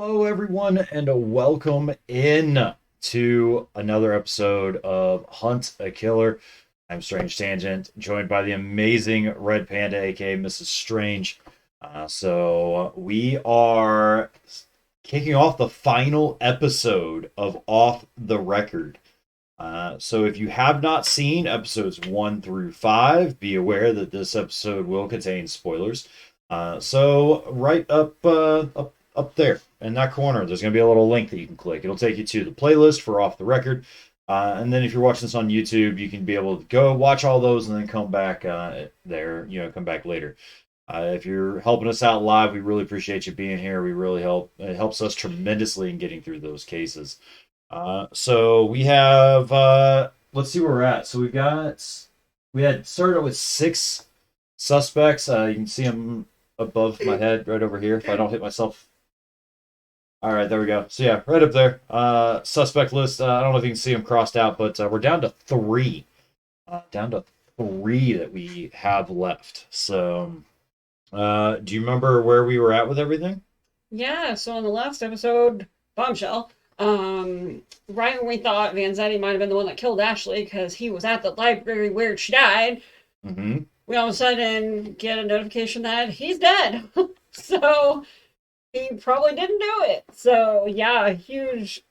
Hello, everyone, and welcome in to another episode of Hunt a Killer. I'm Strange Tangent, joined by the amazing Red Panda, aka Mrs. Strange. So we are kicking off the final episode of Off the Record. So if you have not seen episodes 1 through 5, be aware that this episode will contain spoilers. So right up there in that corner, there's going to be a little link that you can click. It'll take you to the playlist for Off the Record. And then if you're watching this on YouTube, you can be able to go watch all those and then come back come back later. If you're helping us out live, we really appreciate you being here. We really help. It helps us tremendously in getting through those cases. So we have, let's see where we're at. So we had started with 6 suspects. You can see them above my head right over here if I don't hit myself. All right, there we go. So yeah, right up there. Suspect list. I don't know if you can see them crossed out, but we're down to 3. Down to 3 that we have left. So, do you remember where we were at with everything? Yeah, so on the last episode, Bombshell, right when we thought Vanzetti might have been the one that killed Ashley because he was at the library where she died, Mm-hmm. we all of a sudden get a notification that he's dead. So he probably didn't do it. So yeah, a huge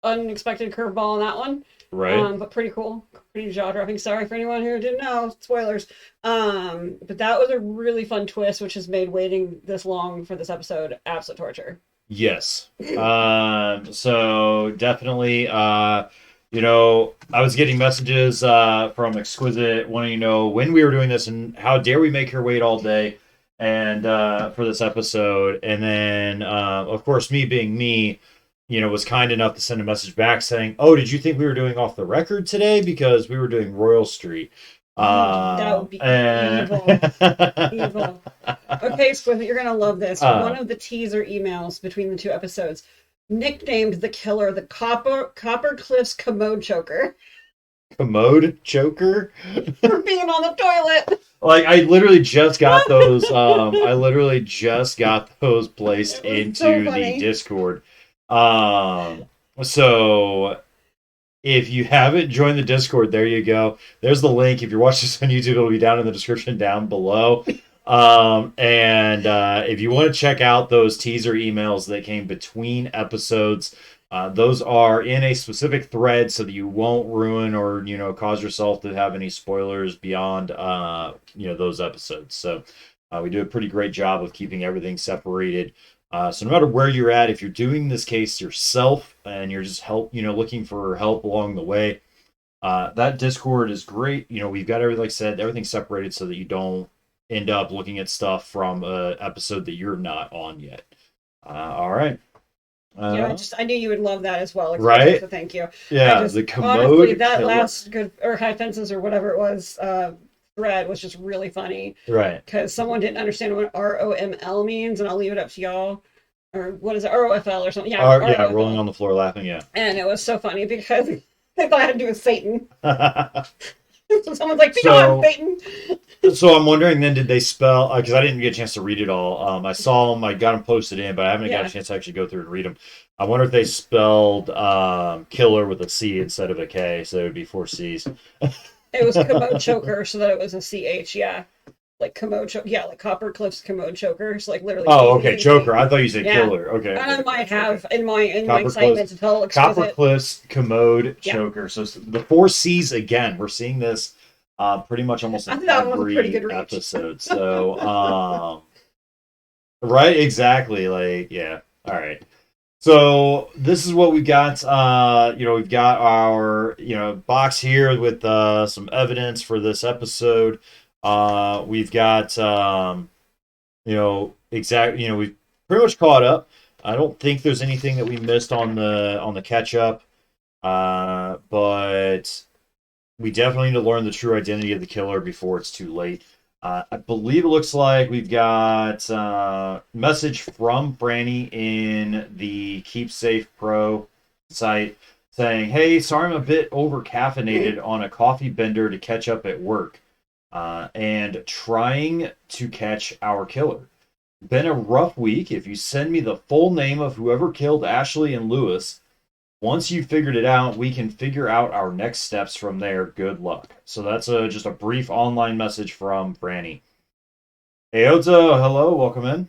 unexpected curveball on that one. Right. But pretty cool. Pretty jaw-dropping. Sorry for anyone who didn't know. Spoilers. But that was a really fun twist, which has made waiting this long for this episode absolute torture. Yes. So definitely, I was getting messages from Exquisite wanting to know when we were doing this and how dare we make her wait all day and for this episode. And then, of course, me being me, was kind enough to send a message back saying, "Oh, did you think we were doing Off the Record today? Because we were doing Royal Street." That would be evil. Evil. Okay, Squid, you're gonna love this. One of the teaser emails between the 2 episodes nicknamed the killer the Copper Cliffs commode choker Commode choker for being on the toilet. Like I literally just got those. I literally just got those placed into so the Discord. So if you haven't joined the Discord, there you go. There's the link. If you're watching this on YouTube, it'll be down in the description down below. And if you want to check out those teaser emails that came between episodes, those are in a specific thread so that you won't ruin or, cause yourself to have any spoilers beyond, those episodes. So we do a pretty great job of keeping everything separated. So no matter where you're at, if you're doing this case yourself and you're just looking for help along the way, that Discord is great. We've got everything, like I said, everything separated so that you don't end up looking at stuff from an episode that you're not on yet. All right. I knew you would love that as well. Right? So thank you. Yeah, the commode. Honestly, that last good or high fences or whatever it was thread was just really funny. Right. Because someone didn't understand what ROML means, and I'll leave it up to y'all. Or what is it? ROFL or something. Yeah. Yeah, rolling on the floor laughing. Yeah. And it was so funny because they thought it had to do with Satan. So someone's like, "Be on, Satan." So I'm wondering then, did they spell? Because I didn't get a chance to read it all. I saw them, I got them posted in, but I haven't got a chance to actually go through and read them. I wonder if they spelled killer with a C instead of a K, so it would be 4 C's. It was commode choker, so that it was a CH. Yeah, like commode choker. Yeah, like Copper Cliffs commode choker. So like literally. Oh, okay, choker. I thought you said killer. Okay. And I might have in my excitement Cliffs, to tell Exquisite. Copper Cliffs commode choker. So the 4 C's again. We're seeing this pretty much almost in every episode. So right, exactly. Like, yeah. All right. So this is what we got. We've got our box here with some evidence for this episode. We've got we've pretty much caught up. I don't think there's anything that we missed on the catch up, but we definitely need to learn the true identity of the killer before it's too late. I believe it looks like we've got a message from Franny in the Keep Safe Pro site saying, "Hey, sorry I'm a bit over caffeinated on a coffee bender to catch up at work and trying to catch our killer. Been a rough week. If you send me the full name of whoever killed Ashley and Lewis, once you figured it out, we can figure out our next steps from there. Good luck. So that's just a brief online message from Franny. Aota, hello, welcome in.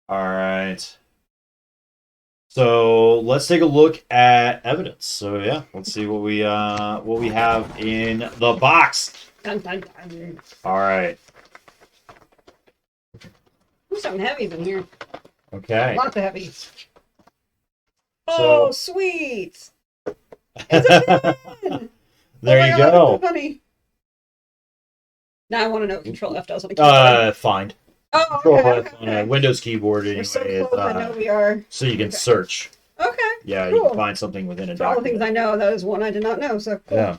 All right. So let's take a look at evidence. So yeah, let's see what we have in the box. Dun, dun, dun. All right. There's something heavy in here. Okay. Lots of heavies. So- Oh, sweet! It's a pen! There Oh my you God, go. that's so funny. Now I want to know what Control F does on a keyboard. Find. Oh, Control okay, F on a okay. Windows keyboard anyway. We're so is, close, I know we are. so you can Okay. search. Okay, Yeah, you cool. can find something within a For all the things document. I know, that is one I did not know, so cool. Yeah.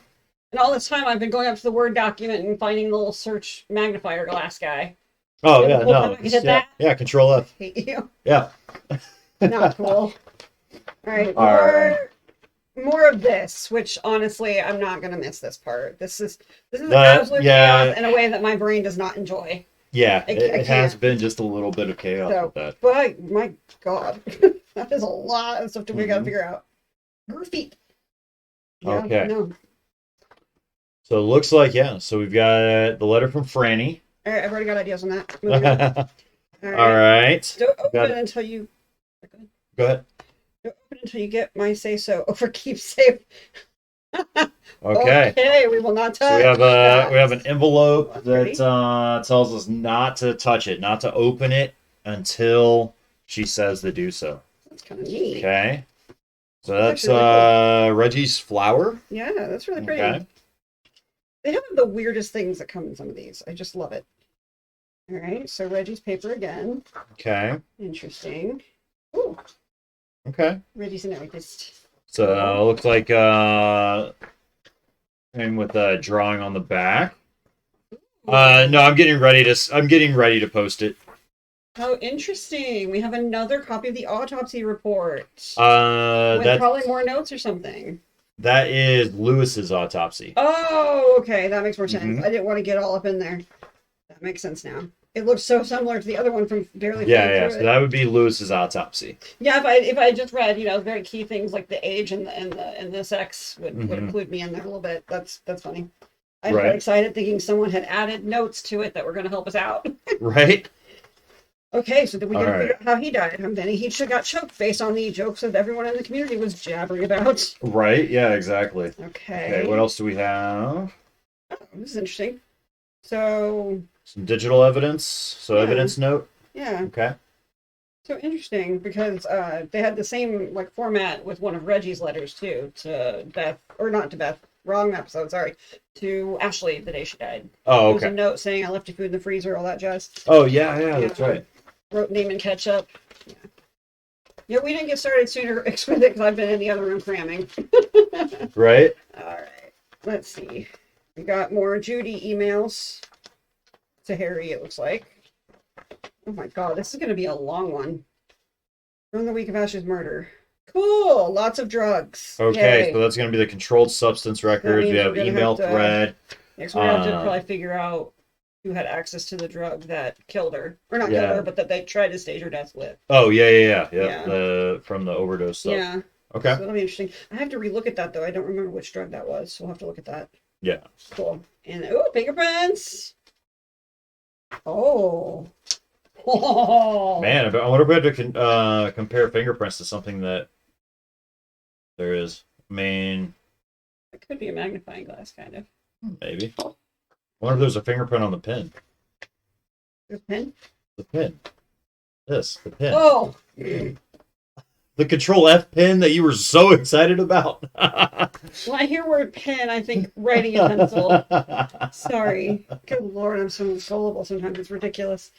And all this time I've been going up to the Word document and finding the little search magnifier glass guy. Oh Is it yeah, cool no. that I can hit yeah, that? yeah, Control F. Hate you. Yeah. Not cool. Alright, All right. more of this, which honestly I'm not gonna miss this part. This is That- absolute yeah. chaos in a way that my brain does not enjoy. Yeah, I it has can't. been just a little bit of chaos So, with that. but my God, that is a lot of stuff we gotta Mhm. figure out. Goofy. Yeah, Okay. no. So it looks like, yeah, so we've got the letter from Franny. All right, I've already got ideas on that. Moving on. All All right. right. Don't open Got it it. until you. Go ahead. Don't open it until you get my say so over keep safe. Okay. Okay, we will not touch. So that. we have an envelope That's that pretty. tells us not to touch it, not to open it until she says to do so. That's kind of neat. Okay. So That's that's actually really Reggie's flower. Yeah, that's really pretty. Okay. They have the weirdest things that come in some of these. I just love it. All right, so Reggie's paper again. Okay. Interesting. Ooh, Okay. Reggie's an artist. So looks like and with a drawing on the back. No, I'm getting ready to post it. Oh, interesting. We have another copy of the autopsy report. With That probably more notes or something. that is Lewis's autopsy. Oh, okay. That makes more sense. Mhm. I didn't want to get all up in there. That makes sense now. It looks so similar to the other one from barely. Yeah, flipping yeah. through So it. that would be Lewis's autopsy. Yeah, if I just read, very key things like the age and the sex would Mhm. include me in there a little bit. That's funny. I got Right. excited thinking someone had added notes to it that were going to help us out. Right? Okay, so then we got to All figure out how he died. And then he got choked based on the jokes that everyone in the community was jabbering about. Right? Yeah, exactly. Okay. Okay, what else do we have? Oh, this is interesting. So, Some digital evidence. So Yeah. evidence note. yeah. Okay. So interesting because they had the same format with one of Reggie's letters too to Beth, or not to Beth, wrong episode, sorry, to Ashley the day she died. Oh, There was a okay. note saying I left your food in the freezer, all that jazz. Oh, yeah, yeah, that's Yeah. right. Wrote name and ketchup. Yeah, we didn't get started sooner with it because I've been in the other room cramming. Right? All right, let's see. We got more Judy emails to Harry, it looks like. Oh my God, this is going to be a long one. From the week of Ash's murder. Cool, lots of drugs. Okay, Yay. so that's going to be the controlled substance records. We means have we're gonna email have to- thread. Next, we're going to have to uh, probably figure out who had access to the drug that killed her. Or not Yeah. killed her, but that they tried to stage her death with. Oh, yeah. Yeah. From the overdose stuff. Yeah. Okay. So that'll be interesting. I have to relook at that though. I don't remember which drug that was, so we'll have to look at that. Yeah. Cool. And fingerprints. Oh. Oh. Man, I wonder if we had to compare fingerprints to something that there is. I mean, It could be a magnifying glass, kind of. maybe. I wonder if there's a fingerprint on the pin. This pen? The pin. The pin. Oh. The Control F pin that you were so excited about. When I hear word pen, I think writing in pencil. Sorry. Good Lord, I'm so gullible sometimes. It's ridiculous.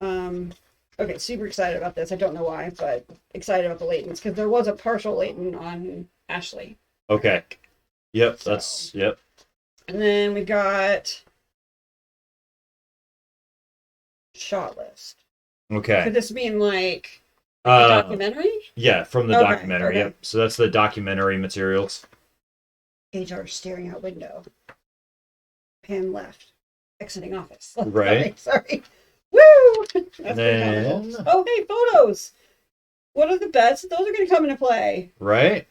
Okay, super excited about this. I don't know why, but excited about the latents because there was a partial latent on Ashley. Okay. Yep, So- that's yep. And then we got shot list. Okay. Could this mean like a Uh, documentary? yeah, from the Okay, documentary. okay. Yep. So that's the documentary materials. HR staring out window. Pan left. exiting office. Right. Sorry. Woo! That's then... Oh, hey, photos. What are the bets? Those are going to come into play. Right.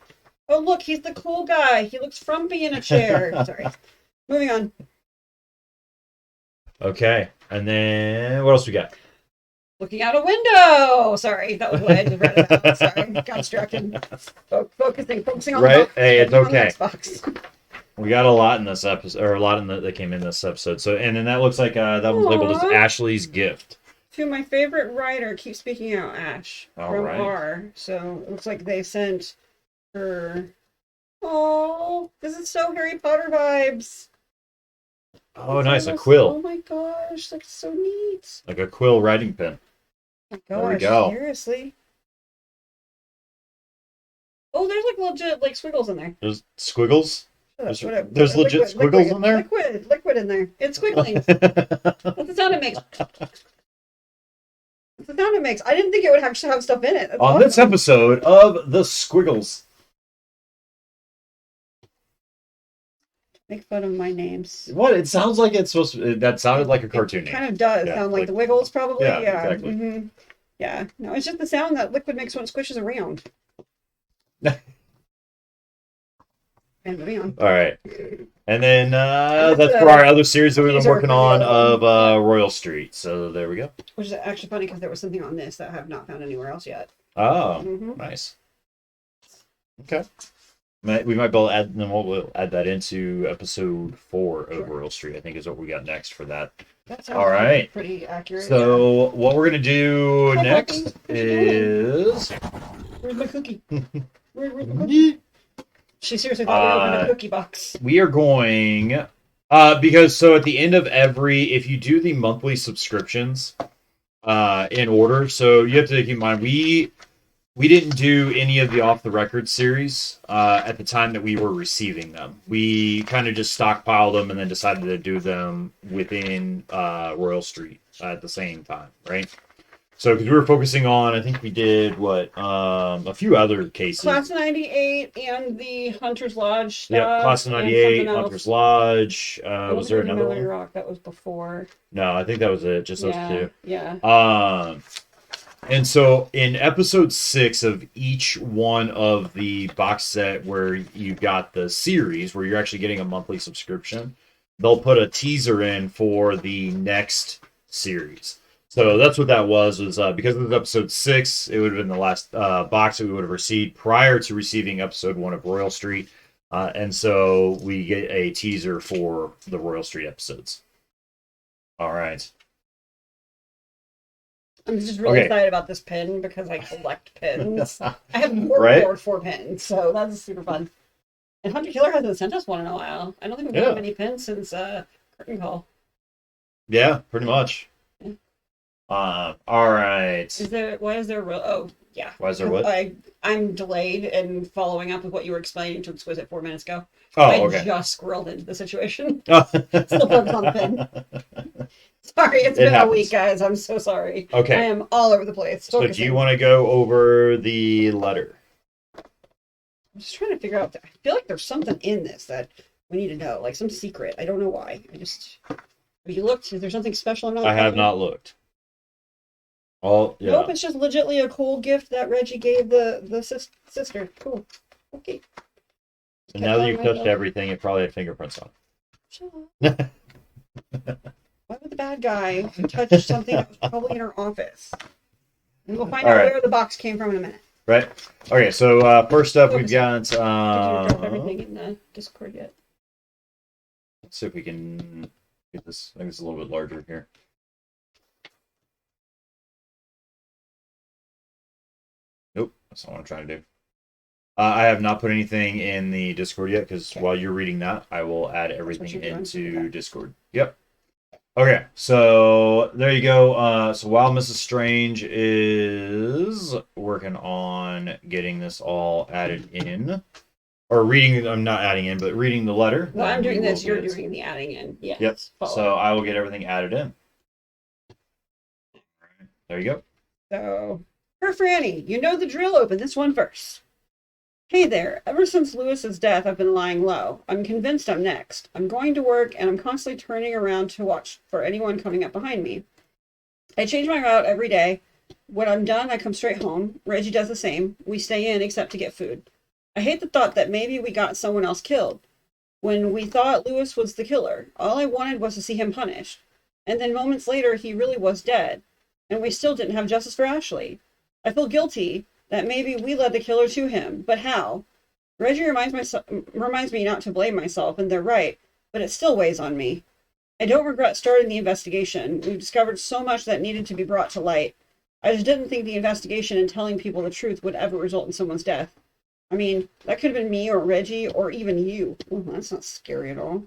Oh, look, he's the cool guy. He looks frumpy in a chair. Sorry. Moving on. Okay. And then what else we got? Looking out a window. Sorry, that was what I just read about. Sorry, got distracted. Focusing on the box. Hey, it's okay. Box. We got a lot in this episode, or a lot that came in this episode. So, and then that looks like that one's labeled as Ashley's gift. To my favorite writer, keep speaking out, Ash from right. R. So it looks like they sent her. Oh, this is so Harry Potter vibes. Oh, nice, a quill. Oh my gosh, that's so neat. Like a quill writing pen. Oh my gosh, there we go. Seriously. Oh, there's like legit like squiggles in there. There's squiggles? There's legit liquid, squiggles liquid, in there? Liquid in there. It's squiggling. That's the sound it makes. That's the sound it makes. I didn't think it would actually have stuff in it. That's On awesome. this episode of The Squiggles. Make fun of my names. What? It sounds like it's supposed to... That sounded like a cartoon name. Kind of does sound like the Wiggles, probably. Yeah, Yeah. exactly. Mm-hmm. Yeah. No, it's just the sound that liquid makes when it squishes around. And moving on. All right. And then that's for our other series that we've been working on of Royal Street. So there we go. Which is actually funny because there was something on this that I have not found anywhere else yet. Oh, nice. Okay. We might be able to add, then we'll add that into episode 4 of Royal Street, I think is what we got next for that. All right. Pretty accurate. So what we're going to do next is... Where's my cookie? Where's my cookie? She seriously thought we opened a cookie box. We are going... because so at the end of if you do the monthly subscriptions in order, so you have to keep in mind, we didn't do any of the Off the Record series at the time that we were receiving them. We kind of just stockpiled them and then decided to do them within Royal Street at the same time, right? So, because we were focusing on, I think we did, a few other cases. Class of 98 and the Hunter's Lodge stuff. Yeah, Class of 98, Hunter's Lodge. Was there another one? Rock, that was before. No, I think that was it, just those two. Yeah. And so in episode 6 of each one of the box set where you got the series, where you're actually getting a monthly subscription, they'll put a teaser in for the next series. So that's what that was because it was episode 6, it would have been the last box that we would have received prior to receiving episode 1 of Royal Street. And so we get a teaser for the Royal Street episodes. All right. I'm just really excited about this pin because I collect pins. I have more 4 pins, so that's super fun. And Hunter Killer hasn't sent us one in a while. I don't think we've gotten many pins since Curtain Call. Yeah, pretty much. Yeah. All right. Why is there oh yeah. Why is there what? I'm delayed in following up with what you were explaining to Exquisite 4 minutes ago. I just squirreled into the situation. Still focused on the pin. Sorry, it's been a week, guys. I'm so sorry. Okay. I am all over the place. So do you want to go over the letter? I'm just trying to figure out. I feel like there's something in this that we need to know, like some secret. I don't know why. Have you looked? Is there something special? I have not looked. Oh, yeah. Nope, it's just legitly a cool gift that Reggie gave the sister. Cool. Okay. And now that you've touched everything, it probably had fingerprints on it. Why would the bad guy touch something that was probably in her office? And we'll find out where the box came from in a minute. Right. Okay, so first up we've got... Did you drop everything in the Discord yet? Let's see if we can get this. I think it's a little bit larger here. Nope, that's not what I'm trying to do. I have not put anything in the Discord yet, because while you're reading that, I will add everything into Discord. Yep. Okay, so there you go. So while Mrs. Strange is working on getting this all added in, or reading, I'm not adding in, but reading the letter. Well, I'm doing this, you're doing the adding in. Yes. Yep, so I will get everything added in. There you go. So, for Franny, you know the drill, open this one first. Hey there. Ever since Lewis's death, I've been lying low. I'm convinced I'm next. I'm going to work and I'm constantly turning around to watch for anyone coming up behind me. I change my route every day. When I'm done, I come straight home. Reggie does the same. We stay in except to get food. I hate the thought that maybe we got someone else killed. When we thought Lewis was the killer, all I wanted was to see him punished. And then moments later, he really was dead. And we still didn't have justice for Ashley. I feel guilty that maybe we led the killer to him, but how? Reggie reminds me not to blame myself, and they're right, but it still weighs on me. I don't regret starting the investigation. We've discovered so much that needed to be brought to light. I just didn't think the investigation and telling people the truth would ever result in someone's death. I mean, that could have been me or Reggie or even you. Well, that's not scary at all.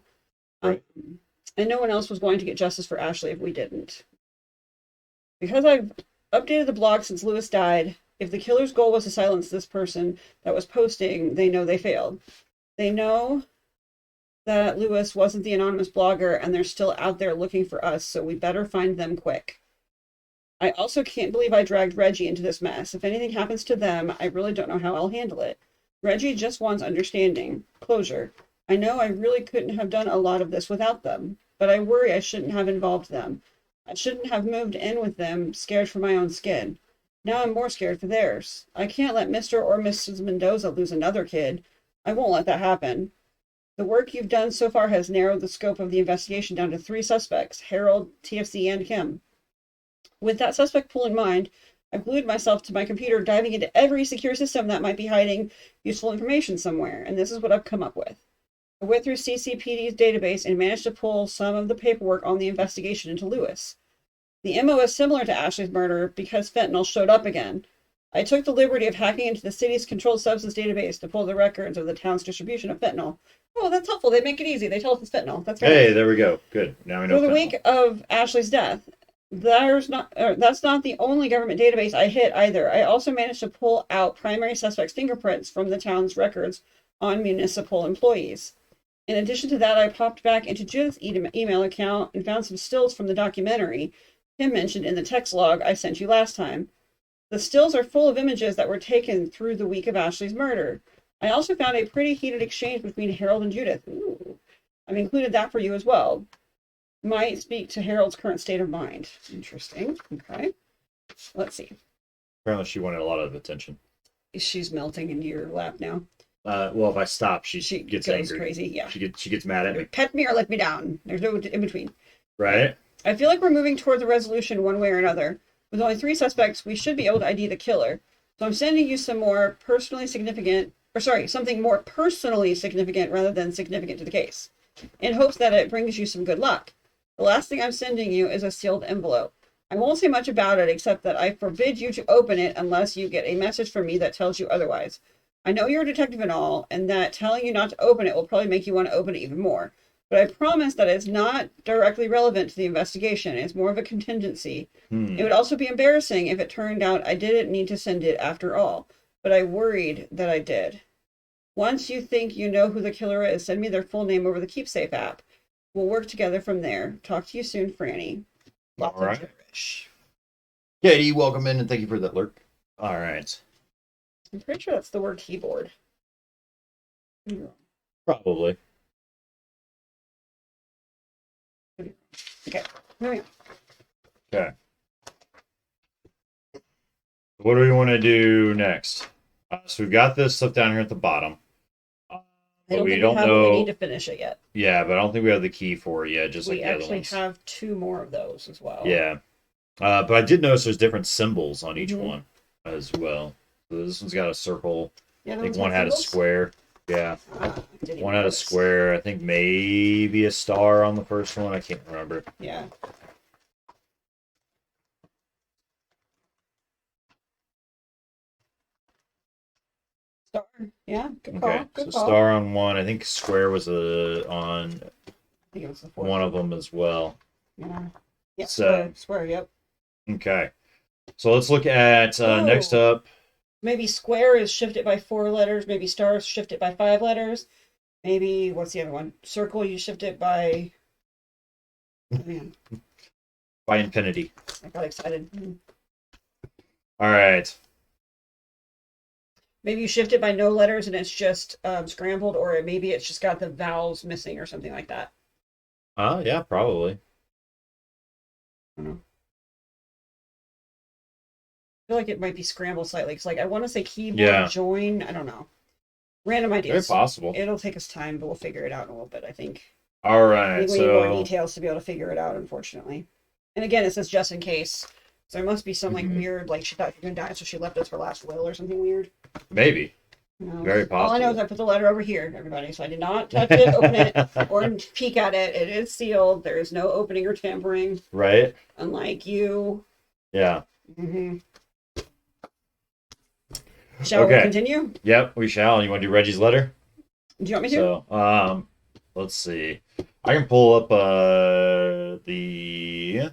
Right. And no one else was going to get justice for Ashley if we didn't. Because I've updated the blog since Lewis died, if the killer's goal was to silence this person that was posting, they know they failed. They know that Lewis wasn't the anonymous blogger and they're still out there looking for us, so we better find them quick. I also can't believe I dragged Reggie into this mess. If anything happens to them, I really don't know how I'll handle it. Reggie just wants understanding, closure. I know I really couldn't have done a lot of this without them, but I worry I shouldn't have involved them. I shouldn't have moved in with them, scared for my own skin. Now I'm more scared for theirs. I can't let Mr. or Mrs. Mendoza lose another kid. I won't let that happen. The work you've done so far has narrowed the scope of the investigation down to 3 suspects, Harold, TFC, and Kim. With that suspect pool in mind, I glued myself to my computer, diving into every secure system that might be hiding useful information somewhere, and this is what I've come up with. I went through CCPD's database and managed to pull some of the paperwork on the investigation into Lewis. The MO is similar to Ashley's murder because fentanyl showed up again. I took the liberty of hacking into the city's controlled substance database to pull the records of the town's distribution of fentanyl. Oh, that's helpful. They make it easy. They tell us it's fentanyl. That's very Hey, nice. there we go. Good. Now we know. For the week of Ashley's death, that's not the only government database I hit either. I also managed to pull out primary suspects' fingerprints from the town's records on municipal employees. In addition to that, I popped back into Judith's email account and found some stills from the documentary Tim mentioned in the text log I sent you last time. The stills are full of images that were taken through the week of Ashley's murder. I also found a pretty heated exchange between Harold and Judith. Ooh. I've included that for you as well. Might speak to Harold's current state of mind. Interesting. Okay. Let's see. Apparently she wanted a lot of attention. She's melting into your lap now. Well, if I stop, she gets goes angry. Crazy. Yeah. She gets mad at me. Pet me or let me down. There's no in between. Right. I feel like we're moving towards a resolution one way or another. With only 3 suspects, we should be able to ID the killer. So I'm sending you something more personally significant rather than significant to the case, in hopes that it brings you some good luck. The last thing I'm sending you is a sealed envelope. I won't say much about it except that I forbid you to open it unless you get a message from me that tells you otherwise. I know you're a detective and all, and that telling you not to open it will probably make you want to open it even more. But I promise that it's not directly relevant to the investigation. It's more of a contingency. It would also be embarrassing if it turned out I didn't need to send it after all, but I worried that I did. Once you think you know who the killer is, send me their full name over the KeepSafe app. We'll work together from there. Talk to you soon, Franny. All right. Katie, welcome in and thank you for that lurk. All right. I'm pretty sure that's the word keyboard. Probably. Okay. Here we go. Okay. What do we want to do next? So we've got this stuff down here at the bottom. I don't think we have what we need to finish it yet. Yeah, but I don't think we have the key for it yet, just like the other ones. We actually have 2 more of those as well. Yeah. But I did notice there's different symbols on each one as well. So this one's got a circle. I think one had a square. Yeah. One had a square. I think maybe a star on the first one. I can't remember. Yeah. Star. Yeah. Good call. Okay. Good so call. Star on one. I think square was on I think it was the one of them as well. Yeah. Yeah. So, square. Yep. Okay. So let's look at next up. Maybe square is shifted by 4 letters. Maybe star is shifted by 5 letters. Maybe, what's the other one? Circle, you shift it by... Oh, man. By infinity. I got excited. All right. Maybe you shift it by no letters and it's just scrambled, or maybe it's just got the vowels missing or something like that. Yeah, probably. I don't know. I feel like it might be scrambled slightly. Because, like, I want to say keyboard Yeah, join. I don't know. Random very ideas. possible. It'll take us time, but we'll figure it out in a little bit, I think. All I right, think we need more so details to be able to figure it out, unfortunately. And again, it says just in case. So there must be some, like, mhm, weird, like, she thought she was going to die, so she left us her last will or something weird. maybe, Who knows? very All I know is possible. I put the letter over here, everybody. So I did not touch it, open it, or peek at it. It is sealed. There is no opening or tampering, Right? unlike you. Yeah. Hmm. Shall we Okay. continue? Yep, we shall. You want to do Reggie's letter? Do you want me to? So, let's see. I can pull up the.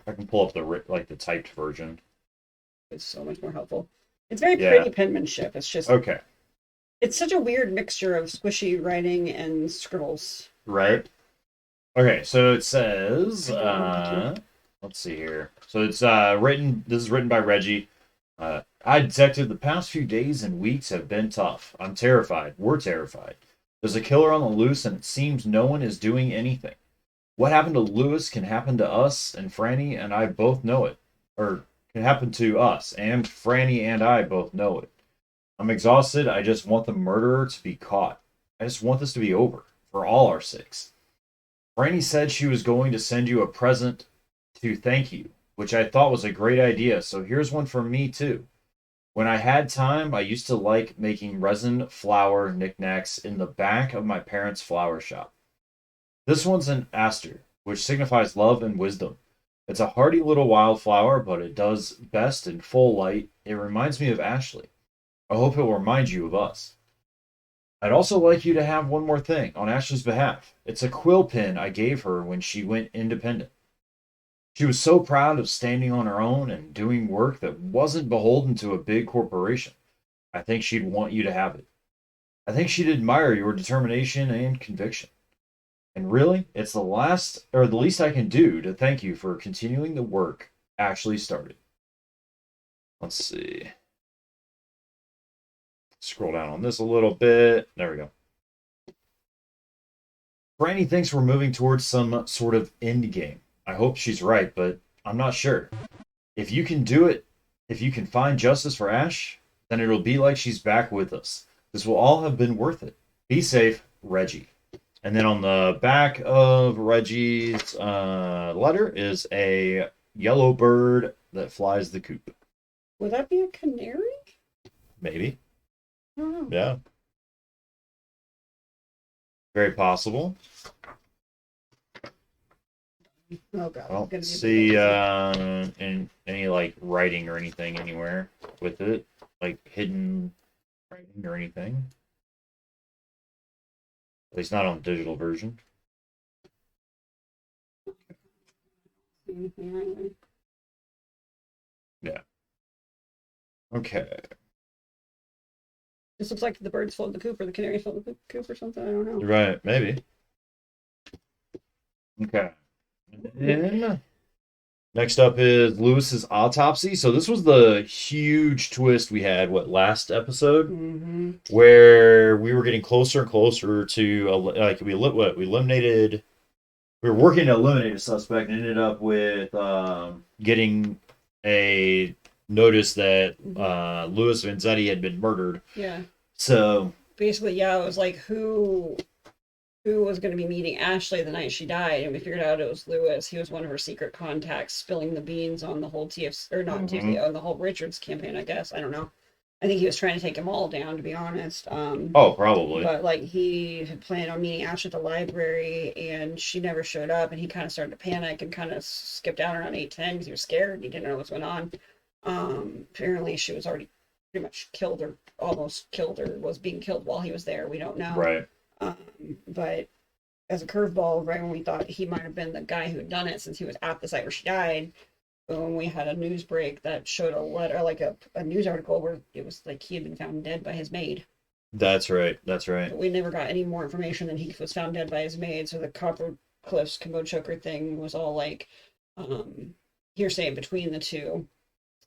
I can pull up the typed version. It's so much more helpful. It's very Yeah. pretty penmanship. It's just, Okay. it's such a weird mixture of squishy writing and scribbles. Right. Okay. So it says. I don't know what to do. Let's see here. So it's written. This is written by Reggie. Hi, Detective. The past few days and weeks have been tough. I'm terrified. We're terrified. There's a killer on the loose, and it seems no one is doing anything. What happened to Lewis can happen to us, and Franny and I both know it. Or can happen to us, and Franny and I both know it. I'm exhausted. I just want the murderer to be caught. I just want this to be over, for all our sakes. Franny said she was going to send you a present to thank you, which I thought was a great idea, so here's one for me, too. When I had time, I used to like making resin flower knickknacks in the back of my parents' flower shop. This one's an aster, which signifies love and wisdom. It's a hardy little wildflower, but it does best in full light. It reminds me of Ashley. I hope it will remind you of us. I'd also like you to have one more thing on Ashley's behalf. It's a quill pen I gave her when she went independent. She was so proud of standing on her own and doing work that wasn't beholden to a big corporation. I think she'd want you to have it. I think she'd admire your determination and conviction. And really, it's the least I can do to thank you for continuing the work Ashley started. Let's see. Scroll down on this a little bit. There we go. Franny thinks we're moving towards some sort of end game. I hope she's right, but I'm not sure. If you can do it, if you can find justice for Ash, then it'll be like she's back with us. This will all have been worth it. Be safe, Reggie. And then on the back of Reggie's letter is a yellow bird that flies the coop. Would that be a canary? Maybe. I don't know. Yeah. Very possible. Oh god, I it's don't gonna be a see big episode. any like writing or anything anywhere with it, like hidden writing or anything. At least not on the digital version. Anything right there. Yeah. Okay. This looks like the birds float the coop or the canaries float the coop or something. I don't know. Right. Maybe. Okay. And then next up is Lewis's autopsy. So this was the huge twist we had, last episode, Mm-hmm. where we were getting closer and closer to like we eliminated. We were working to eliminate a suspect and ended up with getting a notice that Louis Vanzetti had been murdered. Yeah. So Basically, yeah, it was like who was going to be meeting Ashley the night she died, and we figured out it was Lewis. He was one of her secret contacts, spilling the beans on the whole TFC, or not TFC, on the whole Richards campaign, I guess. I don't know. I think he was trying to take them all down, to be honest. Oh, probably. But like he had planned on meeting Ash at the library, and she never showed up, and he kind of started to panic and kind of skipped out around 8:10 because he was scared. He didn't know what's going on. Apparently, she was already pretty much killed or almost killed or was being killed while he was there. We don't know. Right. But as a curveball, right when we thought he might have been the guy who had done it, since he was at the site where she died, when we had a news break that showed a letter, like a news article where it was like he had been found dead by his maid. That's right. That's right. But we never got any more information than he was found dead by his maid. So the Copper Cliffs Commode Choker thing was all like hearsay between the two.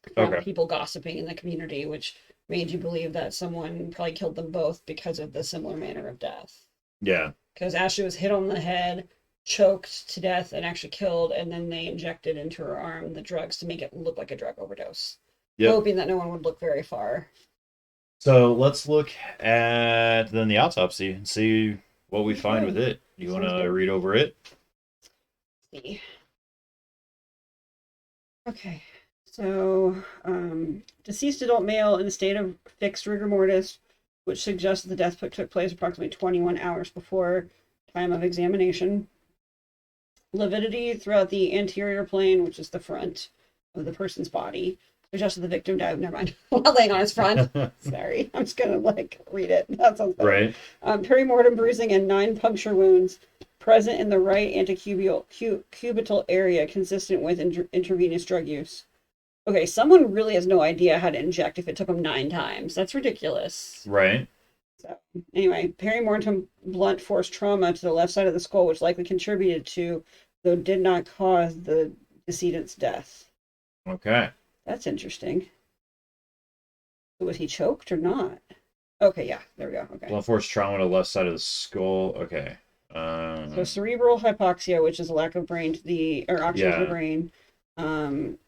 from Okay. people gossiping in the community, which made you believe that someone probably killed them both because of the similar manner of death. Yeah. Because Ashley was hit on the head, choked to death, and actually killed, and then they injected into her arm the drugs to make it look like a drug overdose, Yep. hoping that no one would look very far. So let's look at then the autopsy and see what we find with Okay. it. You want Sounds to good. read over it? See. Okay. So, deceased adult male in a state of fixed rigor mortis, which suggests the death took place approximately 21 hours before time of examination. Lividity throughout the anterior plane, which is the front of the person's body, suggested the victim died. Never mind. While laying on his front. Sorry, I'm just gonna read it. That sounds better. Right. Perimortem bruising and 9 puncture wounds present in the right antecubital area, consistent with intravenous drug use. Okay, someone really has no idea how to inject if it took them 9 times. That's ridiculous. Right. So, anyway, perimortem blunt force trauma to the left side of the skull, which likely contributed to, though did not cause, the decedent's death. Okay. That's interesting. So was he choked or not? Okay, yeah, there we go. Okay. Blunt force trauma to the left side of the skull. Okay. So cerebral hypoxia, which is a lack of brain to the or oxygen to the brain,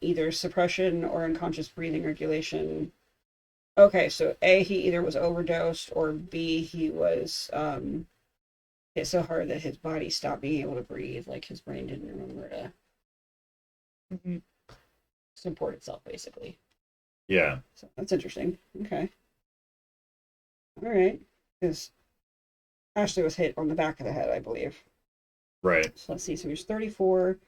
either suppression or unconscious breathing regulation. Okay, so A, he either was overdosed, or B, he was hit so hard that his body stopped being able to breathe, like his brain didn't remember to support itself, basically. Yeah. So that's interesting. Okay. All right. Because Ashley was hit on the back of the head, I believe. Right. So let's see. So he was 34,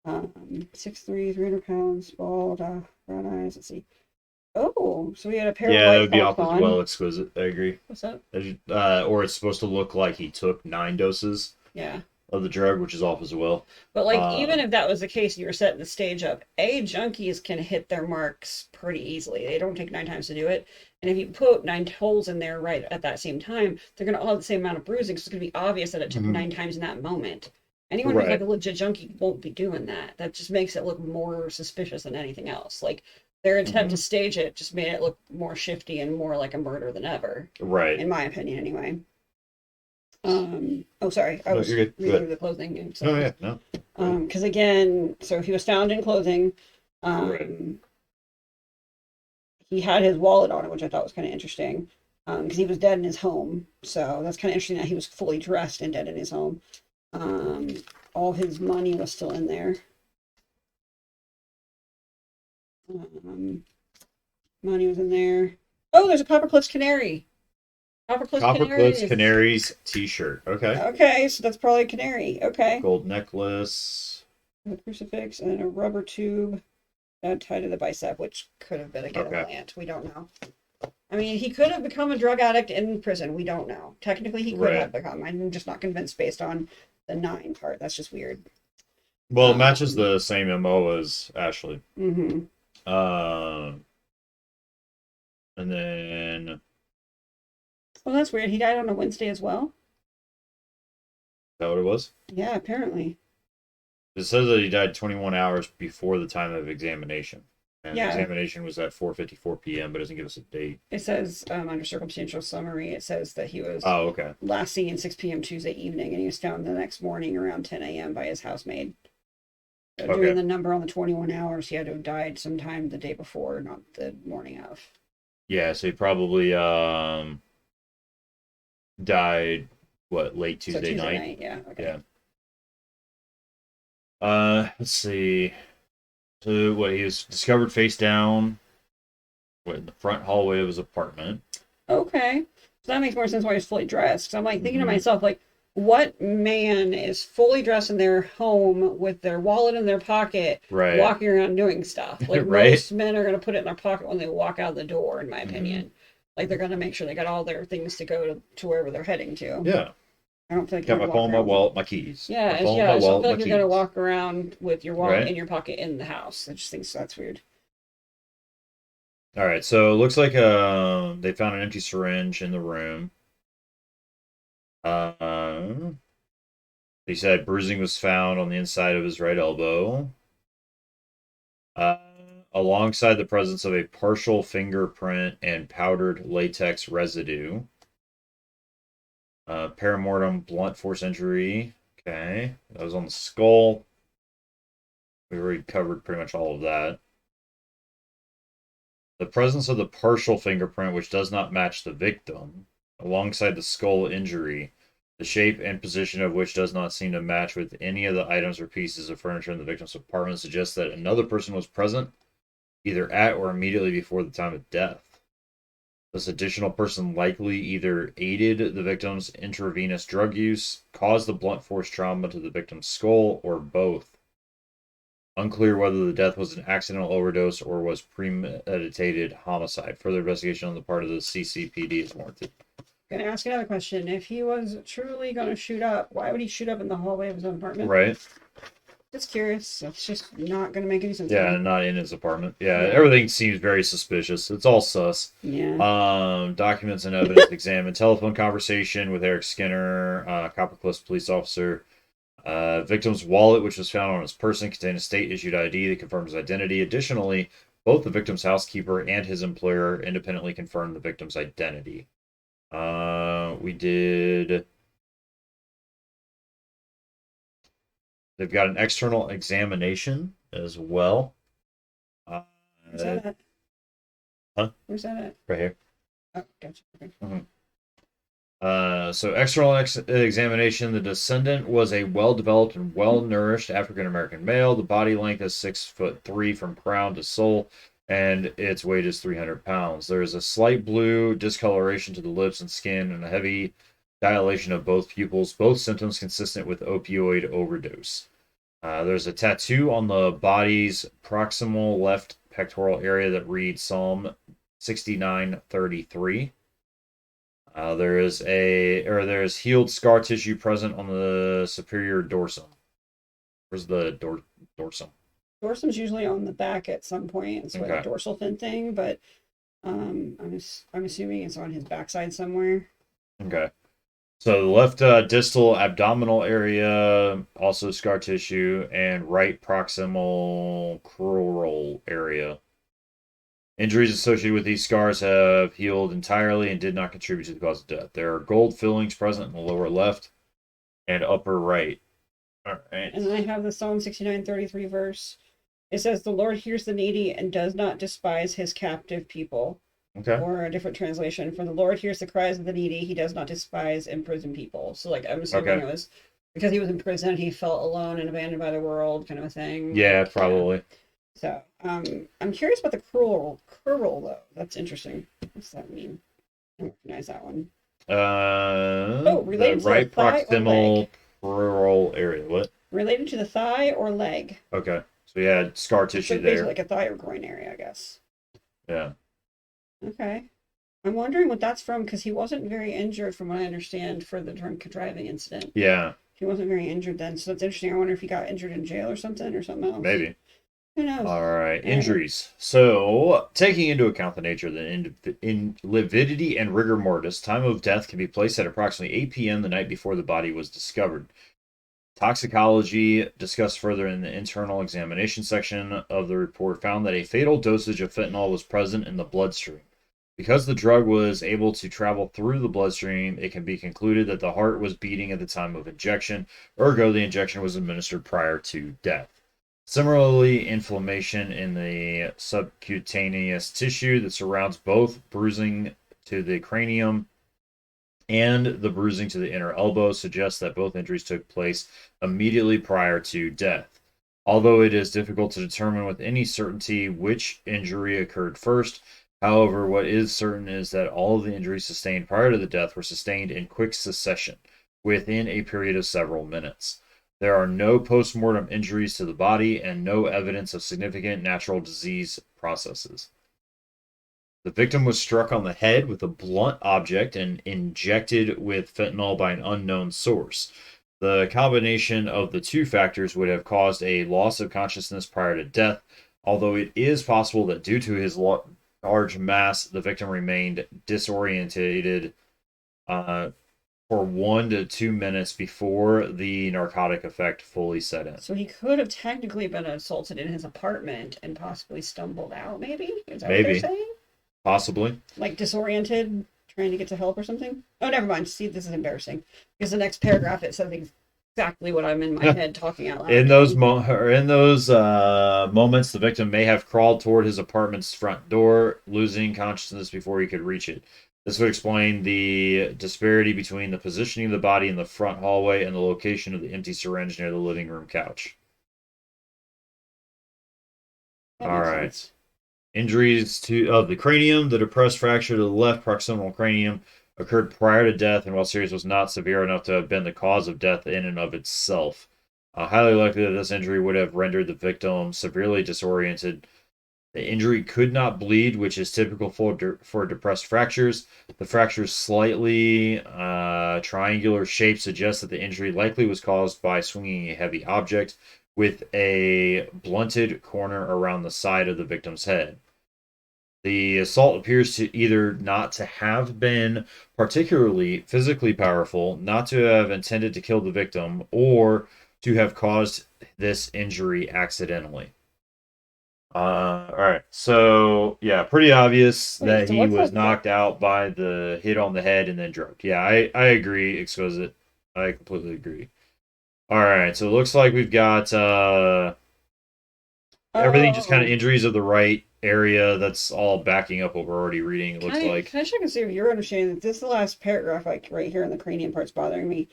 6'3", 300 pounds, bald, brown eyes. Let's see. Oh, so he had a pair of Yeah, that white would be socks off as on. well. Exquisite. I agree. What's up? Or it's supposed to look like he took 9 doses Yeah. of the drug, which is off as well. But even if that was the case, you were setting the stage up. Junkies can hit their marks pretty easily. They don't take 9 times to do it. And if you put 9 holes in there right at that same time, they're going to all have the same amount of bruising. So it's going to be obvious that it took 9 times in that moment. Anyone who's like a legit junkie won't be doing that. That just makes it look more suspicious than anything else. Like their attempt to stage it just made it look more shifty and more like a murder than ever. Right. In my opinion, anyway. Oh, sorry. I was reading through the clothing. And stuff. Oh, yeah. No. Because again, so he was found in clothing. Right. He had his wallet on it, which I thought was kind of interesting. Because he was dead in his home. So that's kind of interesting that he was fully dressed and dead in his home. All his money was still in there. Money was in there. Oh, there's a Copper Cliffs canary. Copper Cliffs Canaries t-shirt. Okay. Okay, so that's probably a canary. Okay. Gold necklace. A crucifix and a rubber tube tied to the bicep, which could have been a get plant. We don't know. I mean, he could have become a drug addict in prison. We don't know. Technically, he could have become. I'm just not convinced based on the 9 part. That's just weird. Well, it matches the same MO as Ashley. Mm-hmm. And then... Well, that's weird. He died on a Wednesday as well? Is that what it was? Yeah, apparently. It says that he died 21 hours before the time of examination. And the examination was at 4:54 p.m., but it doesn't give us a date. It says, under circumstantial summary, it says that he was last seen 6 p.m. Tuesday evening, and he was found the next morning around 10 a.m. by his housemaid. So doing the number on the 21 hours, he had to have died sometime the day before, not the morning of. Yeah, so he probably died, late Tuesday night? Yeah, okay. Yeah. Let's see. So, he was discovered face down in the front hallway of his apartment. Okay. So that makes more sense why he was fully dressed. So I'm thinking to myself, what man is fully dressed in their home with their wallet in their pocket, walking around doing stuff? Most men are going to put it in their pocket when they walk out the door, in my opinion. They're going to make sure they got all their things to go to wherever they're heading to. Yeah. I don't feel like got my phone, my wallet, my keys. Yeah, so I feel like you're going to walk around with your wallet in your pocket in the house. I just think that's weird. All right, so it looks like they found an empty syringe in the room. He said bruising was found on the inside of his right elbow. alongside the presence of a partial fingerprint and powdered latex residue. Paramortem blunt force injury. Okay, that was on the skull. We already covered pretty much all of that. The presence of the partial fingerprint, which does not match the victim, alongside the skull injury, the shape and position of which does not seem to match with any of the items or pieces of furniture in the victim's apartment, suggests that another person was present, either at or immediately before the time of death. This additional person likely either aided the victim's intravenous drug use, caused the blunt force trauma to the victim's skull, or both. Unclear whether the death was an accidental overdose or was premeditated homicide. Further investigation on the part of the CCPD is warranted. I'm going to ask another question. If he was truly going to shoot up, why would he shoot up in the hallway of his own apartment? Right. Just curious. It's just not going to make any sense. Yeah, not in his apartment. Yeah, everything seems very suspicious. It's all sus. Yeah. Documents and evidence examined. Telephone conversation with Eric Skinner, Copper Cliffs police officer. Victim's wallet, which was found on his person, contained a state-issued ID that confirms his identity. Additionally, both the victim's housekeeper and his employer independently confirmed the victim's identity. They've got an external examination as well. Where's that at? Huh? Where's that at? Right here. Oh, gotcha. Okay. So external examination, the descendant was a well-developed and well-nourished African-American male. The body length is 6'3" from crown to sole, and its weight is 300 pounds. There is a slight blue discoloration to the lips and skin and a heavy dilation of both pupils, both symptoms consistent with opioid overdose. There's a tattoo on the body's proximal left pectoral area that reads Psalm 69:33. There's healed scar tissue present on the superior dorsum. Where's the dorsum? Dorsum's usually on the back at some point. It's like a dorsal fin thing, but I'm assuming it's on his backside somewhere. Okay. So the left distal abdominal area, also scar tissue, and right proximal crural area. Injuries associated with these scars have healed entirely and did not contribute to the cause of death. There are gold fillings present in the lower left and upper right. All right. And then I have the Psalm 69:33 verse. It says, "The Lord hears the needy and does not despise his captive people." Okay. Or a different translation, "For the Lord hears the cries of the needy, he does not despise imprisoned people." So, like, I'm assuming it was because he was in prison, he felt alone and abandoned by the world, kind of a thing. Yeah, like, probably. Yeah. So, I'm curious about the crural though. That's interesting. What's that mean? I don't recognize that one. Related the right to the proximal crural area. What? Related to the thigh or leg. Okay, so you had scar tissue there. Like a thigh or groin area, I guess. Yeah. Okay. I'm wondering what that's from, because he wasn't very injured, from what I understand, for the drunk driving incident. Yeah. He wasn't very injured then, so that's interesting. I wonder if he got injured in jail or something else. Maybe. Who knows? All right. Injuries. So, taking into account the nature of the lividity and rigor mortis, time of death can be placed at approximately 8 p.m. the night before the body was discovered. Toxicology, discussed further in the internal examination section of the report, found that a fatal dosage of fentanyl was present in the bloodstream. Because the drug was able to travel through the bloodstream, it can be concluded that the heart was beating at the time of injection, ergo the injection was administered prior to death. Similarly, inflammation in the subcutaneous tissue that surrounds both bruising to the cranium and the bruising to the inner elbow suggests that both injuries took place immediately prior to death. Although it is difficult to determine with any certainty which injury occurred first, however, what is certain is that all of the injuries sustained prior to the death were sustained in quick succession, within a period of several minutes. There are no post-mortem injuries to the body and no evidence of significant natural disease processes. The victim was struck on the head with a blunt object and injected with fentanyl by an unknown source. The combination of the two factors would have caused a loss of consciousness prior to death, although it is possible that due to his large mass, the victim remained disorientated for for 1 to 2 minutes before the narcotic effect fully set in. So he could have technically been assaulted in his apartment and possibly stumbled out, maybe? Is that what they're Maybe, saying? possibly. Like disoriented, trying to get to help or something? Oh, never mind. See, this is embarrassing. Because the next paragraph, it says exactly what I'm in my head talking out loud. In those moments, the victim may have crawled toward his apartment's front door, losing consciousness before he could reach it. This would explain the disparity between the positioning of the body in the front hallway and the location of the empty syringe near the living room couch. All right. Sense. Injuries of the cranium. The depressed fracture to the left proximal cranium occurred prior to death, and while serious, was not severe enough to have been the cause of death in and of itself. Highly likely that this injury would have rendered the victim severely disoriented. The injury could not bleed, which is typical for depressed fractures. The fracture's slightly triangular shape suggests that the injury likely was caused by swinging a heavy object with a blunted corner around the side of the victim's head. The assault appears to either not to have been particularly physically powerful, not to have intended to kill the victim, or to have caused this injury accidentally. All right. So yeah, pretty obvious that So he what's was that? knocked out by the hit on the head and then drugged. Yeah, I agree, Exquisite. I completely agree. All right. So it looks like we've got everything just kind of Oh. injuries of the right area. That's all backing up what we're already reading. It looks like. Can I check and see if you're understanding that this last paragraph, like right here in the cranium part's bothering me?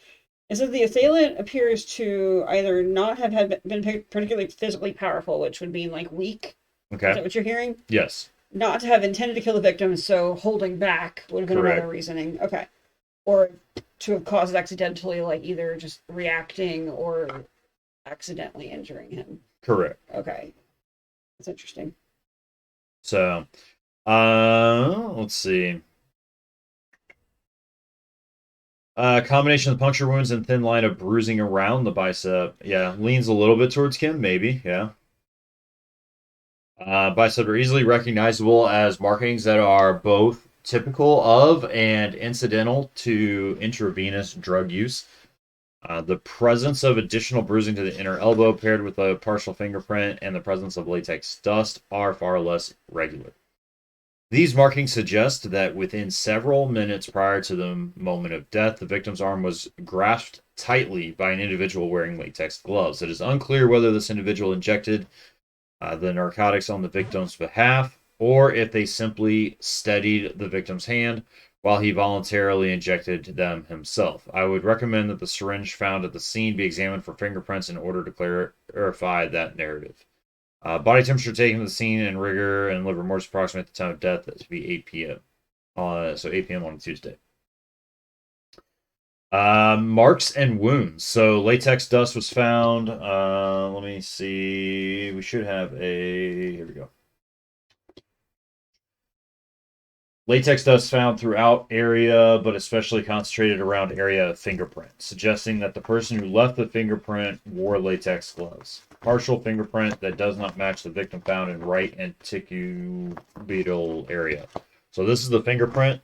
It says the assailant appears to either not have been particularly physically powerful, which would mean like weak. Is Okay. that what you're hearing? Yes. Not to have intended to kill the victim, so holding back would have been another Correct. reasoning. Okay. Or to have caused it accidentally, like either just reacting or accidentally injuring him. Correct. Okay. That's interesting. So, let's see. Combination of puncture wounds and thin line of bruising around the bicep. Yeah, leans a little bit towards Kim, maybe. Yeah. Bicep are easily recognizable as markings that are both typical of and incidental to intravenous drug use. The presence of additional bruising to the inner elbow paired with a partial fingerprint and the presence of latex dust are far less regular. These markings suggest that within several minutes prior to the moment of death, the victim's arm was grasped tightly by an individual wearing latex gloves. It is unclear whether this individual injected the narcotics on the victim's behalf or if they simply steadied the victim's hand while he voluntarily injected them himself. I would recommend that the syringe found at the scene be examined for fingerprints in order to clarify that narrative. Body temperature taken to the scene and rigor and liver remorse approximate the time of death to be 8 p.m. So 8 p.m. on a Tuesday. Marks and wounds. So latex dust was found. Let me see. We should have a. Here we go. Latex dust found throughout area, but especially concentrated around area of fingerprint, suggesting that the person who left the fingerprint wore latex gloves. Partial fingerprint that does not match the victim found in right antecubital area. So this is the fingerprint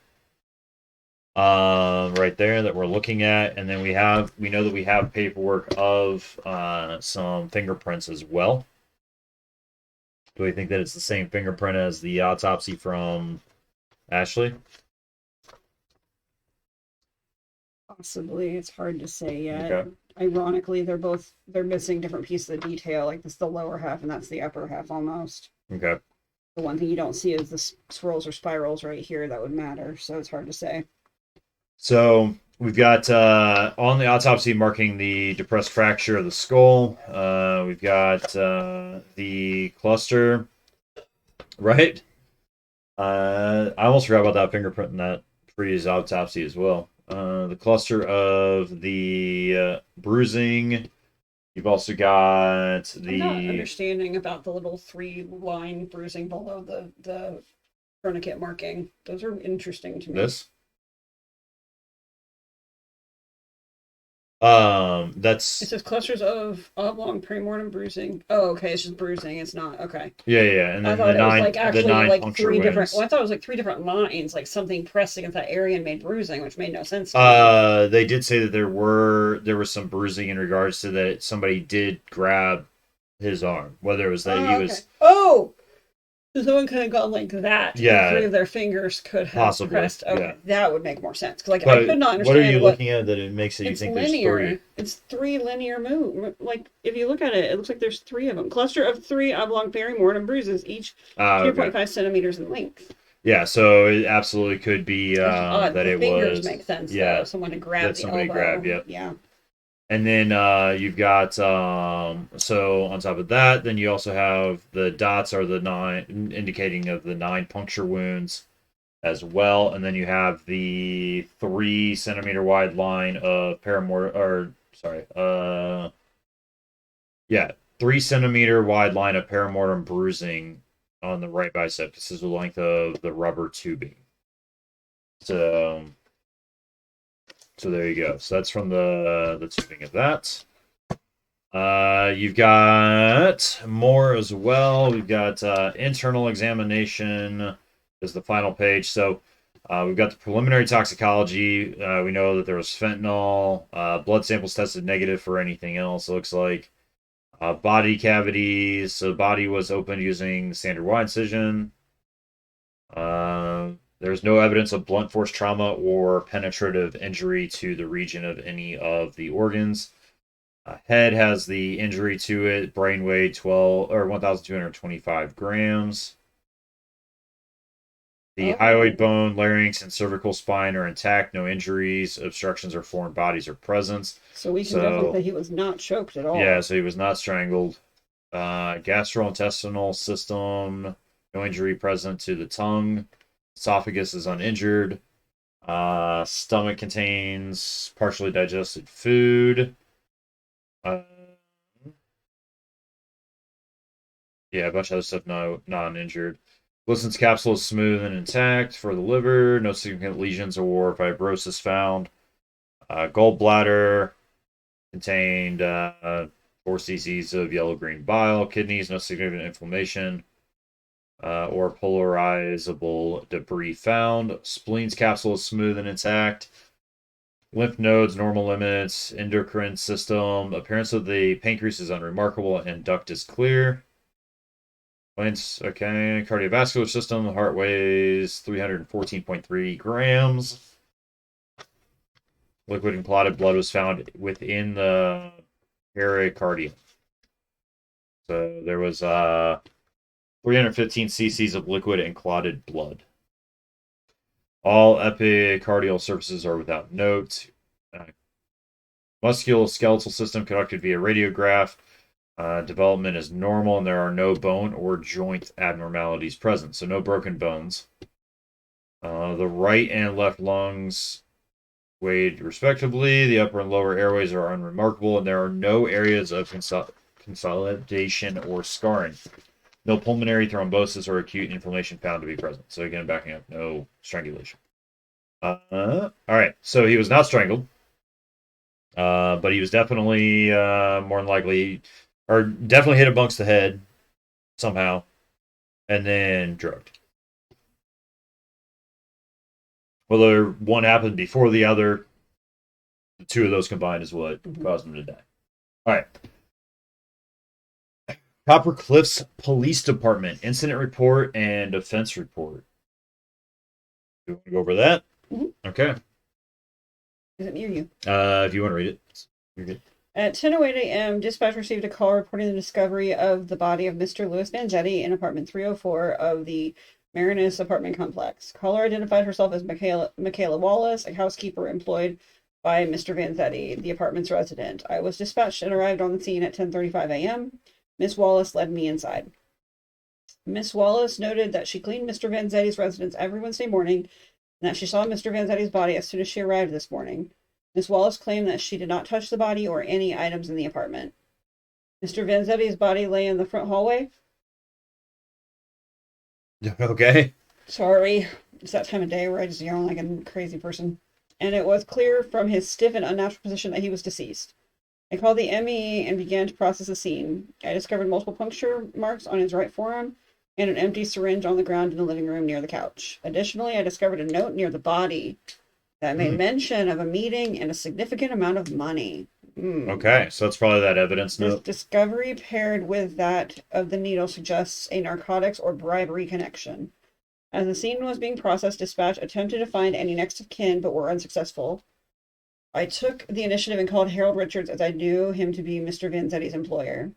right there that we're looking at, and then we know that we have paperwork of some fingerprints as well. Do we think that it's the same fingerprint as the autopsy from Ashley? Possibly. It's hard to say yet. Okay. Ironically, they're missing different pieces of detail. Like this is the lower half and that's the upper half almost. Okay. The one thing you don't see is the swirls or spirals right here that would matter. So it's hard to say. So we've got on the autopsy marking the depressed fracture of the skull. We've got the cluster, right? I almost forgot about that fingerprint in that previous autopsy as well. The cluster of the bruising. You've also got I'm not the understanding about the little 3-line bruising below the tourniquet marking. Those are interesting to me. this. That's It says clusters of oblong premortem bruising. Oh, okay, it's just bruising. It's not okay. yeah, and I then thought it was like the actually nine like puncture three different. Well, wounds. I thought it was like three different lines, like something pressed against that area and made bruising, which made no sense to me. They did say that there was some bruising in regards to that somebody did grab his arm, whether it was that he Oh, okay. was, Oh, so someone could have gone like that, and three yeah, of their fingers could have possibly, pressed. yeah. Okay, that would make more sense. Because like I But could not what are you understand what looking at that it makes it you it's think there's three? linear. It's three linear move. Like if you look at it, it looks like there's three of them. Cluster of three oblong perimortem bruises, each Okay. 2.5 centimeters in length. Yeah, so it absolutely could be It's just odd. that The it fingers was, make sense though. yeah, Someone to grab that the somebody grabbed. elbow. Yep. Yeah. And then you've got so on top of that, then you also have the dots are the nine indicating of the nine puncture wounds as well, and then you have the 3 centimeter wide line of paramor or sorry, yeah, 3 centimeter wide line of paramortem bruising on the right bicep. This is the length of the rubber tubing. So so there you go. So that's from the tubing of that. You've got more as well. We've got internal examination is the final page. So we've got the preliminary toxicology. We know that there was fentanyl. Blood samples tested negative for anything else. It looks like body cavities. So the body was opened using standard Y incision. There's no evidence of blunt force trauma or penetrative injury to the region of any of the organs. Head has the injury to it. Brain weight 1,225 grams. The hyoid bone, larynx, and cervical spine are intact. No injuries, obstructions, or foreign bodies are present. So we can definitely say he was not choked at all. Yeah, so he was not strangled. Gastrointestinal system, no injury present to the tongue. Esophagus is uninjured. Stomach contains partially digested food. Uh, yeah, a bunch of other stuff non-injured. Wilson's capsule is smooth and intact for the liver. No significant lesions or fibrosis found. Gallbladder contained 4 cc's of yellow-green bile. Kidneys, no significant inflammation or polarizable debris found. Spleen's capsule is smooth and intact. Lymph nodes, normal limits. Endocrine system. Appearance of the pancreas is unremarkable and duct is clear. Lance, okay. Cardiovascular system. The heart weighs 314.3 grams. Liquid and clotted blood was found within the pericardium. So there was 315 cc's of liquid and clotted blood. All epicardial surfaces are without note. Musculoskeletal system conducted via radiograph. Development is normal, and there are no bone or joint abnormalities present. So no broken bones. The right and left lungs weighed respectively. The upper and lower airways are unremarkable, and there are no areas of consolidation or scarring. No pulmonary thrombosis or acute inflammation found to be present. So again, backing up, no strangulation. All right, so he was not strangled, but he was definitely more than likely, or definitely hit amongst the head somehow, and then drugged. Whether one happened before the other, the two of those combined is what caused him to die. All right. Copper Cliffs Police Department incident report and offense report. You want to go over that? Mm-hmm. Okay. Is it near you? If you want to read it, you're good. At 10:08 a.m., dispatch received a call reporting the discovery of the body of Mr. Louis Vanzetti in apartment 304 of the Marinus apartment complex. Caller identified herself as Michaela Wallace, a housekeeper employed by Mr. Vanzetti, the apartment's resident. I was dispatched and arrived on the scene at 10:35 a.m. Miss Wallace led me inside. Miss Wallace noted that she cleaned Mr. Vanzetti's residence every Wednesday morning and that she saw Mr. Vanzetti's body as soon as she arrived this morning. Miss Wallace claimed that she did not touch the body or any items in the apartment. Mr. Vanzetti's body lay in the front hallway. Okay. Sorry, it's that time of day where I just yawn like a crazy person. and it was clear from his stiff and unnatural position that he was deceased. I called the ME and began to process the scene. I discovered multiple puncture marks on his right forearm and an empty syringe on the ground in the living room near the couch. Additionally, I discovered a note near the body that made mention of a meeting and a significant amount of money. Okay, so that's probably that evidence note. This discovery paired with that of the needle suggests a narcotics or bribery connection. As the scene was being processed, dispatch attempted to find any next of kin but were unsuccessful. I took the initiative and called Harold Richards as I knew him to be Mr. Vanzetti's employer.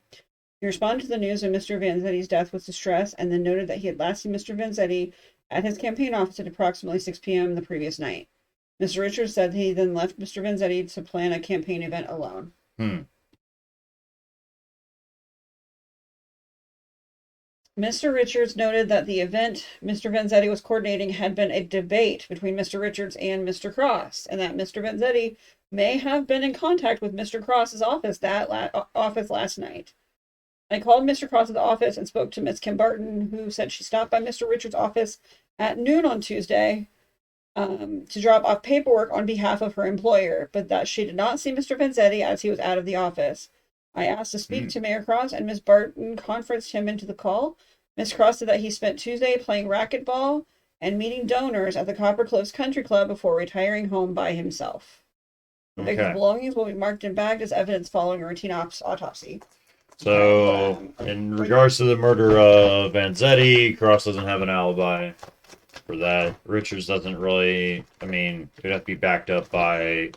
He responded to the news of Mr. Vanzetti's death with distress and then noted that he had last seen Mr. Vanzetti at his campaign office at approximately 6 p.m. the previous night. Mr. Richards said he then left Mr. Vanzetti to plan a campaign event alone. Mr. Richards noted that the event Mr. Vanzetti was coordinating had been a debate between Mr. Richards and Mr. Cross, and that Mr. Vanzetti may have been in contact with Mr. Cross's office last night. I called Mr. Cross's office and spoke to Miss Kim Barton, who said she stopped by Mr. Richards' office at noon on Tuesday to drop off paperwork on behalf of her employer, but that she did not see Mr. Vanzetti as he was out of the office. I asked to speak to Mayor Cross, and Miss Barton conferenced him into the call. Miss Cross said that he spent Tuesday playing racquetball and meeting donors at the Copper Cliffs Country Club before retiring home by himself. The victim's belongings will be marked and bagged as evidence following a routine autopsy. So, in regards to the murder of Vanzetti, Cross doesn't have an alibi for that. Richards doesn't really, I mean, it would have to be backed up by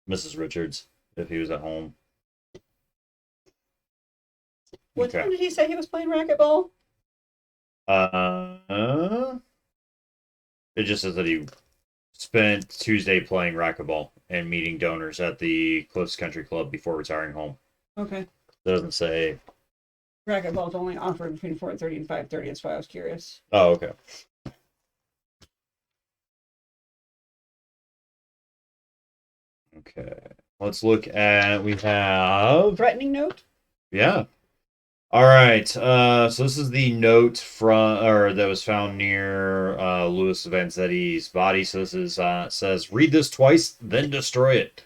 Mrs. Richards if he was at home. What time did he say he was playing racquetball? It just says that he spent Tuesday playing racquetball and meeting donors at the Cliffs Country Club before retiring home. Okay. It doesn't say. Racquetball is only offered between 4:30 and 5:30. That's why I was curious. Oh, okay. Okay. Let's look at. We have threatening note. Yeah. All right. So this is the note that was found near Louis Vanzetti's body. So this is says, "Read this twice, then destroy it.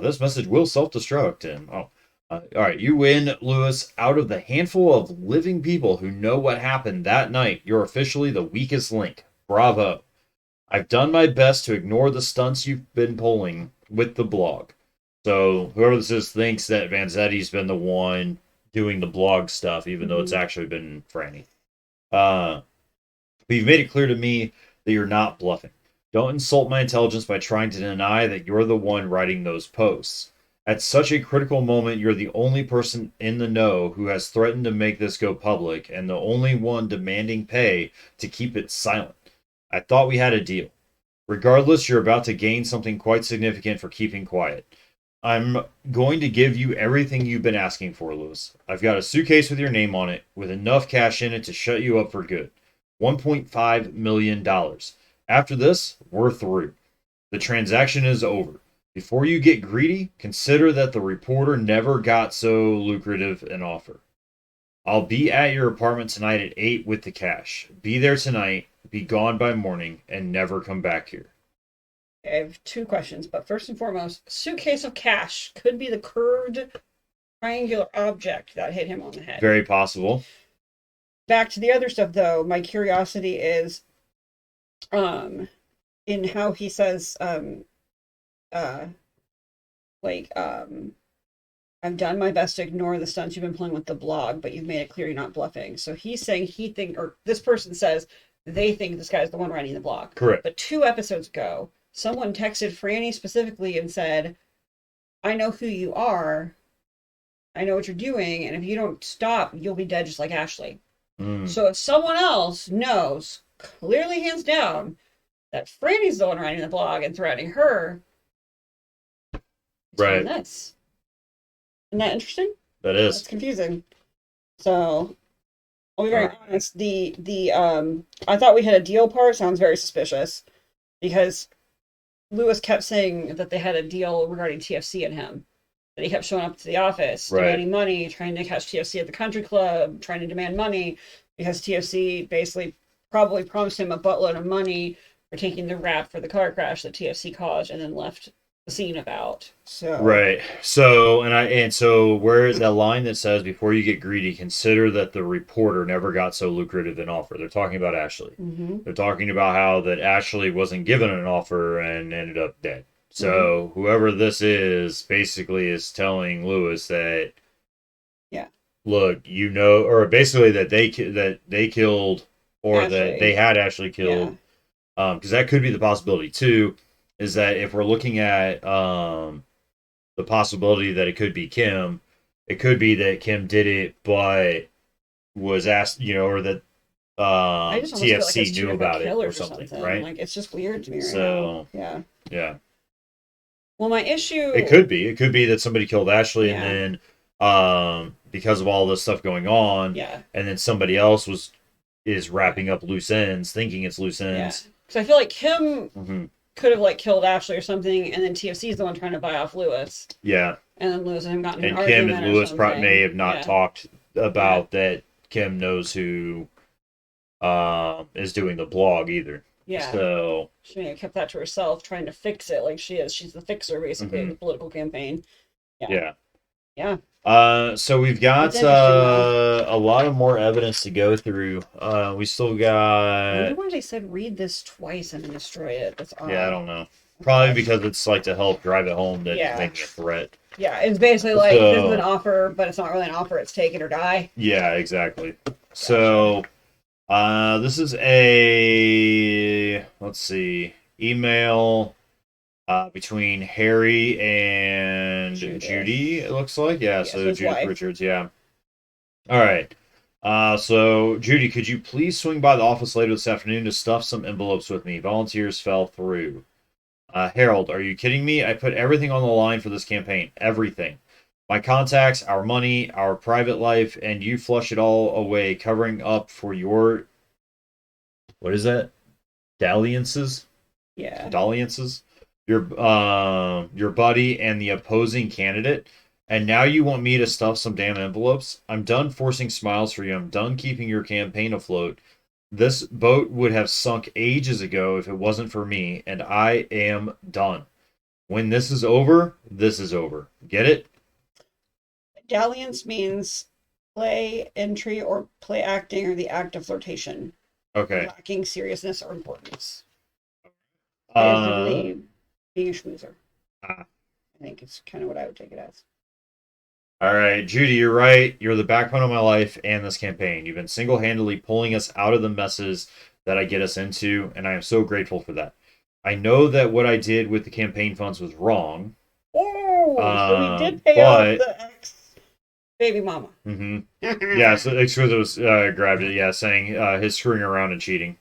This message will self-destruct." And all right, you win, Louis. Out of the handful of living people who know what happened that night, you're officially the weakest link. Bravo. I've done my best to ignore the stunts you've been pulling with the blog. So whoever this is thinks that Vanzetti's been the one doing the blog stuff, even though it's actually been Franny. But you've made it clear to me that you're not bluffing. Don't insult my intelligence by trying to deny that you're the one writing those posts. At such a critical moment, you're the only person in the know who has threatened to make this go public, and the only one demanding pay to keep it silent. I thought we had a deal. Regardless, you're about to gain something quite significant for keeping quiet. I'm going to give you everything you've been asking for, Louis. I've got a suitcase with your name on it, with enough cash in it to shut you up for good. $1.5 million. After this, we're through. The transaction is over. Before you get greedy, consider that the reporter never got so lucrative an offer. I'll be at your apartment tonight at 8 with the cash. Be there tonight, be gone by morning, and never come back here. I have two questions, but first and foremost, suitcase of cash could be the curved triangular object that hit him on the head. Very possible. Back to the other stuff, though, my curiosity is in how he says, I've done my best to ignore the stunts you've been playing with the blog, but you've made it clear you're not bluffing. So he's saying or this person says they think this guy's the one writing the blog. Correct. But 2 episodes ago, someone texted Franny specifically and said, I know who you are. I know what you're doing. And if you don't stop, you'll be dead just like Ashley. So if someone else knows, clearly hands down, that Franny's the one writing the blog and threatening her, right? This. Isn't that interesting? That is. That's confusing. So I'll be very honest. The I thought we had a deal part sounds very suspicious because Louis kept saying that they had a deal regarding TFC and him. That he kept showing up to the office, demanding money, trying to catch TFC at the country club, trying to demand money because TFC basically probably promised him a buttload of money for taking the rap for the car crash that TFC caused and then left the scene about. So Right. So where the line that says before you get greedy, consider that the reporter never got so lucrative an offer. They're talking about Ashley. mm-hmm. They're talking about how that Ashley wasn't given an offer and ended up dead. So whoever this is basically is telling Lewis that, yeah, look, or basically that they killed, or Ashley. that they had Ashley killed. Because that could be the possibility too. Is that if we're looking at the possibility that it could be Kim, it could be that Kim did it, but was asked, or that I just almost feel like TFC it's two knew different about it or killers something, right? Like it's just weird to me right So, now. Yeah. yeah, Well, my issue. it could be. It could be that somebody killed Ashley, Yeah. and then because of all this stuff going on, Yeah. and then somebody else is wrapping up loose ends, thinking it's loose ends. Yeah. Because I feel like Kim could have like killed Ashley or something, and then TFC is the one trying to buy off Lewis. Yeah. And then Lewis and him got in an And argument Kim and Lewis something. may have not talked about that. Kim knows who is doing the blog either. Yeah. So she may have kept that to herself, trying to fix it like she is. She's the fixer, basically, of the political campaign. Yeah. Yeah. So we've got a lot of more evidence to go through. We still got. I wonder why they said read this twice and then destroy it. That's odd. Yeah, I don't know. Probably because it's like to help drive it home that it's making a threat. Yeah, it's basically like this is an offer, but it's not really an offer. It's take it or die. Yeah, exactly. Gotcha. So, this is let's see, email between Harry and Judy, it looks like. Yeah, so Judith wife. Richards, yeah. All right. So, Judy, could you please swing by the office later this afternoon to stuff some envelopes with me? Volunteers fell through. Harold, are you kidding me? I put everything on the line for this campaign. Everything. My contacts, our money, our private life, and you flush it all away, covering up for your... What is that? Dalliances? Yeah. Dalliances? Your buddy and the opposing candidate. And now you want me to stuff some damn envelopes? I'm done forcing smiles for you. I'm done keeping your campaign afloat. This boat would have sunk ages ago if it wasn't for me, and I am done. When this is over, this is over. Get it? Dalliance means play, entry, or play acting, or the act of flirtation. Okay. Lacking seriousness or importance. Being a schmoozer. I think it's kind of what I would take it as. All right, Judy, you're right. You're the backbone of my life and this campaign. You've been single-handedly pulling us out of the messes that I get us into, and I am so grateful for that. I know that what I did with the campaign funds was wrong. Oh, so we did pay off the ex-baby mama. Mm-hmm. Yeah, so Exquisite was grabbed it, yeah, saying his screwing around and cheating.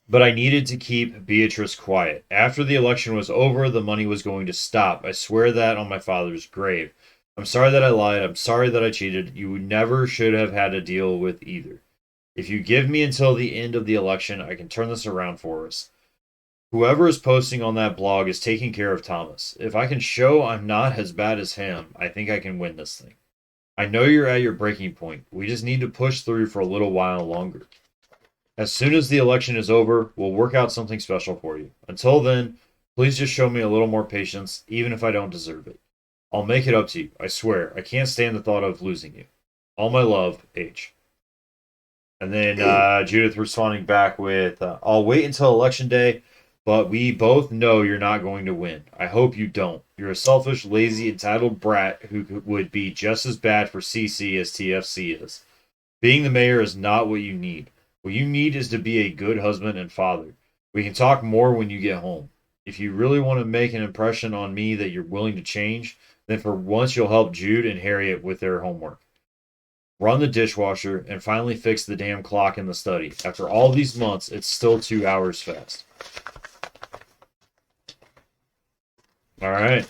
But I needed to keep Beatrice quiet. After the election was over, the money was going to stop. I swear that on my father's grave. I'm sorry that I lied. I'm sorry that I cheated. You never should have had to deal with either. If you give me until the end of the election, I can turn this around for us. Whoever is posting on that blog is taking care of Thomas. If I can show I'm not as bad as him, I think I can win this thing. I know you're at your breaking point. We just need to push through for a little while longer. As soon as the election is over, we'll work out something special for you. Until then, please just show me a little more patience, even if I don't deserve it. I'll make it up to you, I swear. I can't stand the thought of losing you. All my love, H. And then Judith responding back with, I'll wait until election day, but we both know you're not going to win. I hope you don't. You're a selfish, lazy, entitled brat who would be just as bad for CC as TFC is. Being the mayor is not what you need. What you need is to be a good husband and father. We can talk more when you get home. If you really want to make an impression on me that you're willing to change, then for once you'll help Jude and Harriet with their homework. Run the dishwasher and finally fix the damn clock in the study. After all these months, it's still 2 hours fast. All right.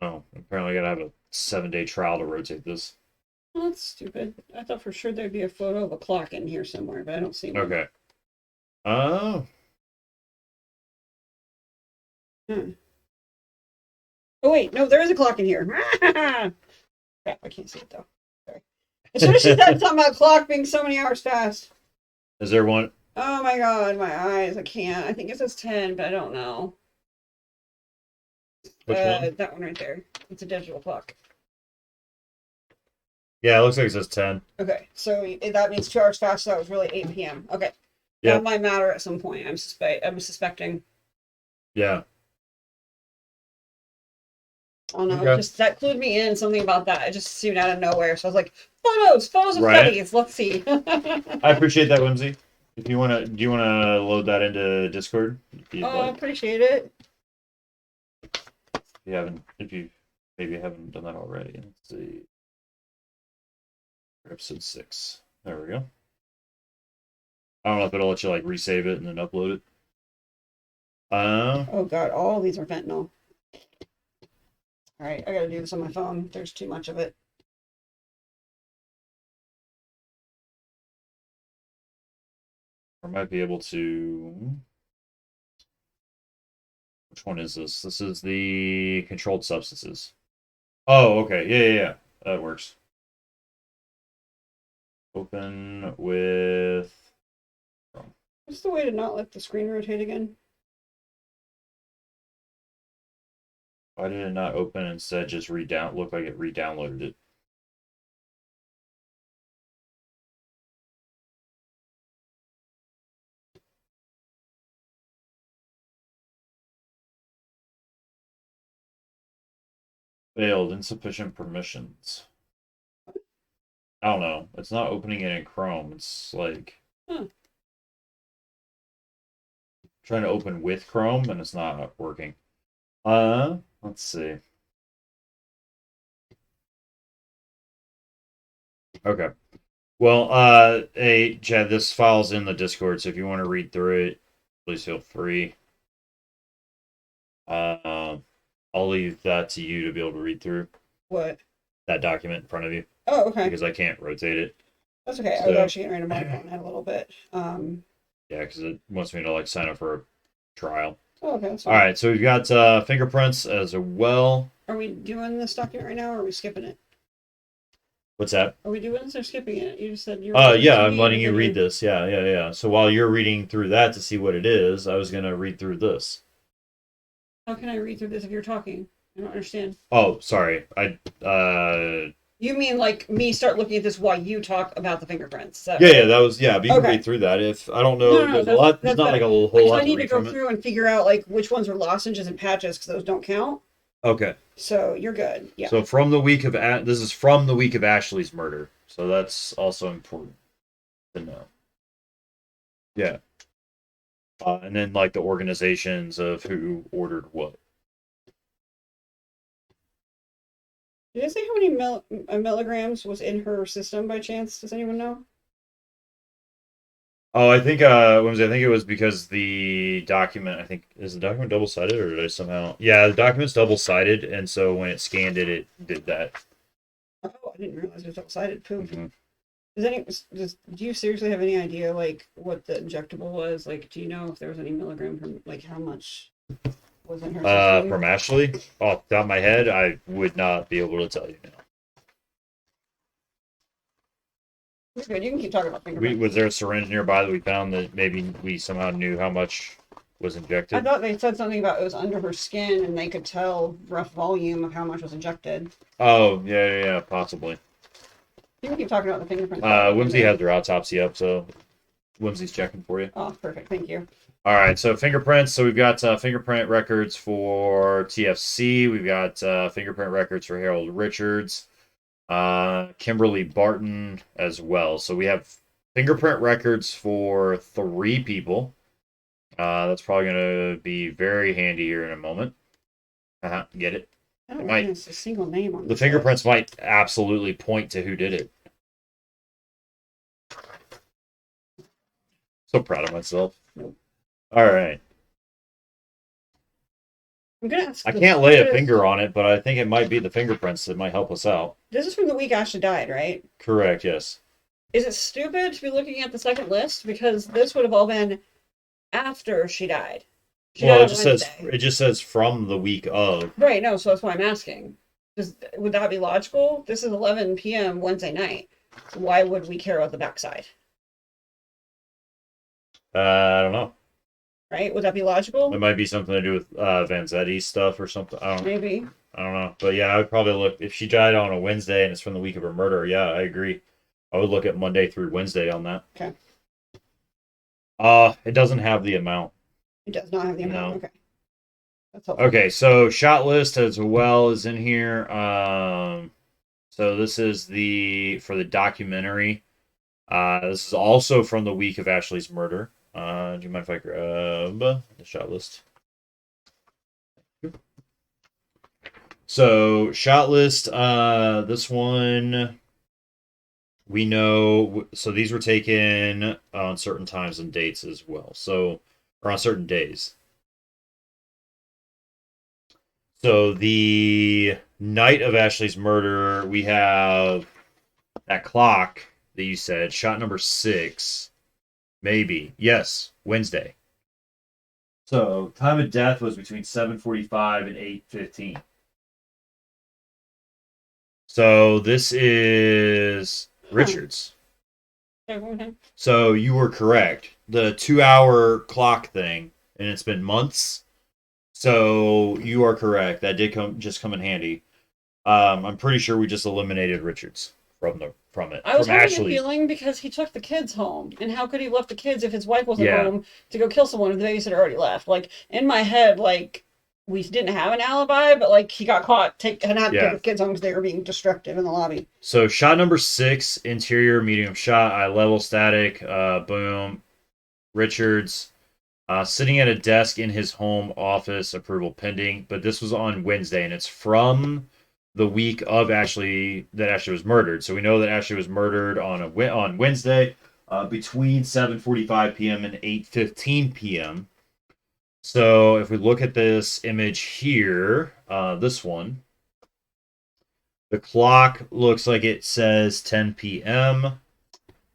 Oh, apparently I gotta have a 7-day trial to rotate this. Well, that's stupid. I thought for sure there'd be a photo of a clock in here somewhere, but I don't see one. Okay. Oh. Oh, wait. No, there is a clock in here. Crap, I can't see it, though. Sorry. As soon as she said something about clock being so many hours fast. Is there one? Oh my god, my eyes. I can't. I think it says 10, but I don't know. Which one? That one right there. It's a digital clock. Yeah, it looks like it says 10. Okay, so that means 2 hours fast, so that was really 8 p.m. Okay. Yeah. That might matter at some point. I'm suspecting. Yeah. Oh no, Okay. just that clued me in something about that. It just seemed out of nowhere. So I was like, photos of Right. studies. Let's see. I appreciate that, Whimsy. If you wanna, do you wanna load that into Discord? Oh, I appreciate it. If you maybe haven't done that already. Let's see. Episode 6. There we go. I don't know if it'll let you like resave it and then upload it. Oh god, all these are fentanyl. All right, I gotta do this on my phone. There's too much of it. I might be able to. Which one is this? This is the controlled substances. Oh, okay. Yeah. That works. Open with. What's the way to not let the screen rotate again? Why did it not open and instead just look like it re-downloaded it? Failed. Insufficient permissions. I don't know. It's not opening it in Chrome. It's like trying to open with Chrome and it's not working. Let's see. Okay. Well, hey, Chad, this file's in the Discord, so if you want to read through it, please feel free. I'll leave that to you to be able to read through. What? That document in front of you. Oh, okay. Because I can't rotate it. That's okay. So, I was actually getting ready to mark on that a little bit. Yeah, because it wants me to like sign up for a trial. Oh, okay. That's fine. All right, so we've got fingerprints as well. Are we doing this document right now, or are we skipping it? What's that? Are we doing this or skipping it? You just said you were. Yeah, I'm letting you read this. Yeah. So while you're reading through that to see what it is, I was gonna read through this. How can I read through this if you're talking? I don't understand. Oh, sorry. You mean like me start looking at this while you talk about the fingerprints? Yeah. That was But you can read through that. If I don't know, there's a lot. There's not like a whole lot. I need to go through and figure out like which ones are lozenges and patches because those don't count. Okay. So you're good. Yeah. So from the week of this is from the week of Ashley's murder. So that's also important to know. Yeah. And then like the organizations of who ordered what. Did it say how many milligrams was in her system by chance? Does anyone know? Oh, I think it was because the document, is the document double-sided or did I somehow... Yeah, the document's double-sided, and so when it scanned it, it did that. Oh, I didn't realize it was double-sided. Poop. Mm-hmm. Do you seriously have any idea, like, what the injectable was? Like, do you know if there was any milligram from, like, how much was in her system? From Ashley? Off the top of my head, I would not be able to tell you now. Good. You can keep talking about fingerprints. Was there a syringe nearby that we found that maybe we somehow knew how much was injected? I thought they said something about it was under her skin and they could tell rough volume of how much was injected. Oh, yeah, possibly. You can keep talking about the fingerprints. Whimsy has their autopsy up, so Whimsy's checking for you. Oh, perfect. Thank you. All right, so fingerprints. So we've got fingerprint records for TFC. We've got fingerprint records for Harold Richards. Kimberly Barton as well. So we have fingerprint records for 3 people. That's probably going to be very handy here in a moment. Get it? I don't think it's a single name on the fingerprints might absolutely point to who did it. So proud of myself. Nope. All right. I'm gonna ask. I can't lay a finger on it, but I think it might be the fingerprints that might help us out. This is from the week Ashley died, right? Correct, yes. Is it stupid to be looking at the second list? Because this would have all been after she died. It just says from the week of. Right, no, so that's why I'm asking. Would that be logical? This is 11 p.m. Wednesday night. So why would we care about the backside? I don't know. Right? Would that be logical? It might be something to do with Vanzetti's stuff or something. Maybe. I don't know. But yeah, I would probably look if she died on a Wednesday and it's from the week of her murder. Yeah, I agree. I would look at Monday through Wednesday on that. Okay. It doesn't have the amount. It does not have the amount. No. Okay. That's helpful. Okay, so shot list as well is in here. So this is for the documentary. This is also from the week of Ashley's murder. Do you mind if I grab the shot list? So shot list. This one we know. So these were taken on certain times and dates as well. So or on certain days. So the night of Ashley's murder, we have that clock that you said, shot number 6. Maybe. Yes, Wednesday. So time of death was between 7:45 and 8:15. So this is Richards. Okay. So you were correct. The 2-hour clock thing, and it's been months. So you are correct. That did come in handy. I'm pretty sure we just eliminated Richards from it. I was from having Ashley. a feeling because he took the kids home, and how could he have left the kids if his wife wasn't Yeah. home to go kill someone if the babysitter already left? Like in my head, like we didn't have an alibi, but like he got caught and had to take the kids home because they were being destructive in the lobby. So shot number 6, interior medium shot, eye level static, boom. Richards sitting at a desk in his home office, approval pending. But this was on Wednesday, and it's from the week of Ashley was murdered. So we know that Ashley was murdered on Wednesday between 7:45 p.m. and 8:15 p.m. So if we look at this image here, this one, the clock looks like it says 10 p.m.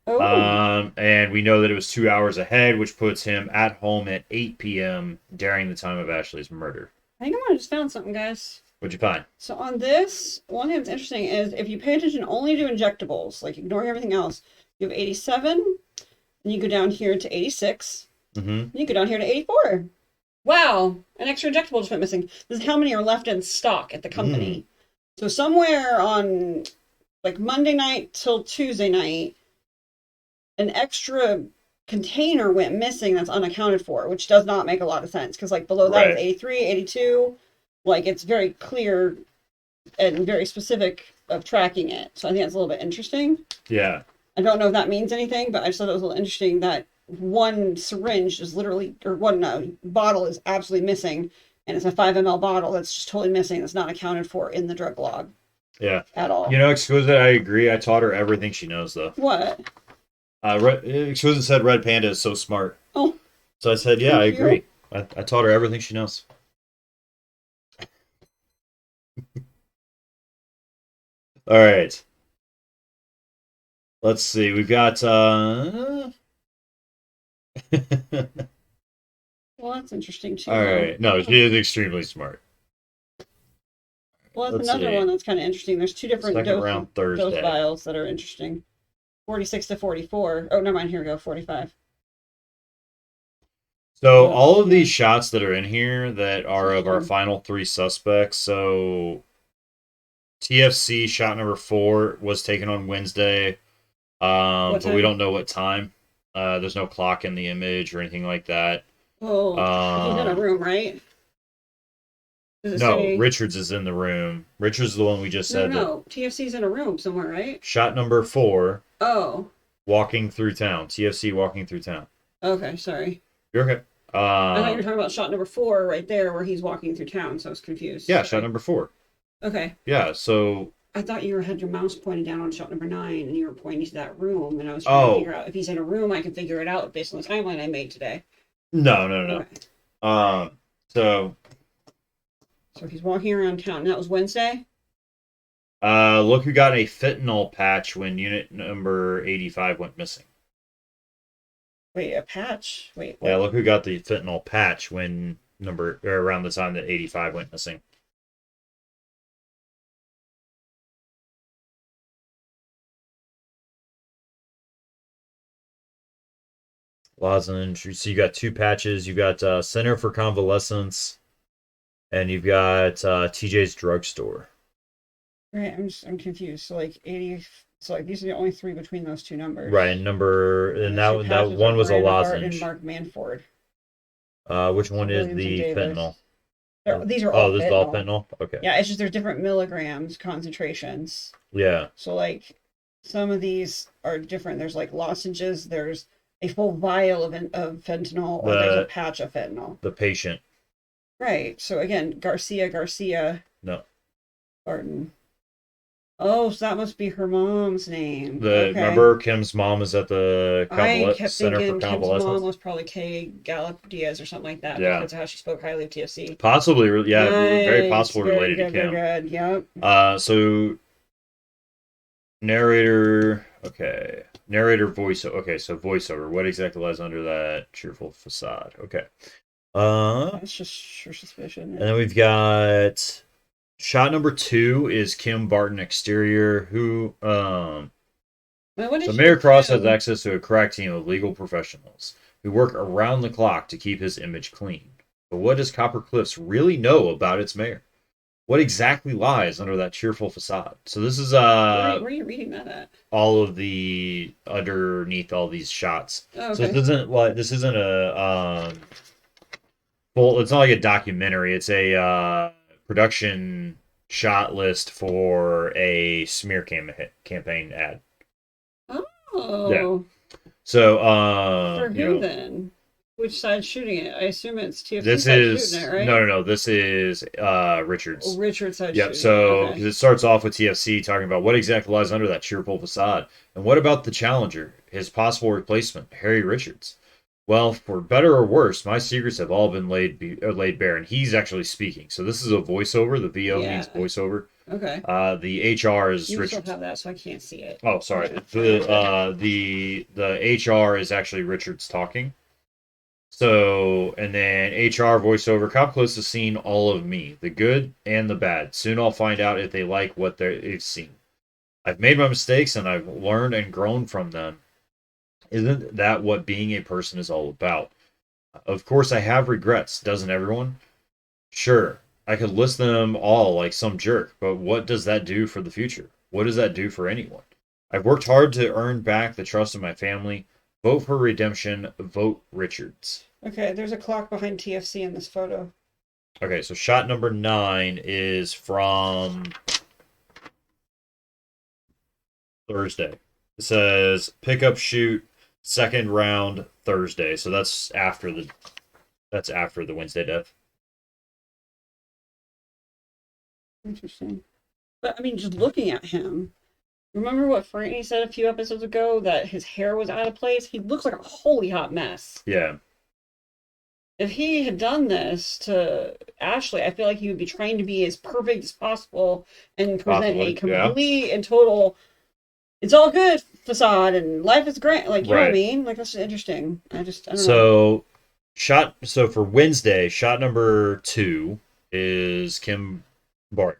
And we know that it was 2 hours ahead, which puts him at home at 8 p.m. during the time of Ashley's murder. I think I might have just found something, guys. What'd you find? So on this, one thing that's interesting is if you pay attention only to injectables, like ignoring everything else, you have 87, and you go down here to 86, and you go down here to 84. Wow, an extra injectable just went missing. This is how many are left in stock at the company. So somewhere on like Monday night till Tuesday night, an extra container went missing that's unaccounted for, which does not make a lot of sense because like below that is 83, 82. Like it's very clear and very specific of tracking it. So I think that's a little bit interesting. Yeah. I don't know if that means anything, but I just thought it was a little interesting that one syringe is literally, or one bottle is absolutely missing, and it's a 5 ml bottle that's just totally missing. That's not accounted for in the drug log. Yeah. At all. You know, Exquisite, I agree. I taught her everything she knows, though. What? Exquisite said Red Panda is so smart. Oh. So I said, yeah, I agree. I taught her everything she knows. All right. Let's see. We've got Well, that's interesting too. All right. No, she is extremely smart. Well, that's another one that's kind of interesting. There's 2 different dose vials that are interesting. 46 to 44. Oh, never mind. Here we go. 45. So all of these shots that are in here that are of our final 3 suspects. So TFC shot number 4 was taken on Wednesday, but we don't know what time. There's no clock in the image or anything like that. Oh, he's in a room, right? No, Richards is in the room. Richards is the one we just said. No, TFC's in a room somewhere, right? Shot number 4. Oh. Walking through town. TFC walking through town. Okay, sorry. You're okay. I thought you were talking about shot number 4 right there where he's walking through town, so I was confused. Yeah, shot number 4. Okay. Yeah, so... I thought you had your mouse pointed down on shot number 9 and you were pointing to that room, and I was trying to figure out if he's in a room, I can figure it out based on the timeline I made today. No. Okay. So he's walking around town. And that was Wednesday? Look who got a fentanyl patch when unit number 85 went missing. Wait, a patch? Wait, what? Yeah, look who got the fentanyl patch when around the time that 85 went missing. Lozenge. So you got 2 patches. You got Center for Convalescence, and you've got TJ's Drugstore. Right, I'm confused. So like 80. So like these are the only 3 between those 2 numbers. Right, and And the 2 that patches are one was a Miranda Hart and lozenge. Mark Manford. Which So one is Williams and the Davis. fentanyl? These are all Oh, this is all fentanyl. fentanyl? Okay. Yeah, it's just there's different milligrams concentrations. Yeah. So like some of these are different. There's like lozenges. There's a full vial of fentanyl, or there's a The patch of fentanyl. the patient. Right. So again, Garcia, No. Barton. Oh, so that must be her mom's name. The Okay. remember Kim's mom is at the I kept Center for thinking Kim's mom Convalescence? was probably Kay Gallup Diaz or something like that Yeah. because of how she spoke highly of TFC. Possibly, yeah, very Nice. possible Very related to good, very Kim. good. Yep. So narrator, okay. Narrator voiceover. Okay, so voiceover. What exactly lies under that cheerful facade? Okay. That's just your suspicion. And then we've got shot number 2 is Kim Barton exterior, who What so did Mayor she Cross has do? access to a crack team of legal professionals who work around the clock to keep his image clean. But what does Copper Cliffs really know about its mayor? What exactly lies under that cheerful facade? So this is Where are you reading that at? all of the underneath all these shots. Oh, So okay. this isn't a full. It's not like a documentary. It's a production shot list for a smear campaign ad. Yeah. Oh, So for who then? Which side's shooting it? I assume it's TFC this side is shooting it, right? no. This is Oh, Richards. Richard side Yep. shooting it. So Okay. it starts off with TFC talking about what exactly lies under that cheerful facade, and what about the challenger, his possible replacement, Harry Richards. Well, for better or worse, my secrets have all been laid bare, and he's actually speaking. So this is a voiceover. The VO means Yeah. voiceover. Okay. The HR is You still Richards. have that, so I can't see it. Oh, sorry. Yeah. The HR is actually Richards talking. So, and then HR voiceover. Cop close has seen all of me, the good and the bad. Soon I'll find out if they like what they've seen. I've made my mistakes and I've learned and grown from them. Isn't that what being a person is all about? Of course, I have regrets. Doesn't everyone? Sure, I could list them all like some jerk, but what does that do for the future? What does that do for anyone? I've worked hard to earn back the trust of my family. Vote for redemption. Vote Richards. Okay, there's a clock behind TFC in this photo. Okay, so shot number 9 is from Thursday. It says pickup shoot second round Thursday. So that's after the Wednesday death. Interesting. But I mean, just looking at him, remember what Franny said a few episodes ago that his hair was out of place? He looks like a holy hot mess. Yeah. If he had done this to Ashley, I feel like he would be trying to be as perfect as possible and present a complete and total it's all good facade and life is great. Like, you know what I mean? Like, that's interesting. I don't know. So for Wednesday, shot number 2 is Kim Barton.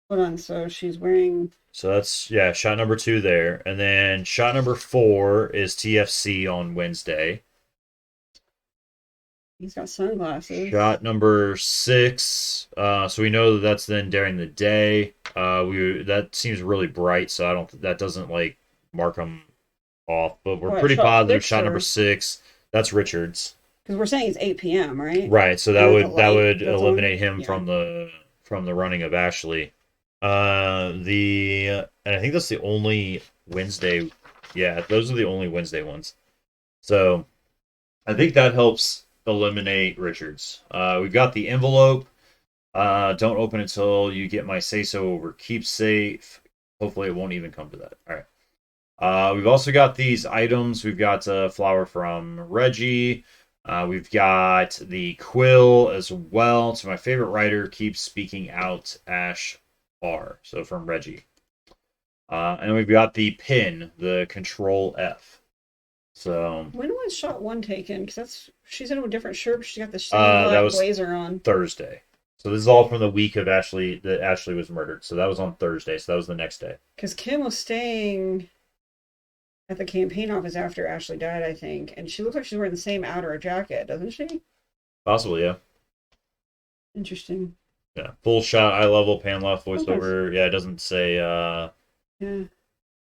Hold on, so she's wearing. So that's shot number 2 there, and then shot number 4 is TFC on Wednesday. He's got sunglasses. Shot number 6. So we know that's then during the day. That seems really bright, so that doesn't like mark them off, but we're pretty positive. Shot number 6. That's Richards. Because we're saying it's 8 p.m., right? Right. So that would eliminate him from the running of Ashley. And I think that's the only Wednesday. Yeah, those are the only Wednesday ones. So I think that helps eliminate Richards. We've got the envelope. Don't open it until you get my say so over keep safe. Hopefully it won't even come to that. All right. We've also got these items. We've got a flower from Reggie. We've got the quill as well. So my favorite writer keeps speaking out, Ash R. So from Reggie. And we've got the pin, the Control F. So when was shot 1 taken? Because she's in a different shirt, but she's got the same black blazer on. Thursday. So this is all from the week of Ashley was murdered. So that was on Thursday. So that was the next day. Because Kim was staying at the campaign office after Ashley died, I think, and she looks like she's wearing the same outer jacket, doesn't she? Possibly, yeah. Interesting. Yeah. Full shot, eye level, pan left, Oh, nice. voiceover. Yeah, it doesn't say. Yeah. Okay.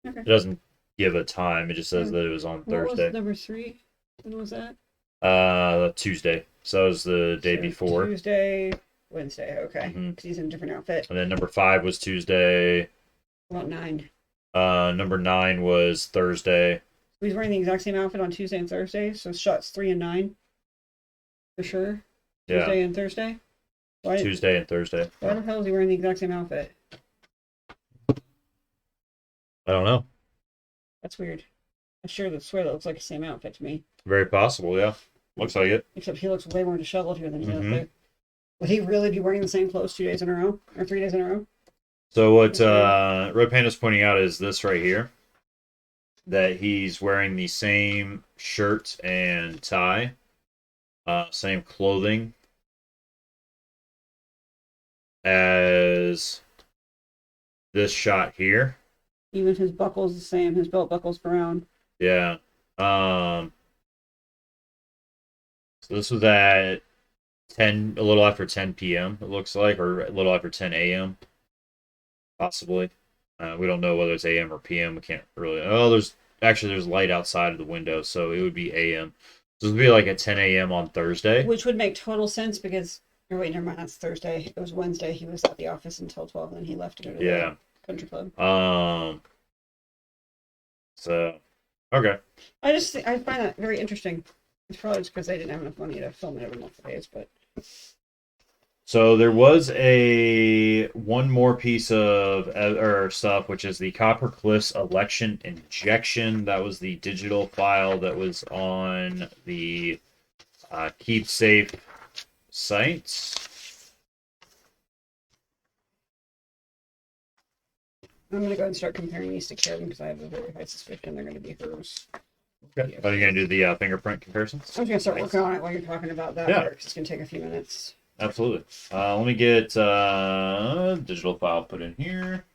It doesn't give a time. It just says that it was on What Thursday. was number 3? When was that? Tuesday. So it was the day before. Tuesday, Wednesday. Okay, because he's in a different outfit. And then number 5 was Tuesday. About 9. Number 9 was Thursday. He's wearing the exact same outfit on Tuesday and Thursday, so shots 3 and 9 for sure. Tuesday and Thursday. Tuesday and Thursday. Why the hell is he wearing the exact same outfit? I don't know. That's weird. I swear that looks like the same outfit to me. Very possible, yeah. Looks like it. Except he looks way more disheveled here than he does there. Would he really be wearing the same clothes 2 days in a row? Or 3 days in a row? So what Red Panda's pointing out is this right here. That he's wearing the same shirt and tie. Same clothing. As this shot here. Even his buckle's the same. His belt buckle's brown. Yeah. So this was at a little after 10 p.m. it looks like, or a little after 10 a.m. possibly. We don't know whether it's a.m. or p.m. We can't really. Oh, there's light outside of the window, so it would be a.m. So this would be like at 10 a.m. on Thursday. Which would make total sense because. Oh, wait, never mind. That's Thursday. It was Wednesday. He was at the office until 12, and then he left to go to the country club. So, okay. I find that very interesting. It's probably just because they didn't have enough money to film it every multiple days, but. So there was one more piece of stuff, which is the Copper Cliffs election injection. That was the digital file that was on the Keep Safe site. I'm going to go ahead and start comparing these to Karen because I have a very high suspicion they're going to be hers. Okay. Are you going to do the fingerprint comparisons? I'm going to start working on it while you're talking about that. Yeah. It's going to take a few minutes. Absolutely. Let me get digital file put in here.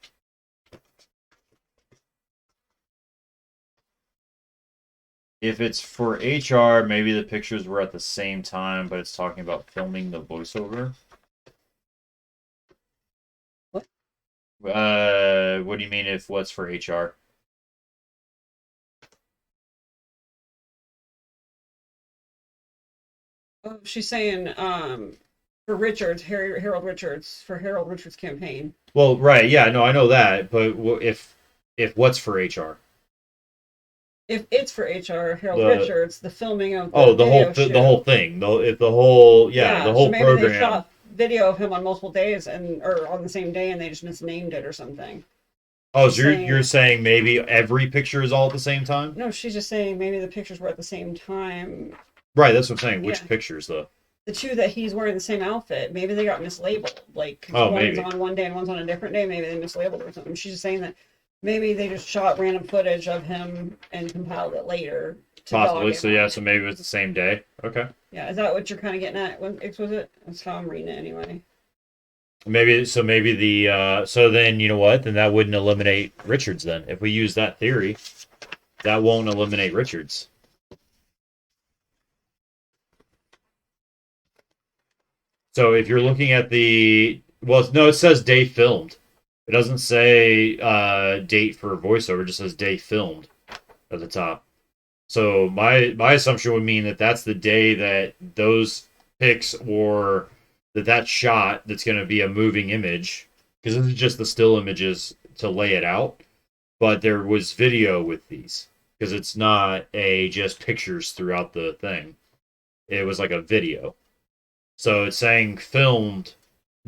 If it's for HR, maybe the pictures were at the same time, but it's talking about filming the voiceover. What? What do you mean if what's for HR? Oh, she's saying for Richards, Harold Richards, for Harold Richards' campaign. Well, right, yeah, no, I know that, but if what's for HR? If it's for HR, Harold Richards, the filming of the whole thing, the whole maybe program. They shot video of him on multiple days or on the same day, and they just misnamed it or something. Oh, so you're saying maybe every picture is all at the same time? No, she's just saying maybe the pictures were at the same time. Right, that's what I'm saying. Which pictures though? The two that he's wearing the same outfit. Maybe they got mislabeled. Like one's on one day and one's on a different day. Maybe they mislabeled or something. She's just saying that. Maybe they just shot random footage of him and compiled it later. Possibly. So so maybe it was the same day. Okay. Yeah, is that what you're kind of getting at? When explicit? That's how I'm reading it anyway. Maybe the so then you know what? Then that wouldn't eliminate Richards. Then if we use that theory, that won't eliminate Richards. So if you're looking at it says day filmed. It doesn't say date for voiceover. It just says day filmed at the top. So my assumption would mean that that's the day that those pics or that shot that's going to be a moving image, because this is just the still images to lay it out. But there was video with these because it's not just pictures throughout the thing. It was like a video. So it's saying filmed.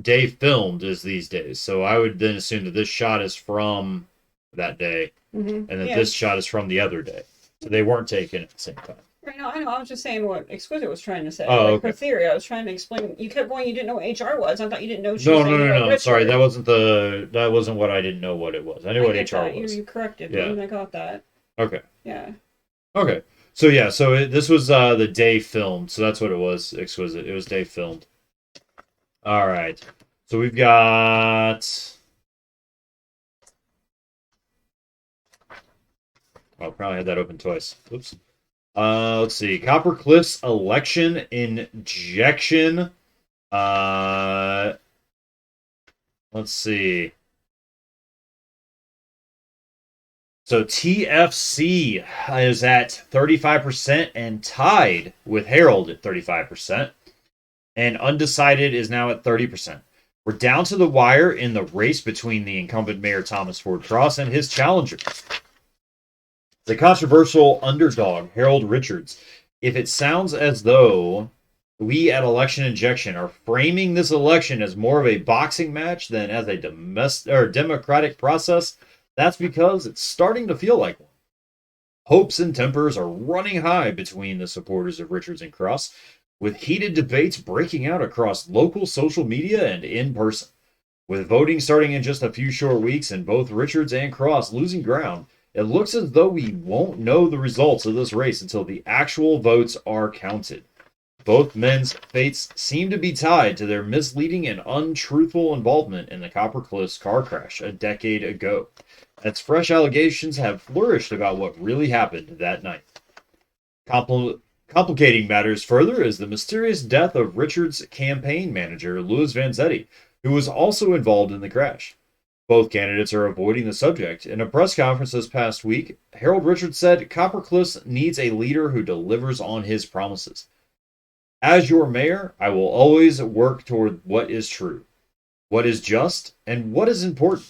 Day filmed is these days, so I would then assume that this shot is from that day, and that this shot is from the other day. So they weren't taken at the same time. Right, no, I know. I was just saying what Exquisite was trying to say. Oh, okay. Her theory. I was trying to explain. You kept going. You didn't know what HR was. I thought you didn't know. No. Sorry, that wasn't what I didn't know what it was. I knew what HR was. You corrected me, and I got that. Okay. Yeah. Okay. So this was the day filmed. So that's what it was. Exquisite. It was day filmed. All right, so we've got I'll probably had that open twice. Oops. Let's see. Copper Cliffs election injection. Let's see. So TFC is at 35% and tied with Herald at 35%. And undecided is now at 30%. We're down to the wire in the race between the incumbent mayor Thomas Ford Cross and his challenger, the controversial underdog Harold Richards. If it sounds as though we at Election Injection are framing this election as more of a boxing match than as a democratic process, that's because it's starting to feel like one. Hopes and tempers are running high between the supporters of Richards and Cross, with heated debates breaking out across local social media and in person. With voting starting in just a few short weeks and both Richards and Cross losing ground, it looks as though we won't know the results of this race until the actual votes are counted. Both men's fates seem to be tied to their misleading and untruthful involvement in the Copper Cliffs car crash a decade ago, as fresh allegations have flourished about what really happened that night. Complicating matters further is the mysterious death of Richards' campaign manager, Louis Vanzetti, who was also involved in the crash. Both candidates are avoiding the subject. In a press conference this past week, Harold Richards said Copper Cliffs needs a leader who delivers on his promises. As your mayor, I will always work toward what is true, what is just, and what is important.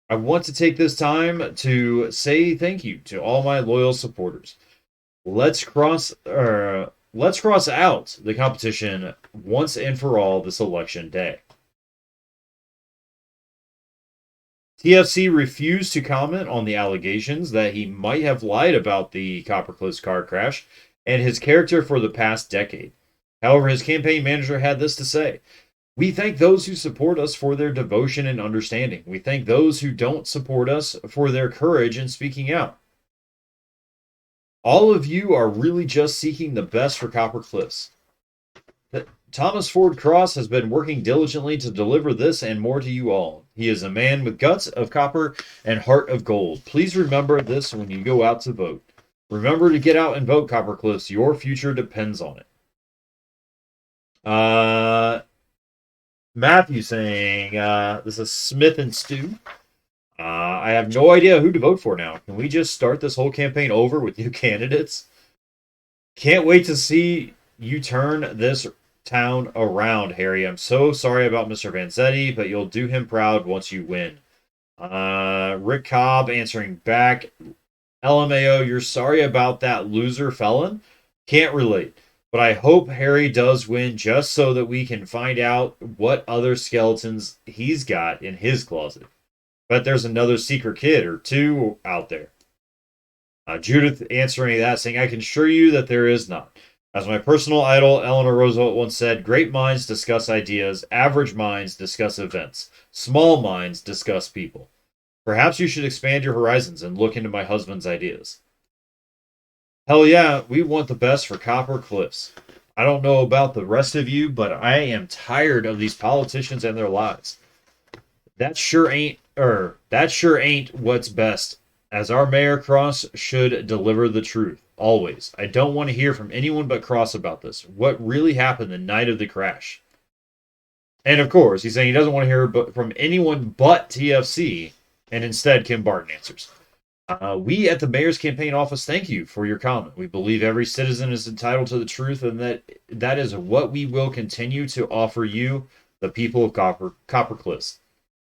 I want to take this time to say thank you to all my loyal supporters. Let's cross out the competition once and for all this election day. TFC refused to comment on the allegations that he might have lied about the Copper Cliffs car crash and his character for the past decade. However, his campaign manager had this to say: "We thank those who support us for their devotion and understanding. We thank those who don't support us for their courage in speaking out. All of you are really just seeking the best for Copper Cliffs. Thomas Ford Cross has been working diligently to deliver this and more to you all. He is a man with guts of copper and heart of gold. Please remember this when you go out to vote. Remember to get out and vote, Copper Cliffs. Your future depends on it." Matthew saying, this is Smith and Stu. I have no idea who to vote for now. Can we just start this whole campaign over with new candidates? Can't wait to see you turn this town around, Harry. I'm so sorry about Mr. Vanzetti, but you'll do him proud once you win. Rick Cobb answering back, LMAO, you're sorry about that loser felon? Can't relate. But I hope Harry does win just so that we can find out what other skeletons he's got in his closet. Bet there's another secret kid or two out there. Judith answering that, saying, I can assure you that there is not. As my personal idol, Eleanor Roosevelt, once said, great minds discuss ideas, average minds discuss events, small minds discuss people. Perhaps you should expand your horizons and look into my husband's ideas. Hell yeah, we want the best for Copper Cliffs. I don't know about the rest of you, but I am tired of these politicians and their lies. That sure ain't what's best, as our Mayor Cross should deliver the truth, always. I don't want to hear from anyone but Cross about this. What really happened the night of the crash? And of course, he's saying he doesn't want to hear from anyone but TFC, and instead Kim Barton answers. We at the Mayor's Campaign Office thank you for your comment. We believe every citizen is entitled to the truth, and that is what we will continue to offer you, the people of Copper Cliffs.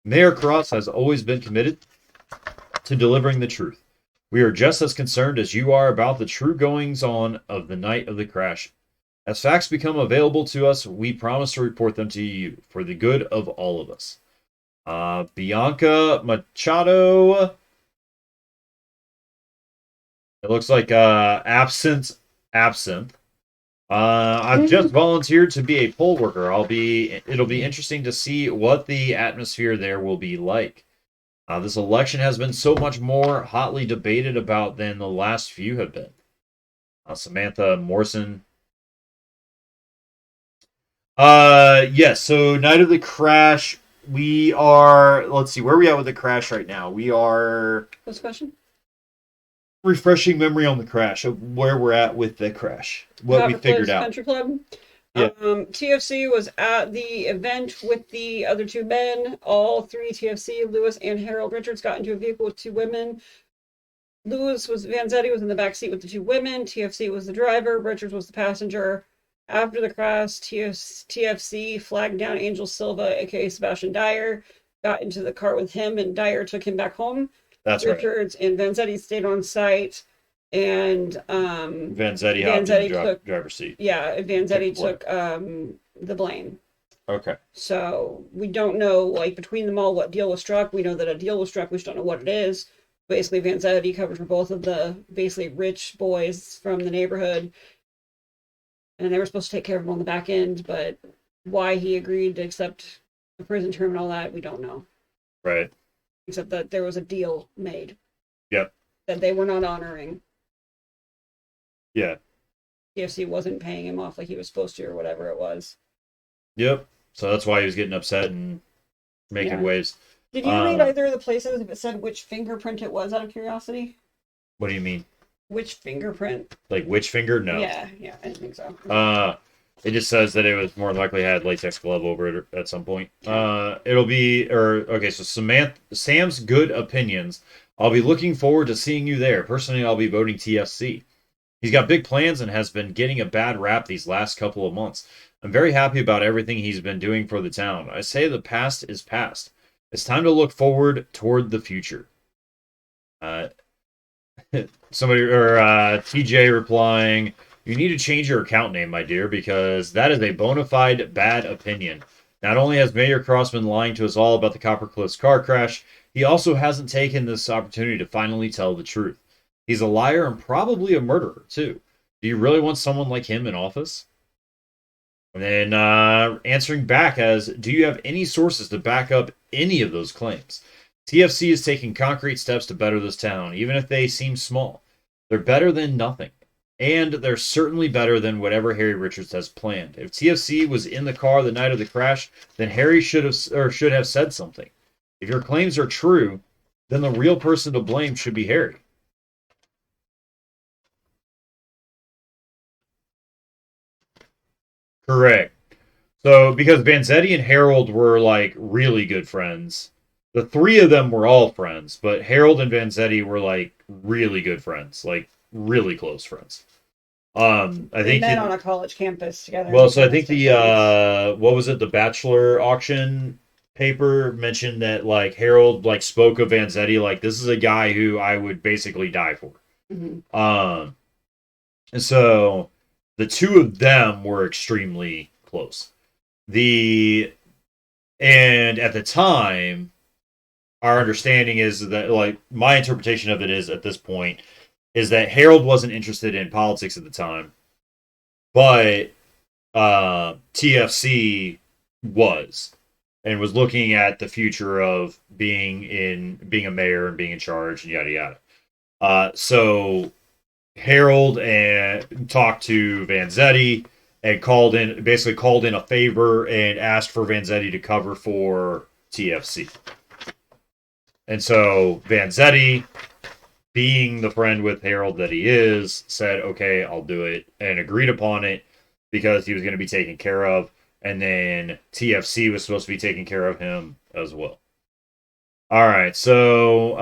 Mayor Cross has always been committed to delivering the truth. We are just as concerned as you are about the true goings-on of the night of the crash. As facts become available to us, we promise to report them to you for the good of all of us. Bianca Machado... It looks like absinthe. I've just volunteered to be a poll worker. It'll be interesting to see what the atmosphere there will be like. This election has been so much more hotly debated about than the last few have been. Samantha Morrison. Yes, so night of the crash, we are, let's see, where are we at with the crash right now? We are... What's the question? refreshing memory on the crash of where we're at with the crash, what we figured out. Country Club. Yeah. TFC was at the event with the other two men. All three TFC, Lewis and Harold Richards, got into a vehicle with two women. Vanzetti was in the back seat with the two women. TFC was the driver. Richards was the passenger. After the crash, TFC flagged down Angel Silva, aka Sebastian Dyer, got into the car with him, and Dyer took him back home. That's Richards right. and Vanzetti stayed on site, and Vanzetti hopped in the driver's seat. Yeah, Vanzetti took the blame. Okay. So we don't know, like, between them all what deal was struck. We know that a deal was struck. We just don't know what it is. Basically, Vanzetti covered for both of the basically rich boys from the neighborhood, and they were supposed to take care of him on the back end, but why he agreed to accept a prison term and all that, we don't know. Right. Except that there was a deal made. Yep. That they were not honoring. Yeah. TFC wasn't paying him off like he was supposed to, or whatever it was. Yep. So that's why he was getting upset and making waves. Did you read either of the places if it said which fingerprint it was, out of curiosity? What do you mean? Which fingerprint? Like which finger? No. Yeah, I didn't think so. It just says that it was more likely had latex glove over it at some point. It'll be, okay, so Sam's good opinions. I'll be looking forward to seeing you there. Personally, I'll be voting TFC. He's got big plans and has been getting a bad rap these last couple of months. I'm very happy about everything he's been doing for the town. I say the past is past. It's time to look forward toward the future. Somebody or TJ replying, you need to change your account name, my dear, because that is a bona fide bad opinion. Not only has Mayor Cross been lying to us all about the Copper Cliffs car crash, he also hasn't taken this opportunity to finally tell the truth. He's a liar and probably a murderer, too. Do you really want someone like him in office? And then answering back as, do you have any sources to back up any of those claims? TFC is taking concrete steps to better this town, even if they seem small. They're better than nothing. And they're certainly better than whatever Harry Richards has planned. If TFC was in the car the night of the crash, then Harry should have said something. If your claims are true, then the real person to blame should be Harry. Correct. So, because Vanzetti and Harold were like really good friends, the three of them were all friends, but Harold and Vanzetti were like really good friends, like really close friends. I think met on a college campus together. Well, so I think the what was it? The Bachelor auction paper mentioned that like Harold like spoke of Vanzetti like this is a guy who I would basically die for. Mm-hmm. And so the two of them were extremely close. And at the time, our understanding is that like my interpretation of it is at this point is that Harold wasn't interested in politics at the time, but TFC was and was looking at the future of being a mayor and being in charge and yada yada. So Harold and talked to Vanzetti and basically called in a favor and asked for Vanzetti to cover for TFC. And so Vanzetti, being the friend with Harold that he is, said, okay, I'll do it, and agreed upon it because he was going to be taken care of. And then TFC was supposed to be taking care of him as well. All right, so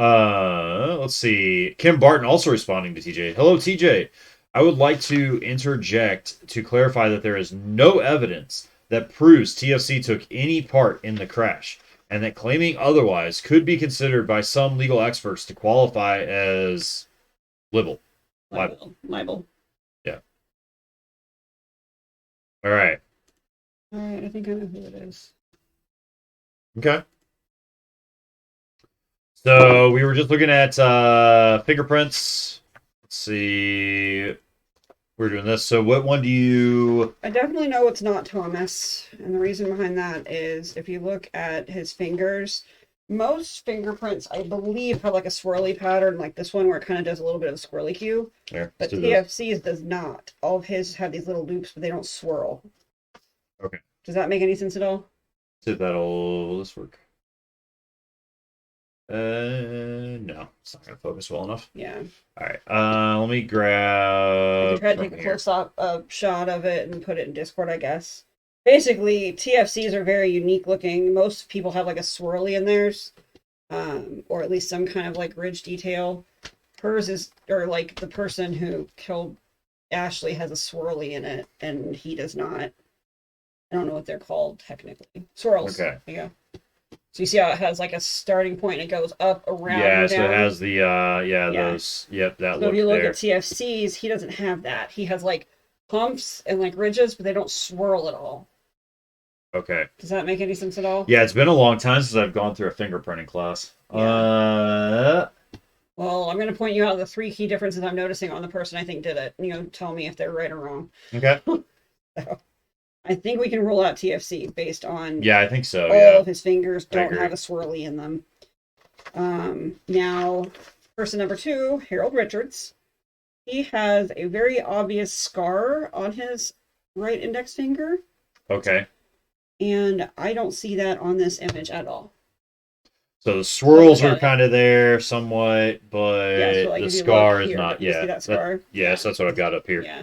let's see. Kim Barton also responding to TJ. Hello, TJ. I would like to interject to clarify that there is no evidence that proves TFC took any part in the crash, and that claiming otherwise could be considered by some legal experts to qualify as libel. Yeah. All right. I think I know who it is. Okay. So we were just looking at fingerprints. Let's see. We're doing this. So what one do you... I definitely know it's not Thomas. And the reason behind that is if you look at his fingers, most fingerprints, I believe, have like a swirly pattern like this one where it kind of does a little bit of a swirly cue. Here, but TFC's does not. All of his have these little loops, but they don't swirl. Okay. Does that make any sense at all? See if that'll... this work. No, it's not gonna focus well enough. Yeah. All right. Let me I grab can try to from take a here. close-up shot of it and put it in Discord, I guess. Basically, TFCs are very unique looking. Most people have like a swirly in theirs, or at least some kind of like ridge detail. Hers is, or like the person who killed Ashley has a swirly in it, and he does not. I don't know what they're called technically. Swirls. Okay. There you go. So you see how it has like a starting point and it goes up, around, Yeah, and so it down? has the Yeah. those that So if look you look there. at TFCs, he doesn't have that. He has like humps and like ridges, but they don't swirl at all. Okay. Does that make any sense at all? Yeah, it's been a long time since I've gone through a fingerprinting class. Yeah. Well, I'm going to point you out the three key differences I'm noticing on the person I think did it. You know, tell me if they're right or wrong. Okay. So, I think we can rule out TFC based on Yeah, I think so. all Yeah, of his fingers I don't agree. have a swirly in them. Now, person number 2, Harold Richards. He has a very obvious scar on his right index finger, Okay. and I don't see that on this image at all. So the swirls Look are at it. kind of there somewhat, Yeah, but so like the if you scar look is here, not. you see Yeah. that scar? Yes, that's what I've got up here. Yeah.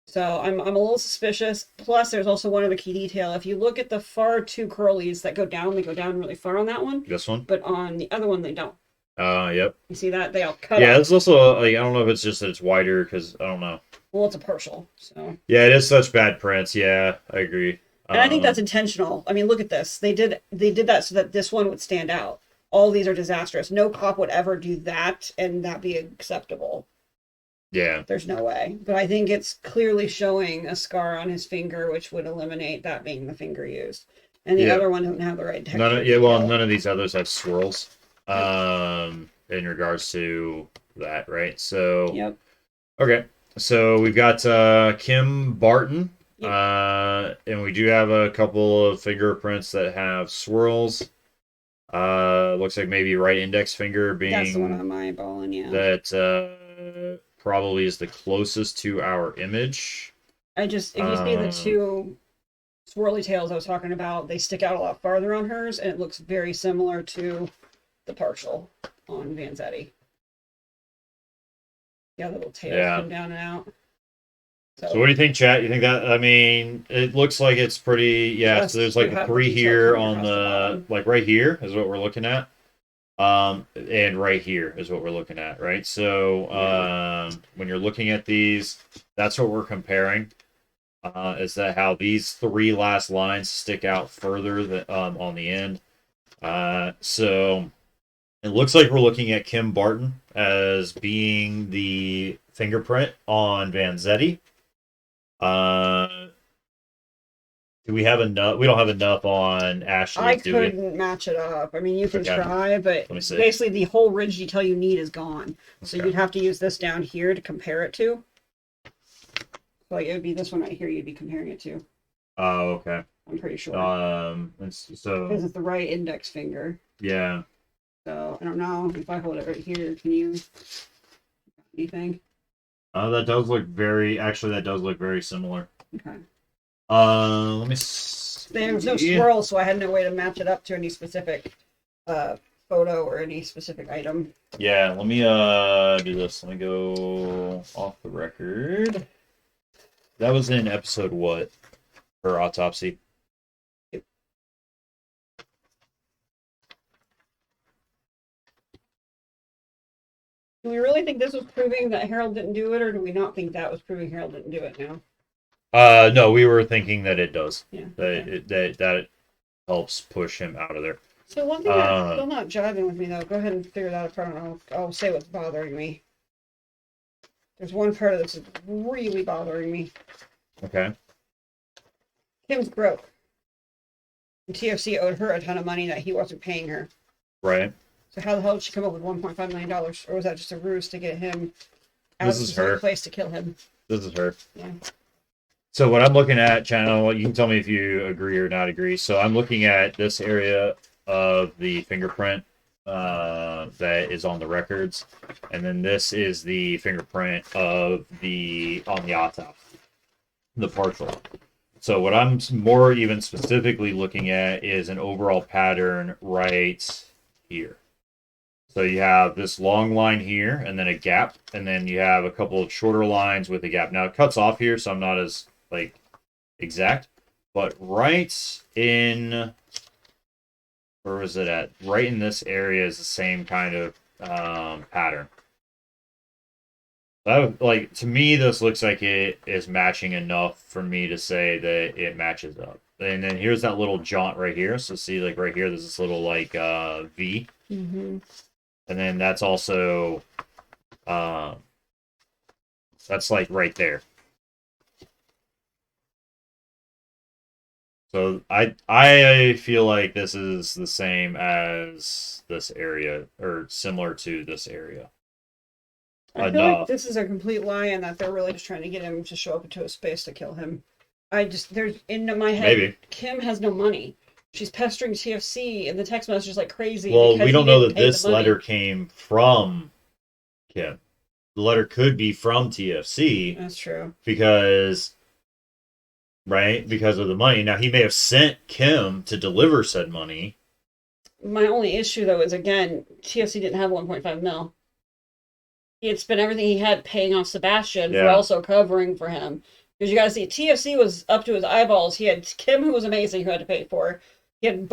So I'm a little suspicious. Plus, there's also one other key detail. If you look at the far two curlies that go down, they go down really far on that one, This one. but on the other one they don't. Yep. You see that? They all cut Yeah, off. it's also like I don't know if it's just that it's wider because I don't know. Well, it's a partial, so. Yeah, it is such bad prints. Yeah, I agree. And I think that's intentional. I mean, look at this. They did that so that this one would stand out. All these are disastrous. No cop would ever do that and that be acceptable. Yeah. There's no way. But I think it's clearly showing a scar on his finger, which would eliminate that being the finger used. And the other one doesn't have the right texture. None of these others have swirls. In regards to that, right? So. Yep. Okay. So we've got Kim Barton. Yep. And we do have a couple of fingerprints that have swirls. Looks like maybe right index finger being that's the one I'm eyeballing, yeah. That probably is the closest to our image. If you see the two swirly tails I was talking about, they stick out a lot farther on hers, and it looks very similar to the partial on Vanzetti. Yeah, the little tails come down and out. So what do you think, chat? You think that, I mean, it looks like it's pretty, so there's like a 3 here on the like right here is what we're looking at. And right here is what we're looking at, right? So when you're looking at these, that's what we're comparing. Is that how these 3 last lines stick out further than, on the end. So it looks like we're looking at Kim Barton as being the fingerprint on Vanzetti. Do we have enough? We don't have enough on Ashley. I couldn't match it up. I mean, you can try, but basically the whole ridge detail you need is gone. So you'd have to use this down here to compare it to. So like it would be this one right here you'd be comparing it to. Oh, okay. I'm pretty sure. So because it's the right index finger. Yeah. So I don't know if I hold it right here. Can you? Anything? That does look very similar. Okay. Let me see. There's no swirl, so I had no way to match it up to any specific photo or any specific item. Yeah, let me do this. Let me go off the record. That was in episode what? Her autopsy. Yep. Do we really think this was proving that Harold didn't do it, or do we not think that was proving Harold didn't do it now? No, we were thinking that it does. Yeah. That it helps push him out of there. So one thing that's still not jiving with me, though, go ahead and figure that apart, and I'll say what's bothering me. There's one part of this that's really bothering me. Okay. Kim's broke. And TFC owed her a ton of money that he wasn't paying her. Right. So how the hell did she come up with $1.5 million? Or was that just a ruse to get him out of the place to kill him? This is her. Yeah. So what I'm looking at, channel, you can tell me if you agree or not agree. So I'm looking at this area of the fingerprint that is on the records, and then this is the fingerprint of on the autopsy, the partial. So what I'm more even specifically looking at is an overall pattern right here. So you have this long line here, and then a gap, and then you have a couple of shorter lines with a gap. Now it cuts off here, so I'm not as like exact, but right in where was it at? Right in this area is the same kind of pattern. Like to me, this looks like it is matching enough for me to say that it matches up. And then here's that little jaunt right here. So see, like right here, there's this little like V, Mm-hmm. and then that's also that's like right there. So I feel like this is the same as this area or similar to this area. I feel like this is a complete lie and that they're really just trying to get him to show up into a space to kill him. There's in my head, Maybe Kim has no money. She's pestering TFC and the text messages like crazy. Well, we don't know that this letter came from Kim. The letter could be from TFC. That's true. Because of the money. Now, he may have sent Kim to deliver said money. My only issue, though, is, again, TFC didn't have 1.5 mil. He had spent everything he had paying off Sebastian for also covering for him. Because you gotta see, TFC was up to his eyeballs. He had Kim, who was amazing, who had to pay for. He had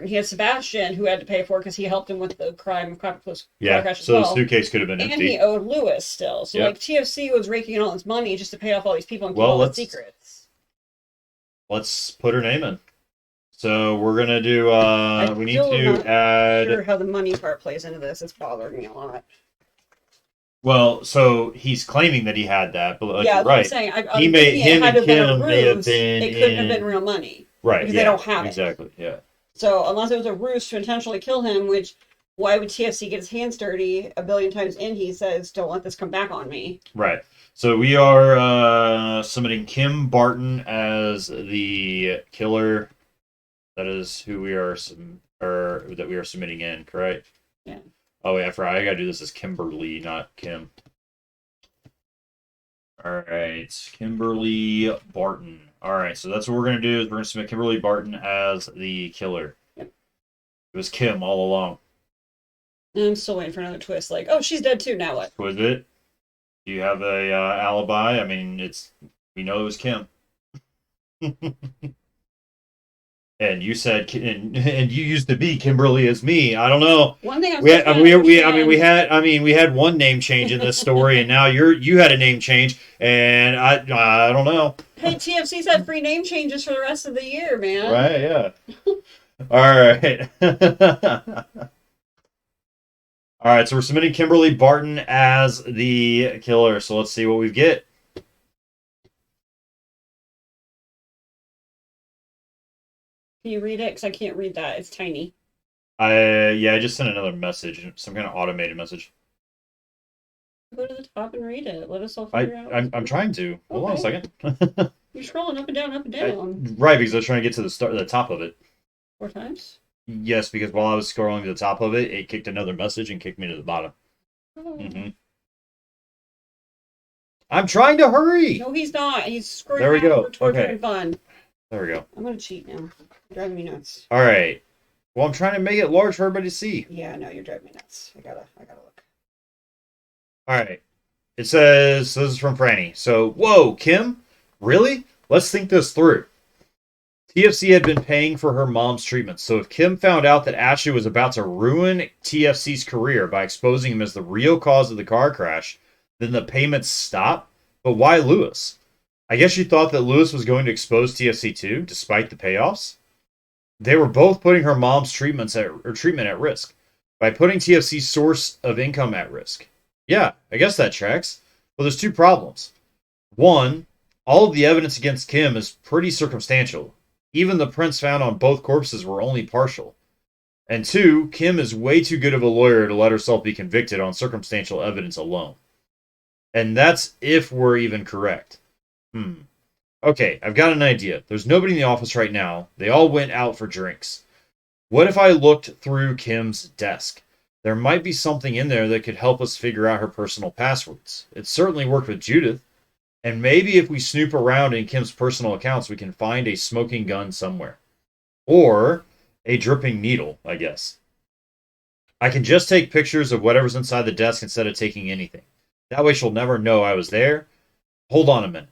he had Sebastian, who had to pay for because he helped him with the crime of car crash as well. The suitcase could have been empty. And he owed Lewis still. So, like, TFC was raking in all this money just to pay off all these people and keep all the secrets. Let's put her name in. So we're going to do, we need to add... I'm not sure how the money part plays into this. It's bothering me a lot. Well, so he's claiming that he had that, but yeah, you're right. I'm saying, him and Kim may have been it couldn't have been real money. Right, because they don't have it. Exactly, yeah. So unless it was a ruse to intentionally kill him, which, why would TFC get his hands dirty a billion times in? He says, don't let this come back on me. Right. So we are submitting Kim Barton as the killer. That is who we are, that we are submitting in, correct? Yeah. Oh, wait, I forgot. I gotta do this as Kimberly, not Kim. All right, Kimberly Barton. All right, so that's what we're gonna do. Is we're gonna submit Kimberly Barton as the killer. Yep. It was Kim all along. I'm still waiting for another twist. Like, oh, she's dead too. Now what? Was it? Do you have a alibi? I mean, we know it was Kim. And you said, and you used to be Kimberly as me. I don't know. One thing we had one name change in this story, and now you had a name change, and I don't know. Hey, TFC's had free name changes for the rest of the year, man. Right? Yeah. All right. All right. So we're submitting Kimberly Barton as the killer. So let's see what we get. Can you read it? Because I can't read that. It's tiny. I just sent another message, some kind of automated message. Go to the top and read it. Let us all figure out. I'm trying to. Hold on a second. You're scrolling up and down. Right, because I was trying to get to the top of it. 4 times? Yes, because while I was scrolling to the top of it, it kicked another message and kicked me to the bottom. Oh. Mm-hmm. I'm trying to hurry. No, he's not. He's screwing there we go. For torture and fun. There we go. I'm gonna cheat now. You're driving me nuts. All right. Well, I'm trying to make it large for everybody to see. Yeah, no, you're driving me nuts. I gotta look. All right. It says, so this is from Franny. So, whoa, Kim? Really? Let's think this through. TFC had been paying for her mom's treatment, so if Kim found out that Ashley was about to ruin TFC's career by exposing him as the real cause of the car crash, then the payments stop? But why Lewis? I guess you thought that Lewis was going to expose TFC too, despite the payoffs? They were both putting her mom's treatment at risk by putting TFC's source of income at risk. Yeah, I guess that tracks. Well, there's 2 problems. 1, all of the evidence against Kim is pretty circumstantial. Even the prints found on both corpses were only partial. And 2, Kim is way too good of a lawyer to let herself be convicted on circumstantial evidence alone. And that's if we're even correct. Okay, I've got an idea. There's nobody in the office right now. They all went out for drinks. What if I looked through Kim's desk? There might be something in there that could help us figure out her personal passwords. It certainly worked with Judith. And maybe if we snoop around in Kim's personal accounts, we can find a smoking gun somewhere. Or a dripping needle, I guess. I can just take pictures of whatever's inside the desk instead of taking anything. That way she'll never know I was there. Hold on a minute.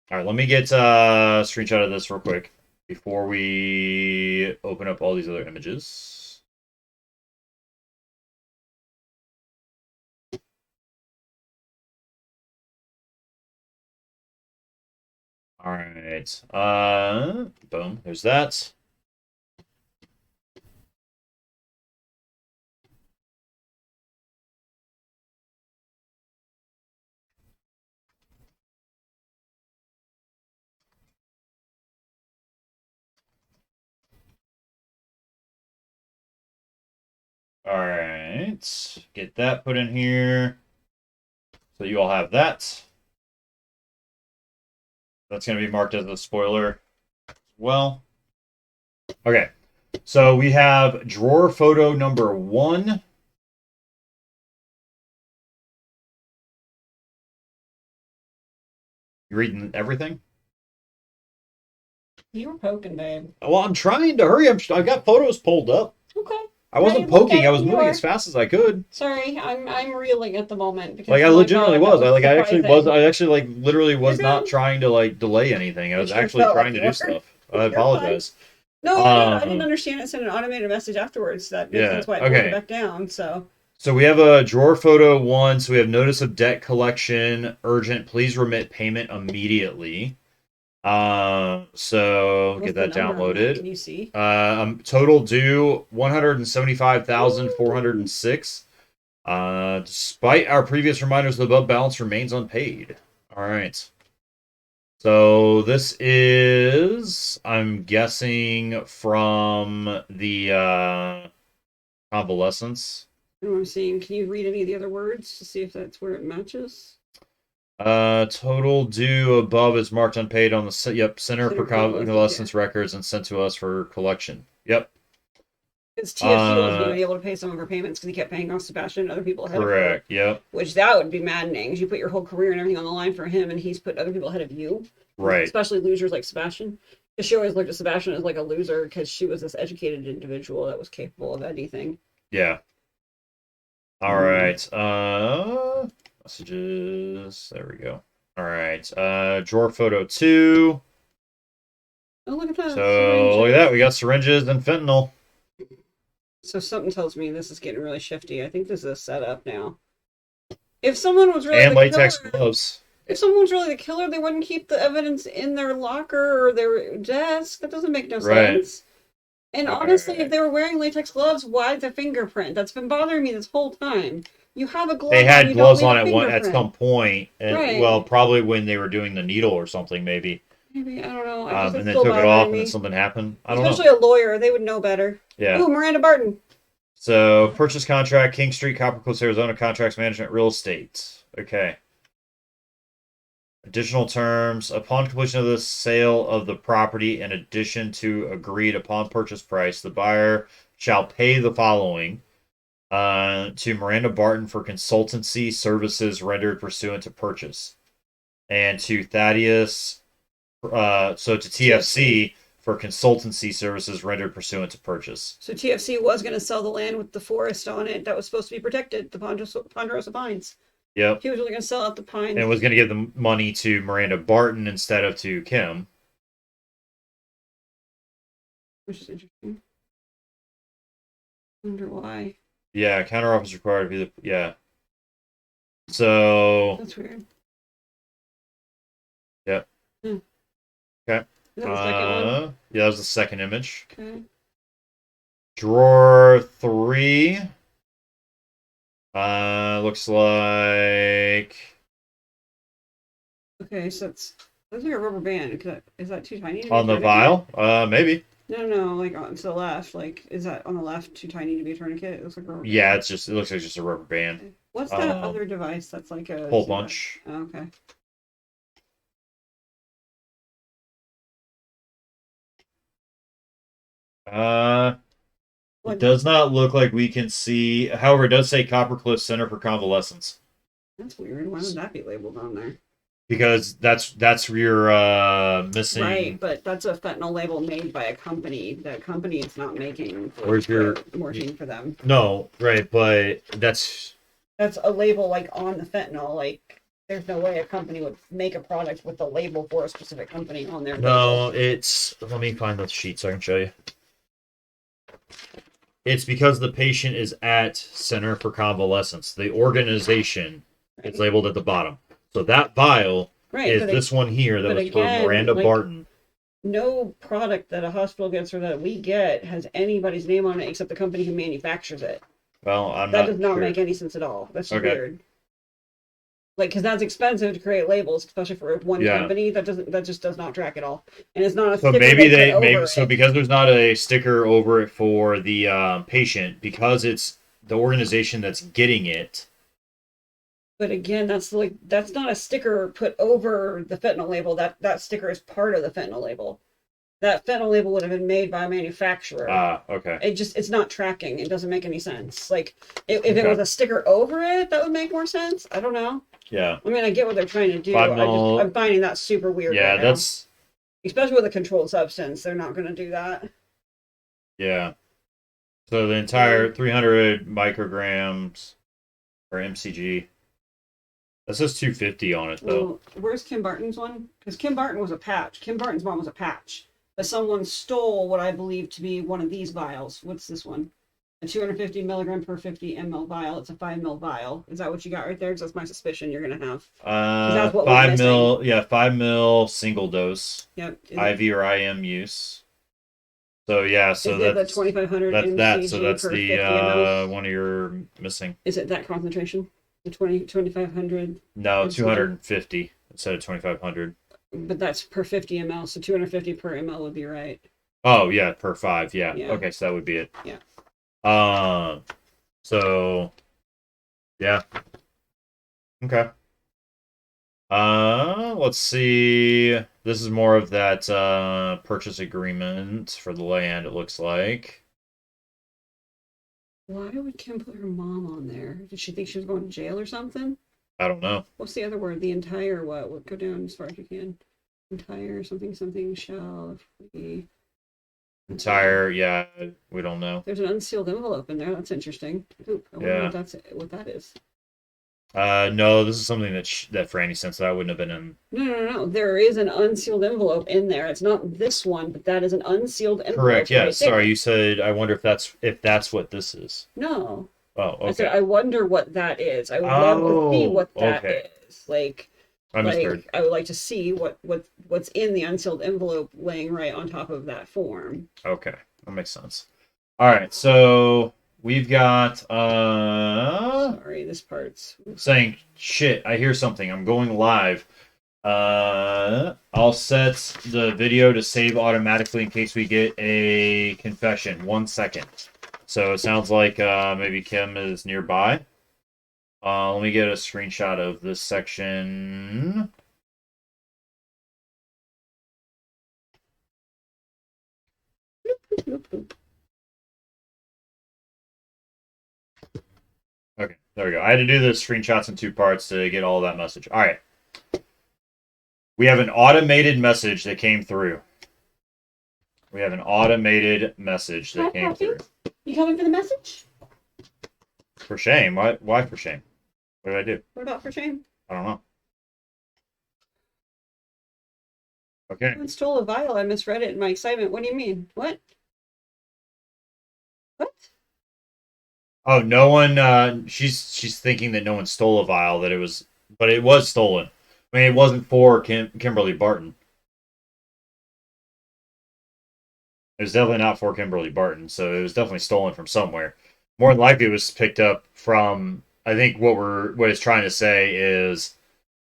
All right, let me get a screenshot of this real quick before we open up all these other images. All right. Boom. There's that. All right. Get that put in here. So you all have that. That's going to be marked as a spoiler as well. Okay. So we have drawer photo number 1. You reading everything? You were poking, babe. Well, I'm trying to hurry. I've got photos pulled up. Okay. I wasn't poking. I was moving as fast as I could. Sorry, I'm reeling at the moment because like I legitimately was. I actually was. surprising. I actually literally was You're not good. trying to delay anything. I was You sure actually felt trying like to you do were. stuff. I You're apologize. No, you're good. I didn't understand it. Sent an automated message afterwards. That makes Yeah. sense why it pulled Okay. it back down. So So we have a drawer photo 1. So we have notice of debt collection urgent. Please remit payment immediately. So what's get the that number on that? downloaded. Can you see? Total due 175,406. Despite our previous reminders, the above balance remains unpaid. All right. So this is, I'm guessing, from the convalescence. And I'm seeing. Can you read any of the other words to see if that's where it matches? Total due above is marked unpaid on the Center for Center for Convalescence, Convalescence Records and sent to us for collection. Yep. Because TFC wasn't even able to pay some of her payments because he kept paying off Sebastian and other people ahead of her. Correct. Yep. Which that would be maddening. Because you put your whole career and everything on the line for him, and he's put other people ahead of you. Right. Especially losers like Sebastian. Because she always looked at Sebastian as like a loser because she was this educated individual that was capable of anything. Yeah. All right. Messages. There we go. All right. Drawer photo 2. Oh, look at that. So look at that. We got syringes and fentanyl. So something tells me this is getting really shifty. I think this is a setup now. If someone was really and latex gloves. If someone was really the killer, they wouldn't keep the evidence in their locker or their desk. That doesn't make no sense. And honestly, if they were wearing latex gloves, why the fingerprint? That's been bothering me this whole time. You have a glove. They had gloves on at some point. point, and well, probably when they were doing the needle or something, maybe. Maybe, I don't know. And then took it off, and then something happened. I don't know. Especially a lawyer, they would know better. Yeah. Ooh, Miranda Barton. So, purchase contract, King Street, Copper Cliffs, Arizona, contracts management, real estate. Okay. Additional terms. Upon completion of the sale of the property, in addition to agreed upon purchase price, the buyer shall pay the following to Miranda Barton for consultancy services rendered pursuant to purchase, and to Thaddeus, to TFC for consultancy services rendered pursuant to purchase. So TFC was going to sell the land with the forest on it that was supposed to be protected, the Ponderosa Pines. Yep. He was really going to sell out the pines. And was going to give the money to Miranda Barton instead of to Kim. Which is interesting. I wonder why. Yeah, counteroffer is required. Yeah. So. That's weird. Yep. Hmm. Okay. Is that the second one? Yeah, that was the second image. Okay. Drawer 3. Looks like. Okay, so that's like a rubber band. Is that too tiny? On the vial? Maybe. No, like on to the left. Like, is that on the left too tiny to be a tourniquet? It looks like a rubber yeah, band. It looks like just a rubber band. Okay. What's that other device that's like a hole punch? Oh, okay. It does not look like we can see. However, it does say Coppercliff Center for Convalescence. That's weird. Why would that be labeled on there? because that's your missing. Right, but that's a fentanyl label made by a company. That company is not making Where's your morphine for them. No, right, but that's a label like on the fentanyl. Like, there's no way a company would make a product with the label for a specific company on their no. label. It's let me find the sheet so I can show you. It's because the patient is at Center for Convalescence. The organization is labeled at the bottom. So that vial is this one here that was for Miranda Barton. No product that a hospital gets or that we get has anybody's name on it except the company who manufactures it. Well, that does not make any sense at all. That's just weird. Like, because that's expensive to create labels, especially for one company. That just does not track at all, and it's not a. So so because there's not a sticker over it for the patient, because it's the organization that's getting it. But again, that's not a sticker put over the fentanyl label. That sticker is part of the fentanyl label. That fentanyl label would have been made by a manufacturer. Okay. It's not tracking. It doesn't make any sense. Like, if it was a sticker over it, that would make more sense. I don't know. Yeah. I mean, I get what they're trying to do. I'm finding that super weird. Yeah, right that's now. Especially with a controlled substance, they're not going to do that. Yeah. So the entire 300 micrograms or mcg. That says 250 on it, though. Well, where's Kim Barton's one? Because Kim Barton was a patch. Kim Barton's one was a patch. But someone stole what I believe to be one of these vials. What's this one? A 250 milligram per 50 ml vial. It's a 5 ml vial. Is that what you got right there? Because that's my suspicion you're going to have. That's what 5 ml. Yeah, 5 ml single dose. Yep. IV or IM use. So yeah, so that's the 2500 that's mcg that. So that's per the 50 ml? one you're missing. Is it that concentration? The 2500? No, 250 instead of 2500. But that's per 50 ml, so 250 per ml would be right. Oh yeah, per 5. Yeah. Okay, so that would be it. Yeah. So yeah. Okay. Let's see. This is more of that purchase agreement for the land, it looks like. Why would Kim put her mom on there? Did she think she was going to jail or something? I don't know. What's the other word? The entire what? Go down as far as you can. Entire something shall be. Entire, yeah, we don't know. There's an unsealed envelope in there. That's interesting. Oop, I wonder what that is. No, this is something that for any sense that I wouldn't have been in. No. There is an unsealed envelope in there. It's not this one, but that is an unsealed envelope. Correct. Yeah. Right. Sorry, you said. I wonder if that's what this is. No. Oh, okay. I said I wonder what that is. I would love to see what that is. Like, I would like to see what's in the unsealed envelope laying right on top of that form. Okay, that makes sense. All right, so we've got sorry, this part's saying shit. I hear something. I'm going live. I'll set the video to save automatically in case we get a confession. 1 second. So it sounds like maybe Kim is nearby. Let me get a screenshot of this section. Okay, there we go. I had to do the screenshots in 2 parts to get all that message. All right. We have an automated message that came through. We have an automated message that came through. You coming for the message? For shame. Why for shame? What did I do? What about for shame? I don't know. Okay. Someone stole a vial. I misread it in my excitement. What do you mean? What? What? Oh, no one. She's thinking that no one stole a vial. But it was stolen. I mean, it wasn't for Kimberly Barton. It was definitely not for Kimberly Barton, so it was definitely stolen from somewhere. More than likely, it was picked up from. I think what it's trying to say is,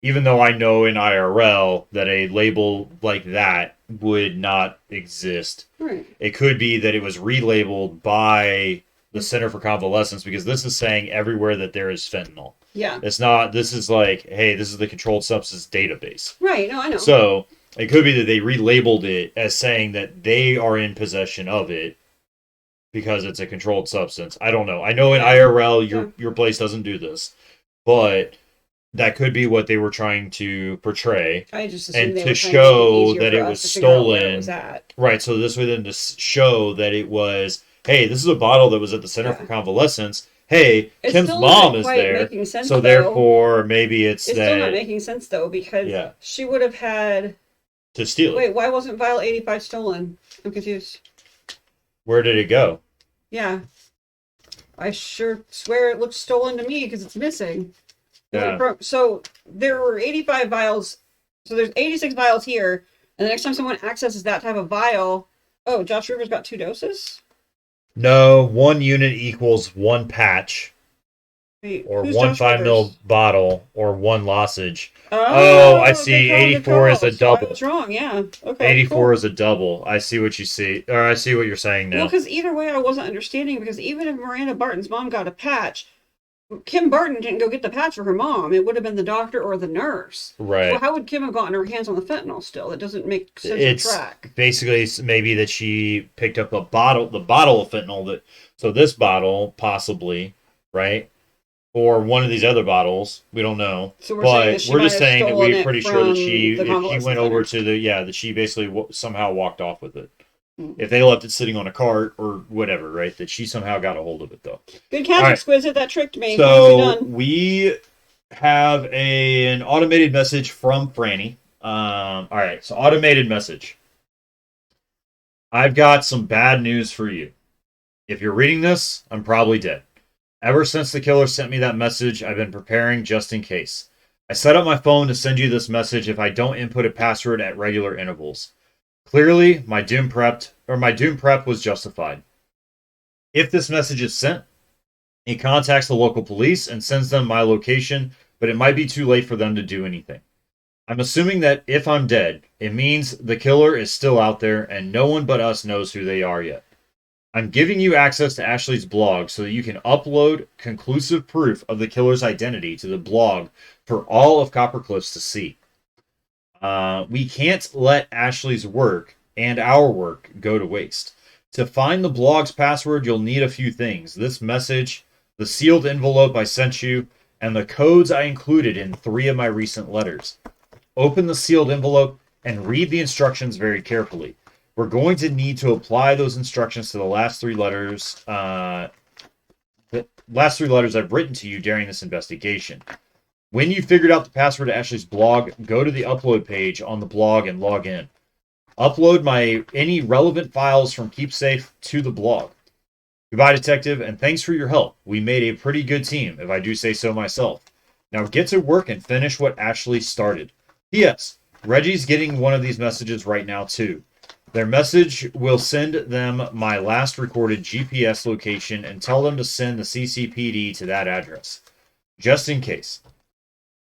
even though I know in IRL that a label like that would not exist, right. It could be that it was relabeled by the Center for Convalescence, because this is saying everywhere that there is fentanyl. Yeah. It's not. This is like, hey, this is the controlled substance database. Right. No, I know. So it could be that they relabeled it as saying that they are in possession of it because it's a controlled substance. I don't know. I know in IRL your place doesn't do this, but that could be what they were trying to portray. I just assumed And they to were trying to make it show easier that for it us was to figure out where it was stolen. at. Right, so this would then just show that it was, hey, this is a bottle that was at the Center for Yeah. Convalescence. Hey, It's Kim's still mom not is quite there. making sense, So though. therefore, maybe it's It's still not that making sense, though, because yeah, she would have had. to steal it. Wait, why wasn't vial 85 stolen? I'm confused. Where did it go? Yeah. I sure swear it looks stolen to me because it's missing. Yeah. So there were 85 vials. So there's 86 vials here. And the next time someone accesses that type of vial. Oh, Josh Rivers got 2 doses? No, 1 unit equals 1 patch. Wait, Or who's 1 Josh 5 ml Rivers? bottle or 1 losage. Oh, I good see. call, good 84 is call. a So I double. was wrong, yeah. Okay, 84 cool. is a double. I see what you see. Or I see what you're saying Well, now. because either way, I wasn't understanding. Because even if Miranda Barton's mom got a patch, Kim Barton didn't go get the patch for her mom. It would have been the doctor or the nurse. So Right. how would Kim have gotten her hands on the fentanyl still? It doesn't make sense to It's track. basically maybe that she picked up the bottle of fentanyl that, so this bottle possibly, right? Or one of these other bottles, we don't know. So we're saying that But she we're might just have saying that stolen we're it pretty sure that from the if she convalescent went over center. to that she basically somehow walked off with it. Hmm. If they left it sitting on a cart or whatever, right? That she somehow got a hold of it though. Good All catch, right. Exquisite. That tricked me. Nicely So done. we have an automated message from Franny. All right. So automated message. I've got some bad news for you. If you're reading this, I'm probably dead. Ever since the killer sent me that message, I've been preparing just in case. I set up my phone to send you this message if I don't input a password at regular intervals. Clearly, my doom prep was justified. If this message is sent, he contacts the local police and sends them my location, but it might be too late for them to do anything. I'm assuming that if I'm dead, it means the killer is still out there and no one but us knows who they are yet. I'm giving you access to Ashley's blog so that you can upload conclusive proof of the killer's identity to the blog for all of Coppercliffs to see. We can't let Ashley's work and our work go to waste. To find the blog's password, you'll need a few things: this message, the sealed envelope I sent you, and the codes I included in 3 of my recent letters. Open the sealed envelope and read the instructions very carefully. We're going to need to apply those instructions to the last 3 letters. The last 3 letters I've written to you during this investigation. When you figured out the password to Ashley's blog, go to the upload page on the blog and log in. Upload any relevant files from KeepSafe to the blog. Goodbye, detective, and thanks for your help. We made a pretty good team, if I do say so myself. Now get to work and finish what Ashley started. P.S. Reggie's getting one of these messages right now, too. Their message will send them my last recorded GPS location and tell them to send the CCPD to that address, just in case.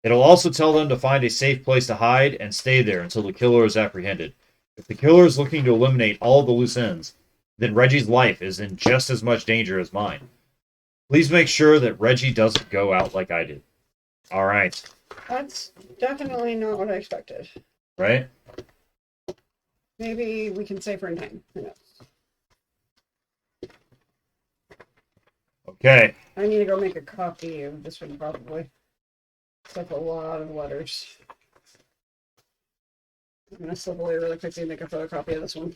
It'll also tell them to find a safe place to hide and stay there until the killer is apprehended. If the killer is looking to eliminate all of the loose ends, then Reggie's life is in just as much danger as mine. Please make sure that Reggie doesn't go out like I did. All right. That's definitely not what I expected. Right? Maybe we can save her in time. Who knows? Okay. I need to go make a copy of this one probably. That's a lot of letters. I'm gonna slip away really quickly and make a photocopy of this one.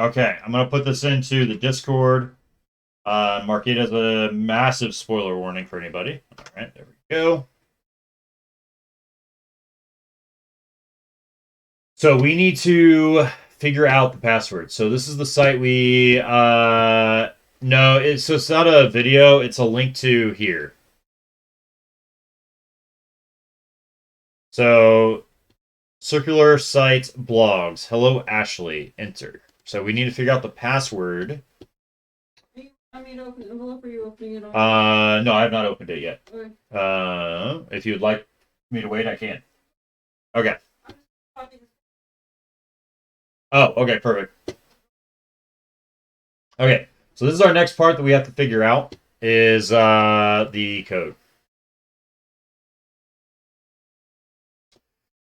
Okay. I'm going to put this into the Discord. Mark it as a massive spoiler warning for anybody. All right. There we go. So we need to figure out the password. So this is the site we no, it's not a video, it's a link to here. So circular site blogs. Hello Ashley. Enter. So we need to figure out the password. I mean, open the envelope, or are you opening it all? No, I have not opened it yet. Okay. If you'd like me to wait, I can. Okay. Oh, okay, perfect. Okay, so this is our next part that we have to figure out is the code.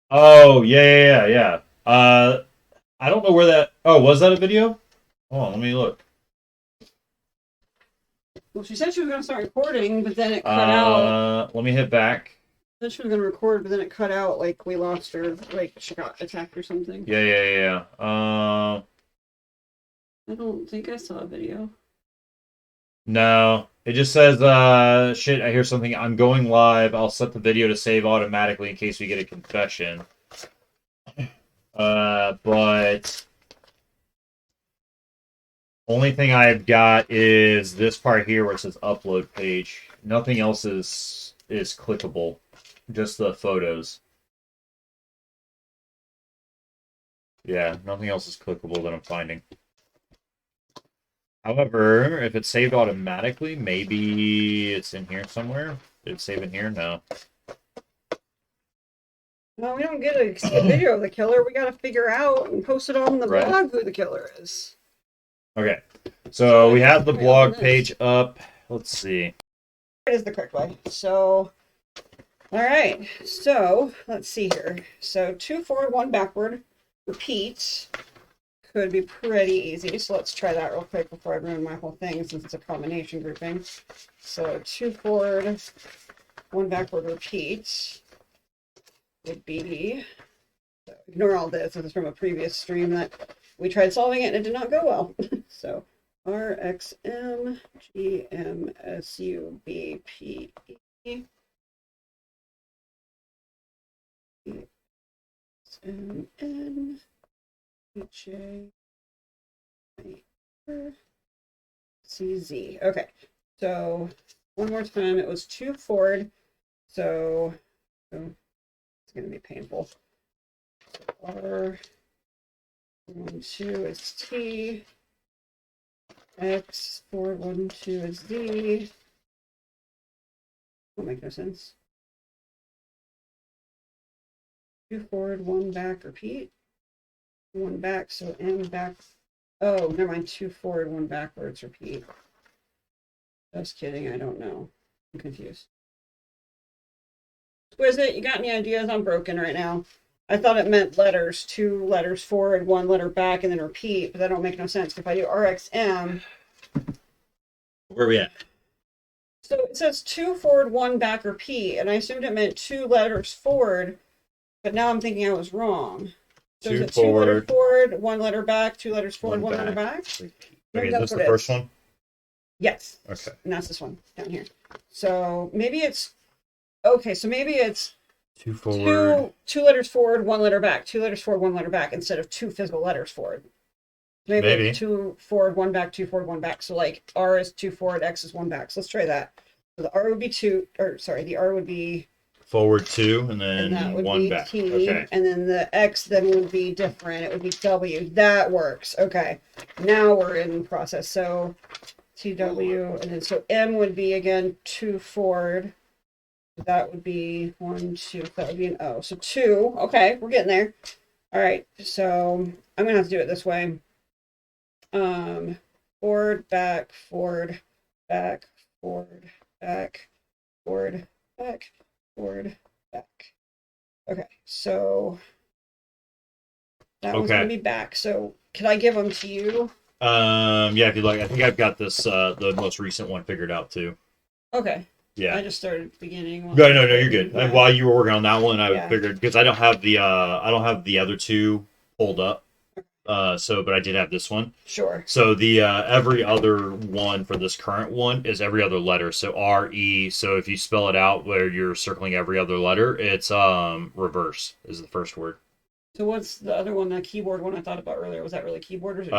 Oh, yeah. I don't know where that. Oh, was that a video? Hold on, let me look. Well, she said she was going to start recording, but then it cut out. Let me hit back. Then she was going to record, but then it cut out. Like we lost her. Like she got attacked or something. Yeah. I don't think I saw a video. No, it just says, shit, I hear something. I'm going live. I'll set the video to save automatically in case we get a confession. But only thing I've got is this part here where it says upload page. Nothing else is clickable. Just the photos. Yeah, nothing else is clickable that I'm finding. However, if it's saved automatically, maybe it's in here somewhere. Did it save in here? No. No, we don't get a video of the killer. We got to figure out and post it on the blog who the killer is. Okay, so we have the blog page up. Let's see. It is the correct way. So, all right. So let's see here. So 2 forward, 1 backward. Repeat. Could be pretty easy. So let's try that real quick before I ruin my whole thing since it's a combination grouping. So 2 forward, 1 backward, repeat would be, so ignore all this. This is from a previous stream that we tried solving it and it did not go well. So RXM GMSUBPE MN CZ. Okay, so one more time. It was 2 forward. So it's going to be painful. R 1 2 is T. X 4 1 2 is Z. Won't make no sense. 2 forward, 1 back, repeat. 1 back, so M back. Oh, never mind. 2 forward, 1 backwards, repeat. Just kidding. I don't know. I'm confused. Exquisite, you got any ideas? I'm broken right now. I thought it meant letters. 2 letters forward, 1 letter back, and then repeat, but that don't make no sense. If I do RXM. Where are we at? So it says 2 forward, 1 back, repeat, and I assumed it meant 2 letters forward, but now I'm thinking I was wrong. So is it 2 letters forward, 1 letter back, 2 letters forward, 1 letter back? Okay, is this the first one? Yes. Okay. And that's this one down here. So maybe it's okay. So maybe it's 2 forward, 2 letters forward, 1 letter back, 2 letters forward, 1 letter back, instead of 2 physical letters forward. Maybe. 2 forward, 1 back, 2 forward, 1 back. So like R is 2 forward, X is 1 back. So let's try that. So the R would be 2, or sorry, the R would be forward 2, and then that would 1 be back. T, okay. And then the X then would be different. It would be W. That works. Okay. Now we're in process. So TW, and then so M would be again 2 forward. That would be 1, 2. That would be an O. So 2. Okay, we're getting there. All right. So I'm gonna have to do it this way. Forward, back, forward, back, forward, back, forward, back, forward, back. Okay, so that one's gonna be back. So can I give them to you? Yeah, if you'd like. I think I've got this the most recent one figured out too. Okay. Yeah. I just started at the beginning. No, you're good. Yeah. While you were working on that one, I figured because I don't have the other 2 pulled up. But I did have this one. Sure. So the every other one for this current one is every other letter. So RE. So if you spell it out where you're circling every other letter, it's reverse is the first word. So what's the other one? The keyboard one I thought about earlier. Was that really keyboard or is it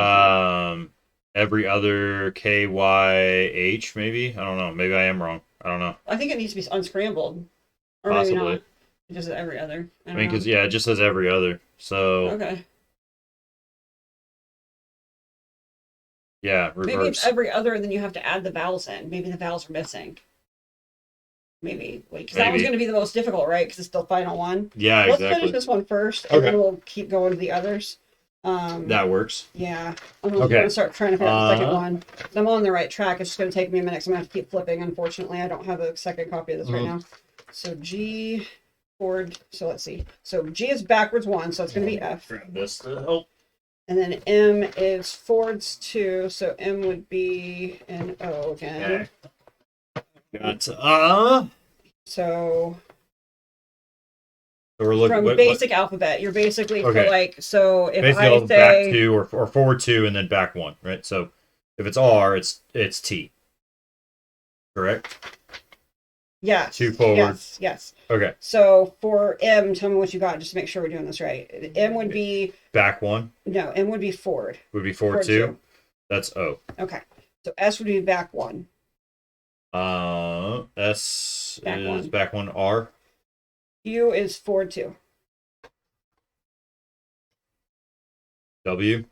every other KYH maybe? I don't know. Maybe I am wrong. I don't know. I think it needs to be unscrambled. Or possibly. Maybe not. It just every other. I mean, because it just says every other. So okay. Yeah, reverse. Maybe it's every other, and then you have to add the vowels in. Maybe the vowels are missing. Maybe. Because that one's going to be the most difficult, right? Because it's the final one. Yeah, Let's finish this one first, and then we'll keep going to the others. That works. Yeah. I'm going to start trying to figure out the second one. I'm on the right track. It's just going to take me a minute. So I'm going to have to keep flipping. Unfortunately, I don't have a second copy of this right now. So G, forward. So let's see. So G is backwards 1, so it's going to be F. Grab this to help. And then M is forwards 2, so M would be an O again. Okay. So we're looking from basic alphabet, you're basically for so if basically I say back 2 or forward 2 and then back 1, right? So if it's R, it's T. Correct? Yes. 2 forward. Yes. Okay. So for M, tell me what you got just to make sure we're doing this right. M would be back 1. No, M would be forward. Would be forward 2. That's O. Okay. So S would be back 1. S is back 1. R. U is forward 2. W.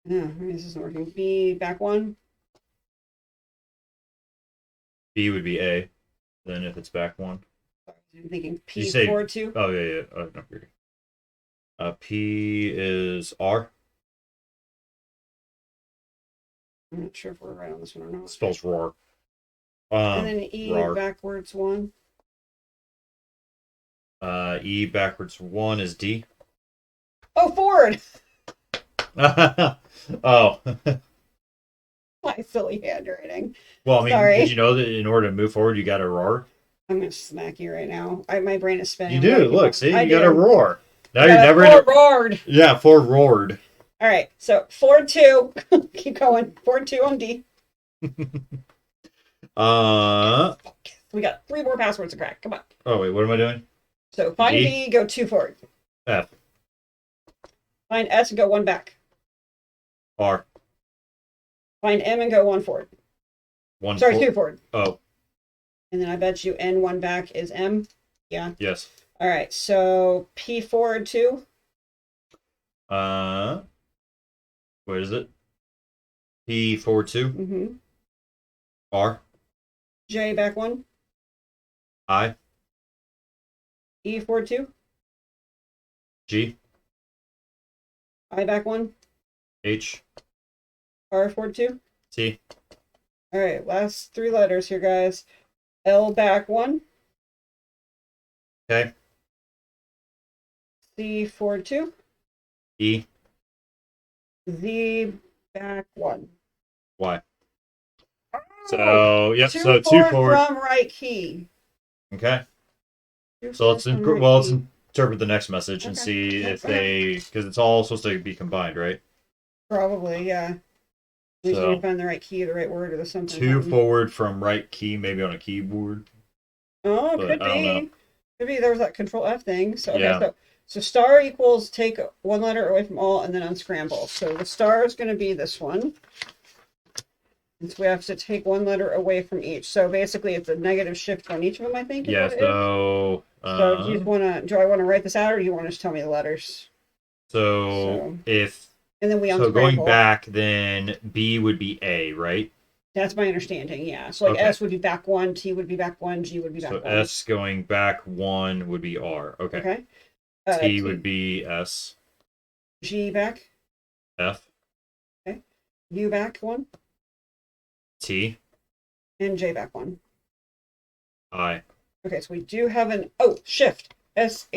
This isn't working. B back 1. B would be A. Then if it's back 1. I'm thinking P forward 2. Oh yeah. Oh, no, you're good. P is R. I'm not sure if we're right on this one or not. Spells roar. And then E backwards 1. E backwards 1 is D. Oh, forward! Oh. My silly handwriting. Well, I mean, sorry. Did you know that in order to move forward, you got to roar? I'm going to smack you right now. My brain is spinning. You do. Look, see? You got to roar. Now you're never in roared. Yeah, forward roared. All right, so forward 2. Keep going. Forward 2 on D. We got 3 more passwords to crack. Come on. Oh, wait, what am I doing? So find B, go 2 forward. F. Find S and go 1 back. R. Find M and go 1 forward. 2 forward. Oh. And then I bet you N 1 back is M. Yeah. Yes. All right, so P forward 2. What is it? P forward 2. Mm-hmm. R. J back 1. I. E forward 2. G. I back 1. H. R forward 2. T. All right, last 3 letters here, guys. L back 1. Okay. C forward 2. E. Z back 1. Y. So, yep, 2 so 2 forward. From right key. Okay. So let's interpret the next message and see if because it's all supposed to be combined, right? Probably, yeah. We need to find the right key, the right word, or the something. 2 forward from right key, maybe on a keyboard. Oh, could be. Could be. There was that Control F thing. So so star equals take 1 letter away from all and then unscramble. So the star is going to be this one. And so we have to take 1 letter away from each. So basically, it's a negative shift on each of them, I think. Yeah. So do you want to? Do I want to write this out, or do you want to just tell me the letters? So if and then we unscramble. So going back, then B would be A, right? That's my understanding. Yeah. So like S would be back 1, T would be back 1, G would be back 1. So S going back 1 would be R. Okay. T would be S. G back. F. Okay. U back 1. T. And J back 1. I. Okay, so we do have shift. SHIFT,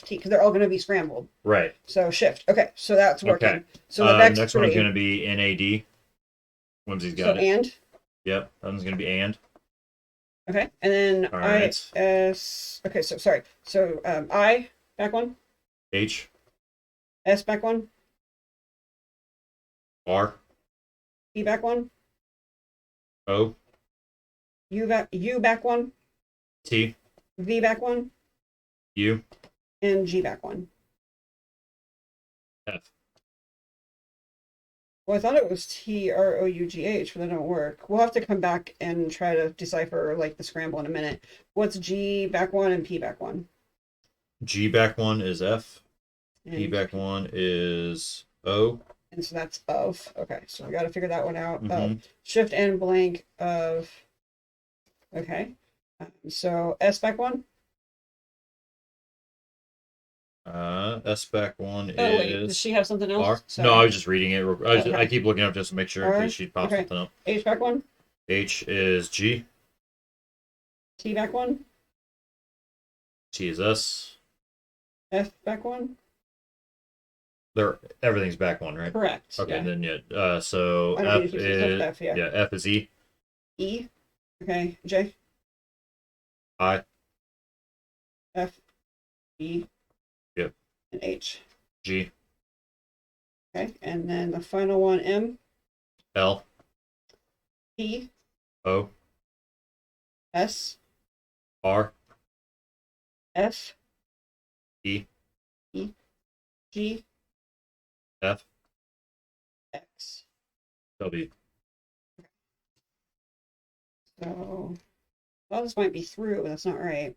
because they're all going to be scrambled. Right. So shift. Okay, so that's working. Okay. So the next one's going to be NAD. Whimsy's got it. And? Yep, that one's going to be and. Okay, and then IS. Okay, so sorry. So I back 1. H. S back 1. R. E back 1. O. U back 1. T. V back 1. U. And G back 1. F. Well, I thought it was TROUGH, but that don't work. We'll have to come back and try to decipher like the scramble in a minute. What's G back 1 and P back 1? G back 1 is F. And P back 1 is O. And so that's of. Okay, so we got to figure that one out. Shift and blank of. Okay. So S back 1. S back one Oh wait, does is she have something R. else? No, Sorry. I was just reading it. Okay. I keep looking up just to make sure R. because she popped Okay. something up. H back one. H is G. T back one. T is S. F back one. Everything's back one, right? Correct. Okay, Yeah. then yeah. So I don't need F to keep saying is F. Yeah. F is E. E. Okay. J. I. F. E. Yep. And H. G. Okay. And then the final one, M. L. P. O. S. R. F. E. E. G. F. X. W. So, well, this might be through, but that's not right.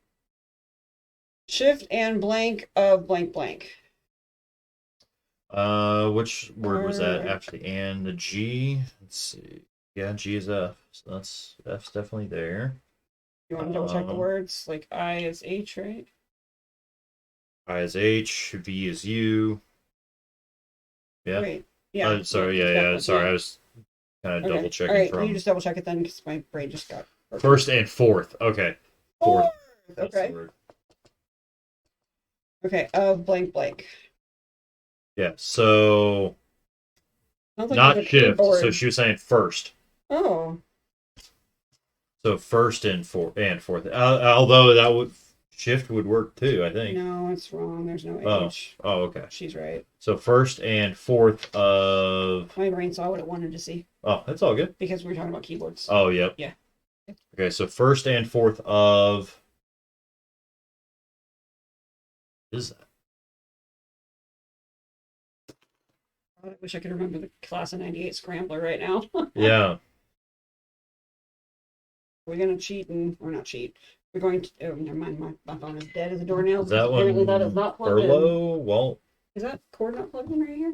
Shift and blank of blank blank. Which word was that R. after the and? The G. Let's see. Yeah, G is F. So F's definitely there. You want to double check the words? Like I is H, right? I is H. V is U. Yeah. Wait. Yeah. Sorry. Yeah. Sorry, I was kind of double checking All right. from You just double check it then, because my brain just got first and fourth. Okay. Fourth. That's the Okay. word. Okay. Of blank blank. Yeah. So Sounds like not there's a shift. keyboard. So she was saying first. Oh. So first and fourth. Although that would shift would work too, I think. No, it's wrong. There's no H. Oh, okay. She's right. So first and fourth of. My brain saw what it wanted to see. Oh, that's all good. Because we were talking about keyboards. Oh, yep. Yeah. Okay, so first and fourth of. What is that? I wish I could remember the class of '98 scrambler right now. Yeah. We're gonna cheat and we're not cheat. We're going to. Oh, never mind. My phone is dead as a doornail. Is that Apparently one that is not plugged in. Furlough? Well. Is that cord not plugged in right here?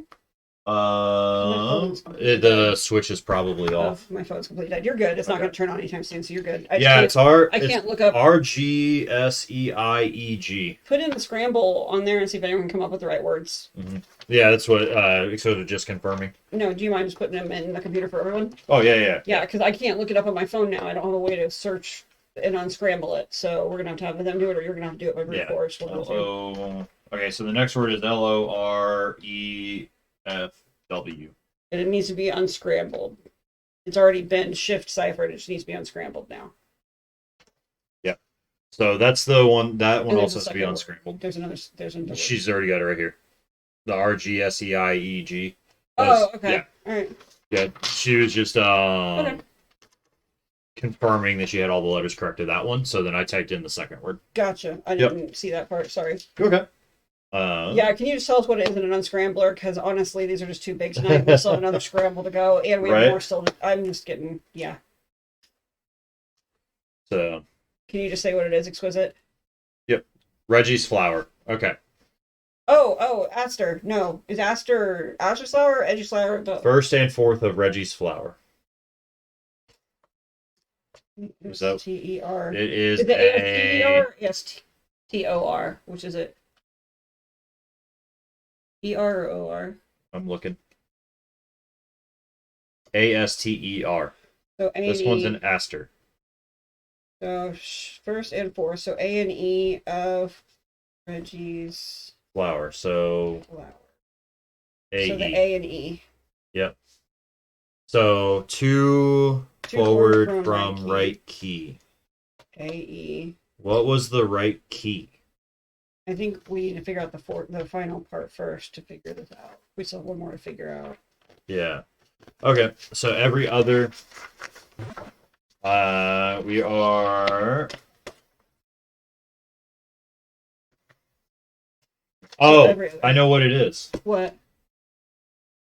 The switch is probably off. My phone's completely dead. You're good. It's not going to turn on anytime soon, so you're good. It's I can't look up RGSEIEG. Put in the scramble on there and see if anyone can come up with the right words. Mm-hmm. Yeah, that's what. Sort of just confirming. No, do you mind just putting them in the computer for everyone? Oh yeah. Yeah, because I can't look it up on my phone now. I don't have a way to search and unscramble it, so we're gonna have to them do it, or you're gonna have to do it by brute force. Okay, so the next word is LOREFW. And it needs to be unscrambled. It's already been shift ciphered. It just needs to be unscrambled now. Yep. So that's the one. That one also has to be word. unscrambled. There's another. She's already got it right here. The RGSEIEG. Oh, okay. Yeah. All right. Yeah, she was just confirming that she had all the letters correct to that one. So then I typed in the second word. Gotcha. I didn't see that part. Sorry. Okay. Yeah, can you just tell us what it is in an unscrambler? Because honestly, these are just too big tonight. We'll still have another scramble to go, and we have more still. I'm just getting So. Can you just say what it is, Exquisite? Yep. Reggie's flower. Okay. Oh, Aster. No, is Aster Asher's flower or Edgy's flower? Both. First and fourth of Reggie's flower. S-T-E-R. It is it A-S-T-E-R? S-T-O-R. Which is it? E-R or O-R? I'm looking. A-S-T-E-R. So this one's an Aster. So first and fourth. So A and E of Reggie's flower. So A-E. So the A and E. Yep. So two forward from right key. A-E. What was the right key? I think we need to figure out the final part first to figure this out. We still have one more to figure out. Yeah. Okay. So every other we are I know what it is. What?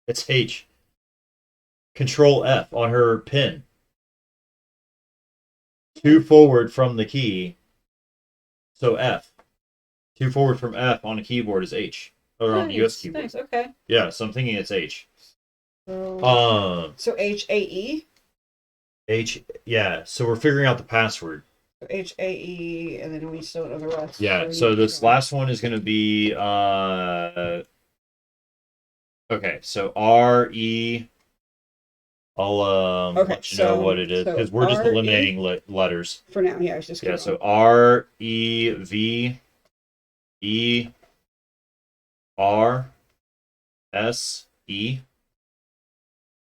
It's H. Control F on her pin. Two forward from the key. So F. Two forward from F on a keyboard is H. Or on the US keyboard. Nice, okay. Yeah, so I'm thinking it's H. So H-A-E? H, yeah. So we're figuring out the password. HAE, and then we still don't know the rest. Yeah, so this last one is going to be okay, so RE. I'll let you know what it is because we're just eliminating letters for now. Yeah, it's just so REVE RSE.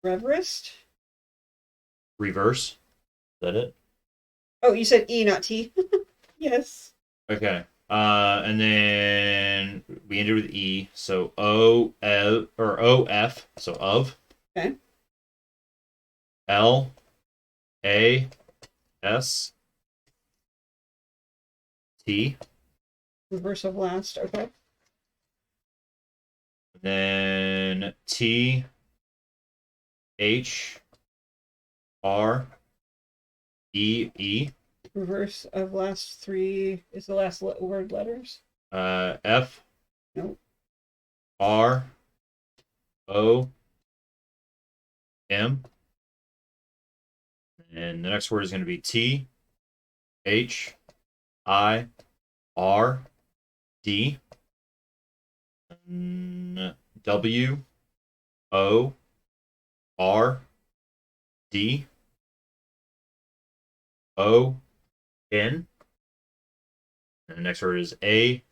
Reverest. Reverse. Is that it? Oh, you said E, not T. Yes. Okay. And then we ended with E, so OF, so of. Okay. LAST. Reverse of last. Okay. Then THREE. Reverse of last three is the last word letters. F. Nope. ROM. And the next word is going to be THIRD. WORDON. And the next word is ASHLEYS.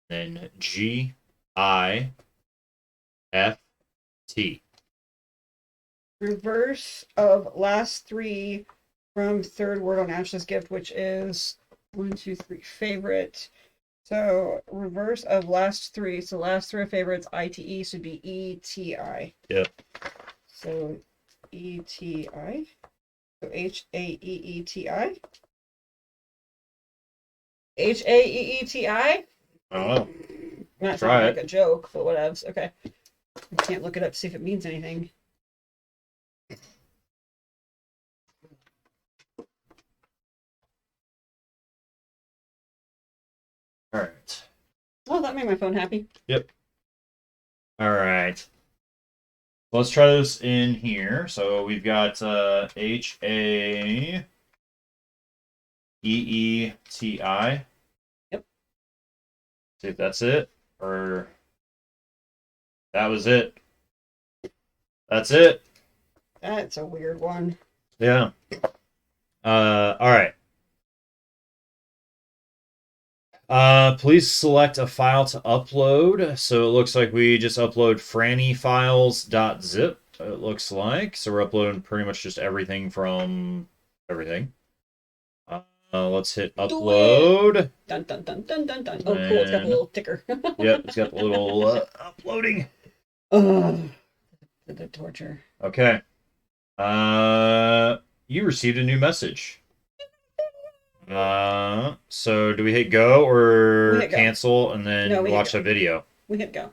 Then GIFT. Reverse of last three from third word on Ashley's gift, which is 1, 2, 3 favorite. So reverse of last three. So last three of favorites, ITE should be ETI. Yep. So ETI. So HAEETI. HAEETI. Oh. Not trying to make a joke, but whatevs. Okay. I can't look it up to see if it means anything. All right. Oh, that made my phone happy. Yep. All right. Let's try this in here. So we've got HAEETI. Yep. See if that's it, or that was it. That's it. That's a weird one. Yeah. All right. Please select a file to upload. So it looks like we just upload frannyfiles.zip. It looks like so we're uploading pretty much just everything from everything. Let's hit upload. Dun dun dun dun dun dun. Oh, cool! It's got the little ticker. Yep, it's got the little uploading. The torture. Okay. You received a new message. So do we hit go or hit go. cancel and then watch a video? We hit go.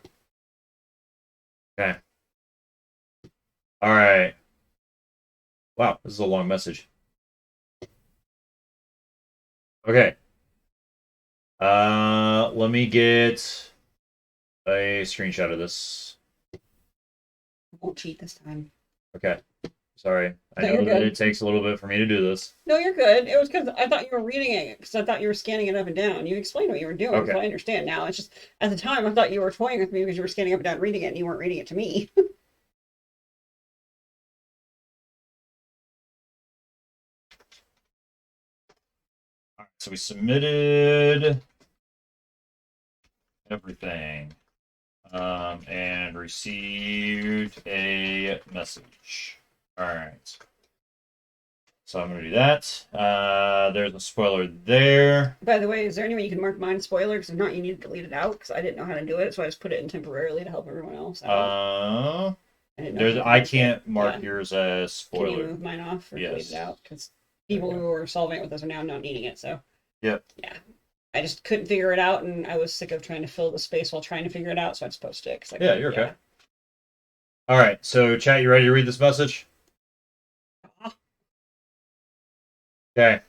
Okay. All right. Wow, this is a long message. Okay. Let me get a screenshot of this. I won't cheat this time. Okay. Sorry. I know that it takes a little bit for me to do this. No, you're good. It was because I thought you were reading it because I thought you were scanning it up and down. You explained what you were doing, okay. So I understand now. It's just at the time I thought you were toying with me because you were scanning up and down reading it and you weren't reading it to me. All right, so we submitted everything and received a message. All right. So I'm going to do that. There's a spoiler there. By the way, is there any way you can mark mine spoiler? Because if not, you need to delete it out because I didn't know how to do it. So I just put it in temporarily to help everyone else out. I can't mark yours as spoiler. Can you move mine off or delete it out? Because people who are solving it with us are now not needing it. So yep. Yeah. I just couldn't figure it out, and I was sick of trying to fill the space while trying to figure it out, so I just posted it. Yeah, you're okay. All right, so chat, you ready to read this message? Okay.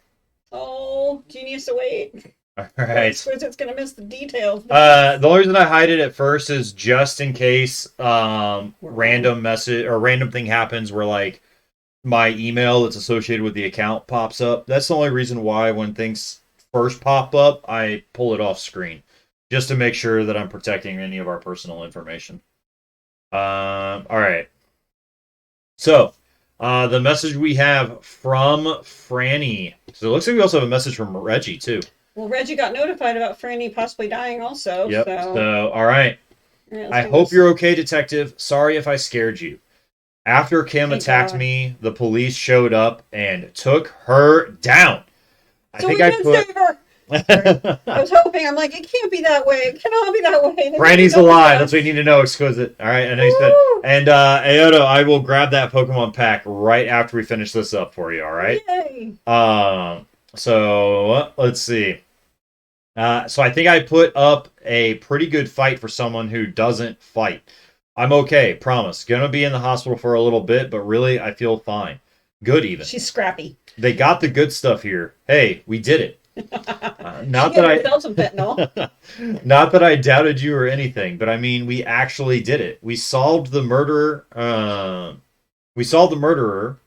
Oh, do you need us to wait? All right. Exquisite's gonna miss the details. The only reason I hide it at first is just in case Wrong. random message or random thing happens where like my email that's associated with the account pops up. That's the only reason why when things first pop up, I pull it off screen just to make sure that I'm protecting any of our personal information. All right. So, the message we have from Franny. So it looks like we also have a message from Reggie too. Well, Reggie got notified about Franny possibly dying also. Yep. So, So, all right. all right, I do hope this. you're okay, detective. Sorry if I scared you. After Kim Thank attacked God. me, the police showed up and took her down. I So think we I did put. save her. I was hoping. I'm like, it can't be that way. It cannot be that way. They really Franny's don't alive. know. That's what you need to know, Exquisite. All right, I know you said. Woo! And Aoda, I will grab that Pokemon pack right after we finish this up for you. All right. Yay! So let's see. So I think I put up a pretty good fight for someone who doesn't fight. I'm okay, promise. Gonna be in the hospital for a little bit, but really I feel fine. Good even. She's scrappy. They got the good stuff here. Hey, we did it. Not She that gave herself some fentanyl. not that I doubted you or anything, but I mean we actually did it. We solved the murderer. We solved the murderer.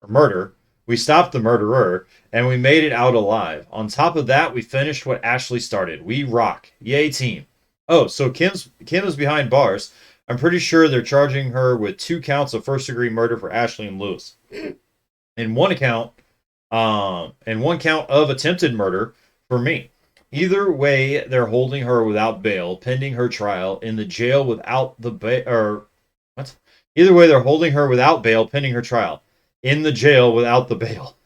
Murder. We stopped the murderer, and we made it out alive. On top of that, we finished what Ashley started. We rock. Yay, team. Oh, so Kim is behind bars. I'm pretty sure they're charging her with 2 counts of first-degree murder for Ashley and Lewis. And one count of attempted murder for me. Either way, they're holding her without bail, pending her trial in the jail without the bail. Or what? Either way, they're holding her without bail, pending her trial in the jail without the bail.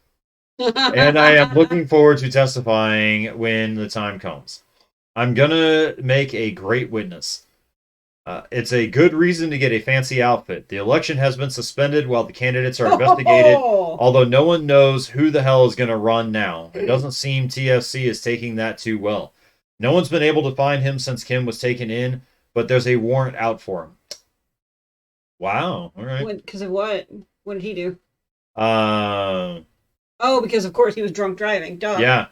And I am looking forward to testifying when the time comes. I'm gonna make a great witness. It's a good reason to get a fancy outfit. The election has been suspended while the candidates are investigated, although no one knows who the hell is going to run now. It doesn't seem TFC is taking that too well. No one's been able to find him since Kim was taken in, but there's a warrant out for him. Wow. All right. Because of what? What did he do? Uh, Oh, because of course he was drunk driving. Duh. yeah.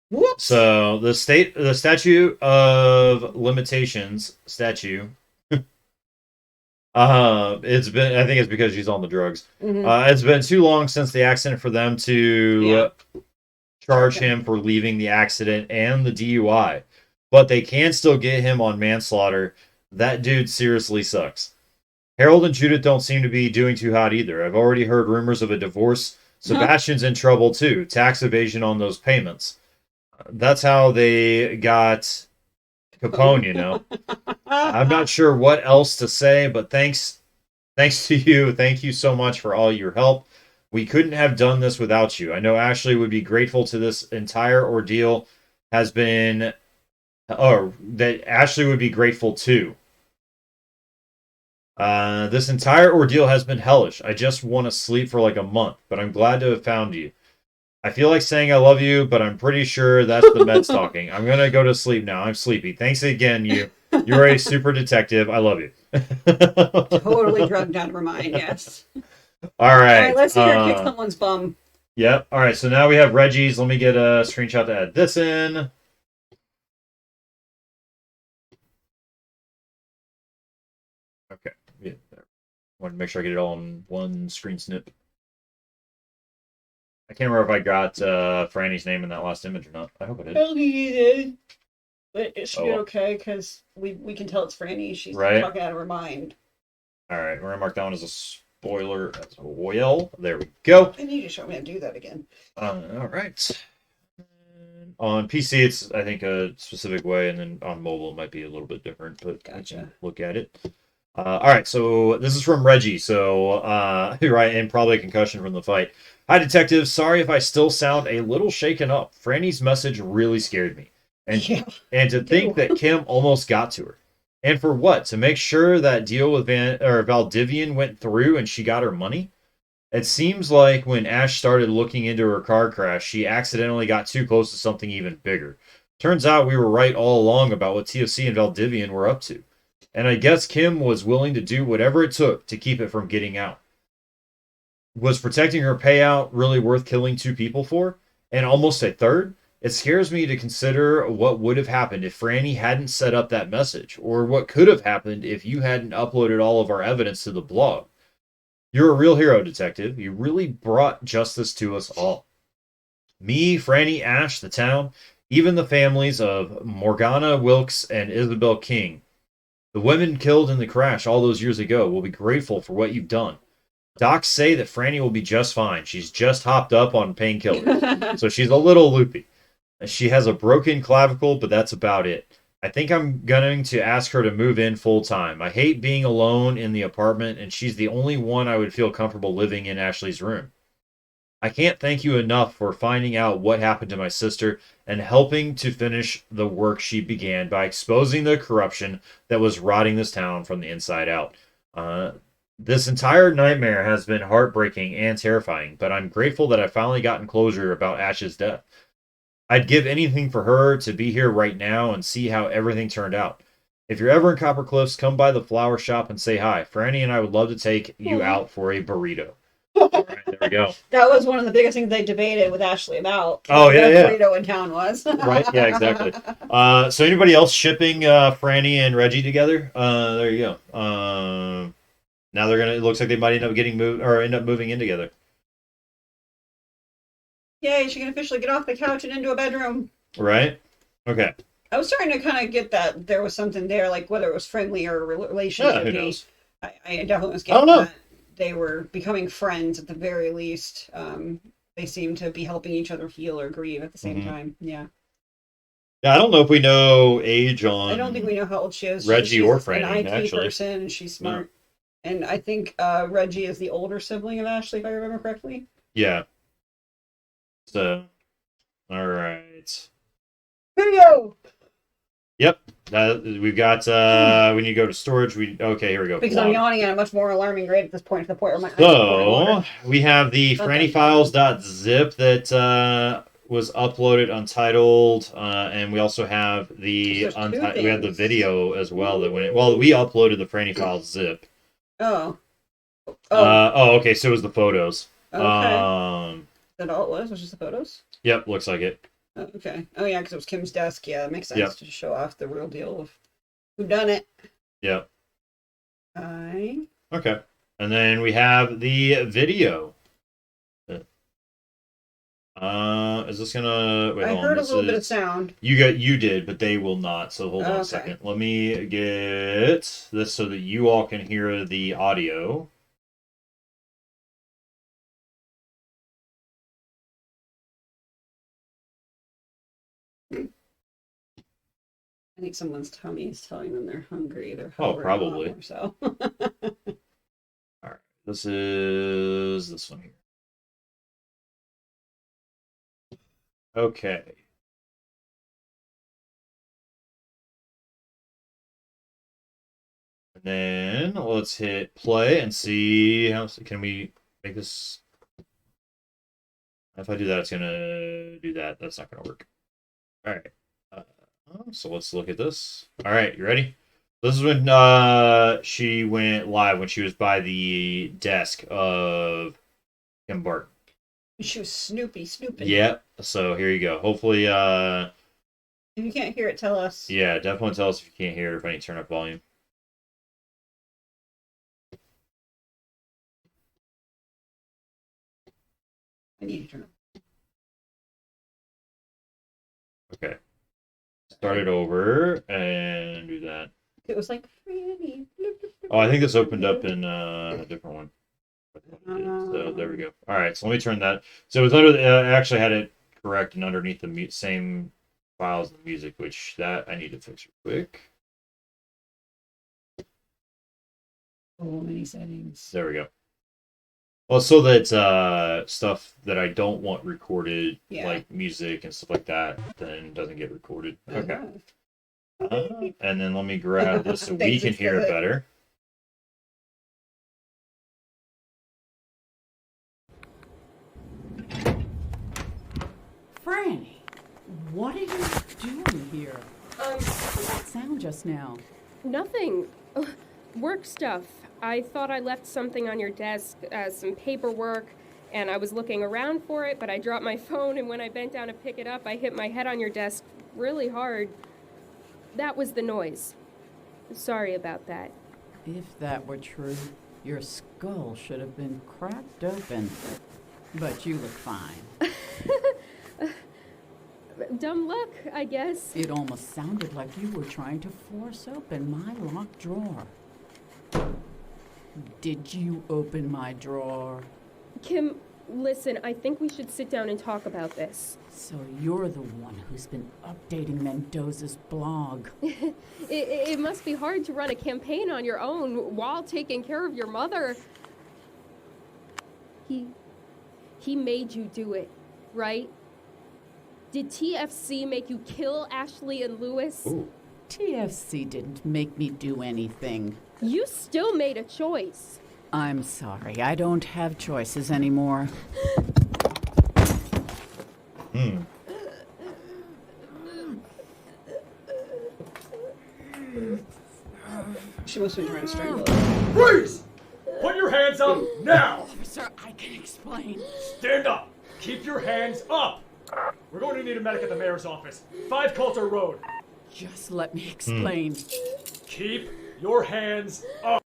Whoops. So the statute of limitations statute. It's been. I think it's because she's on the drugs. Mhm. It's been too long since the accident for them to charge him for leaving the accident and the DUI, but they can still get him on manslaughter. That dude seriously sucks. Harold and Judith don't seem to be doing too hot either. I've already heard rumors of a divorce. Sebastian's in trouble too. Tax evasion on those payments. That's how they got Capone, you know. I'm not sure what else to say, but thanks to you. Thank you so much for all your help. We couldn't have done this without you. I know Ashley would be grateful to this entire ordeal has been or that Ashley would be grateful too. This entire ordeal has been hellish. I just want to sleep for like a month, but I'm glad to have found you. I feel like saying I love you, but I'm pretty sure that's the meds talking. I'm gonna go to sleep now. I'm sleepy. Thanks again, you. You're a super detective. I love you. Totally drugged out of her mind. Yes. All right. All right. Let's see her kick someone's bum. Yep. All right. So now we have Reggie's. Let me get a screenshot to add this in. Okay. Yeah. Want to make sure I get it all in one screen snip. I can't remember if I got Franny's name in that last image or not. I hope I did. Oh, he did. But it should Oh, be well. okay because we can tell it's Franny. She's Right. talking out of her mind. All right, we're gonna mark that one as a spoiler as well. There we go. I need you to show me how to do that again. All right. On PC, it's I think a specific way, and then on mobile it might be a little bit different. But Gotcha. Look at it. All right, so this is from Reggie. So right, and probably a concussion from the fight. Hi, detective. Sorry if I still sound a little shaken up. Franny's message really scared me, and to think that Kim almost got to her, and for what? To make sure that deal with Valdivian went through and she got her money. It seems like when Ash started looking into her car crash, she accidentally got too close to something even bigger. Turns out we were right all along about what TFC and Valdivian were up to. And I guess Kim was willing to do whatever it took to keep it from getting out. Was protecting her payout really worth killing 2 people for? And almost a third? It scares me to consider what would have happened if Franny hadn't set up that message, or what could have happened if you hadn't uploaded all of our evidence to the blog. You're a real hero, detective. You really brought justice to us all. Me, Franny, Ash, the town, even the families of Morgana Wilkes and Isabel King. The women killed in the crash all those years ago will be grateful for what you've done. Docs say that Franny will be just fine. She's just hopped up on painkillers, so she's a little loopy. She has a broken clavicle, but that's about it. I think I'm going to ask her to move in full time. I hate being alone in the apartment, and she's the only one I would feel comfortable living in Ashley's room. I can't thank you enough for finding out what happened to my sister and helping to finish the work she began by exposing the corruption that was rotting this town from the inside out. This entire nightmare has been heartbreaking and terrifying, but I'm grateful that I've finally gotten closure about Ash's death. I'd give anything for her to be here right now and see how everything turned out. If you're ever in Copper Cliffs, come by the flower shop and say hi. Franny and I would love to take you out for a burrito. All right, there we go. That was one of the biggest things they debated with Ashley about. Oh, yeah, yeah. Burrito in town was. Right, yeah, exactly. So anybody else shipping Franny and Reggie together? There you go. Now they're gonna. It looks like they might end up moving in together. Yay! She can officially get off the couch and into a bedroom. Right. Okay. I was starting to kind of get that there was something there, like whether it was friendly or relationship. Yeah, who knows? I definitely was getting that they were becoming friends at the very least. They seem to be helping each other heal or grieve at the same time. Yeah. Yeah, I don't know if we know age on. I don't think we know how old she is. Reggie or Franny, an IT actually. person, and she's smart. Yeah. And I think Reggie is the older sibling of Ashley, if I remember correctly. Yeah. So, all right. Video. Yep. We've got. We need to go to storage. Okay, here we go. Because I'm yawning at a much more alarming rate at this point. To the point where my eyes So we have the frannyfiles.zip that was uploaded untitled, and we also have the we have the video as well that went. Well, we uploaded the Franny Files zip. Oh. Okay. So it was the photos. Okay. That all it was? Was just the photos? Yep, looks like it. Oh, okay. Oh yeah, because it was Kim's desk. Yeah, it makes sense to show off the real deal of who done it. Yep. Okay. And then we have the video. Is this gonna? Wait, I heard a little bit of sound. You did, but they will not. So hold on a second. Let me get this so that you all can hear the audio. I think someone's tummy is telling them they're hungry. They're probably. More, so. All right. This is this one here. Okay. And then let's hit play and see how can we make this. If I do that, it's gonna do that. That's not gonna work. All right. So let's look at this. All right, you ready? This is when she went live when she was by the desk of Kim Barton. She was snooping. Yep. So here you go. Hopefully, if you can't hear it, tell us. Yeah, definitely tell us if you can't hear it, if I need to turn up volume. I need to turn up. Okay. Start it over and do that. It was like. Oh, I think this opened up in a different one. So there we go. All right, so let me turn that. So it was under. I actually had it correct and underneath the same files of the music, which that I need to fix real quick. Oh, many settings. There we go. Well, so that stuff that I don't want recorded, like music and stuff like that, then doesn't get recorded. Okay. And then let me grab this so we can hear it better. Franny, what are you doing here? What was that sound just now? Nothing. Work stuff. I thought I left something on your desk, some paperwork, and I was looking around for it, but I dropped my phone, and when I bent down to pick it up, I hit my head on your desk really hard. That was the noise. Sorry about that. If that were true, your skull should have been cracked open. But you look fine. Dumb luck, I guess. It almost sounded like you were trying to force open my locked drawer. Did you open my drawer? Kim, listen, I think we should sit down and talk about this. So you're the one who's been updating Mendoza's blog. It must be hard to run a campaign on your own while taking care of your mother. He made you do it, right? Did TFC make you kill Ashley and Lewis? Ooh. TFC didn't make me do anything. You still made a choice. I'm sorry, I don't have choices anymore. She must be trying to strangle her. Freeze! Put your hands up now! Officer, I can explain. Stand up! Keep your hands up! We're going to need a medic at the mayor's office. 5 Coulter Road. Just let me explain. Keep your hands up!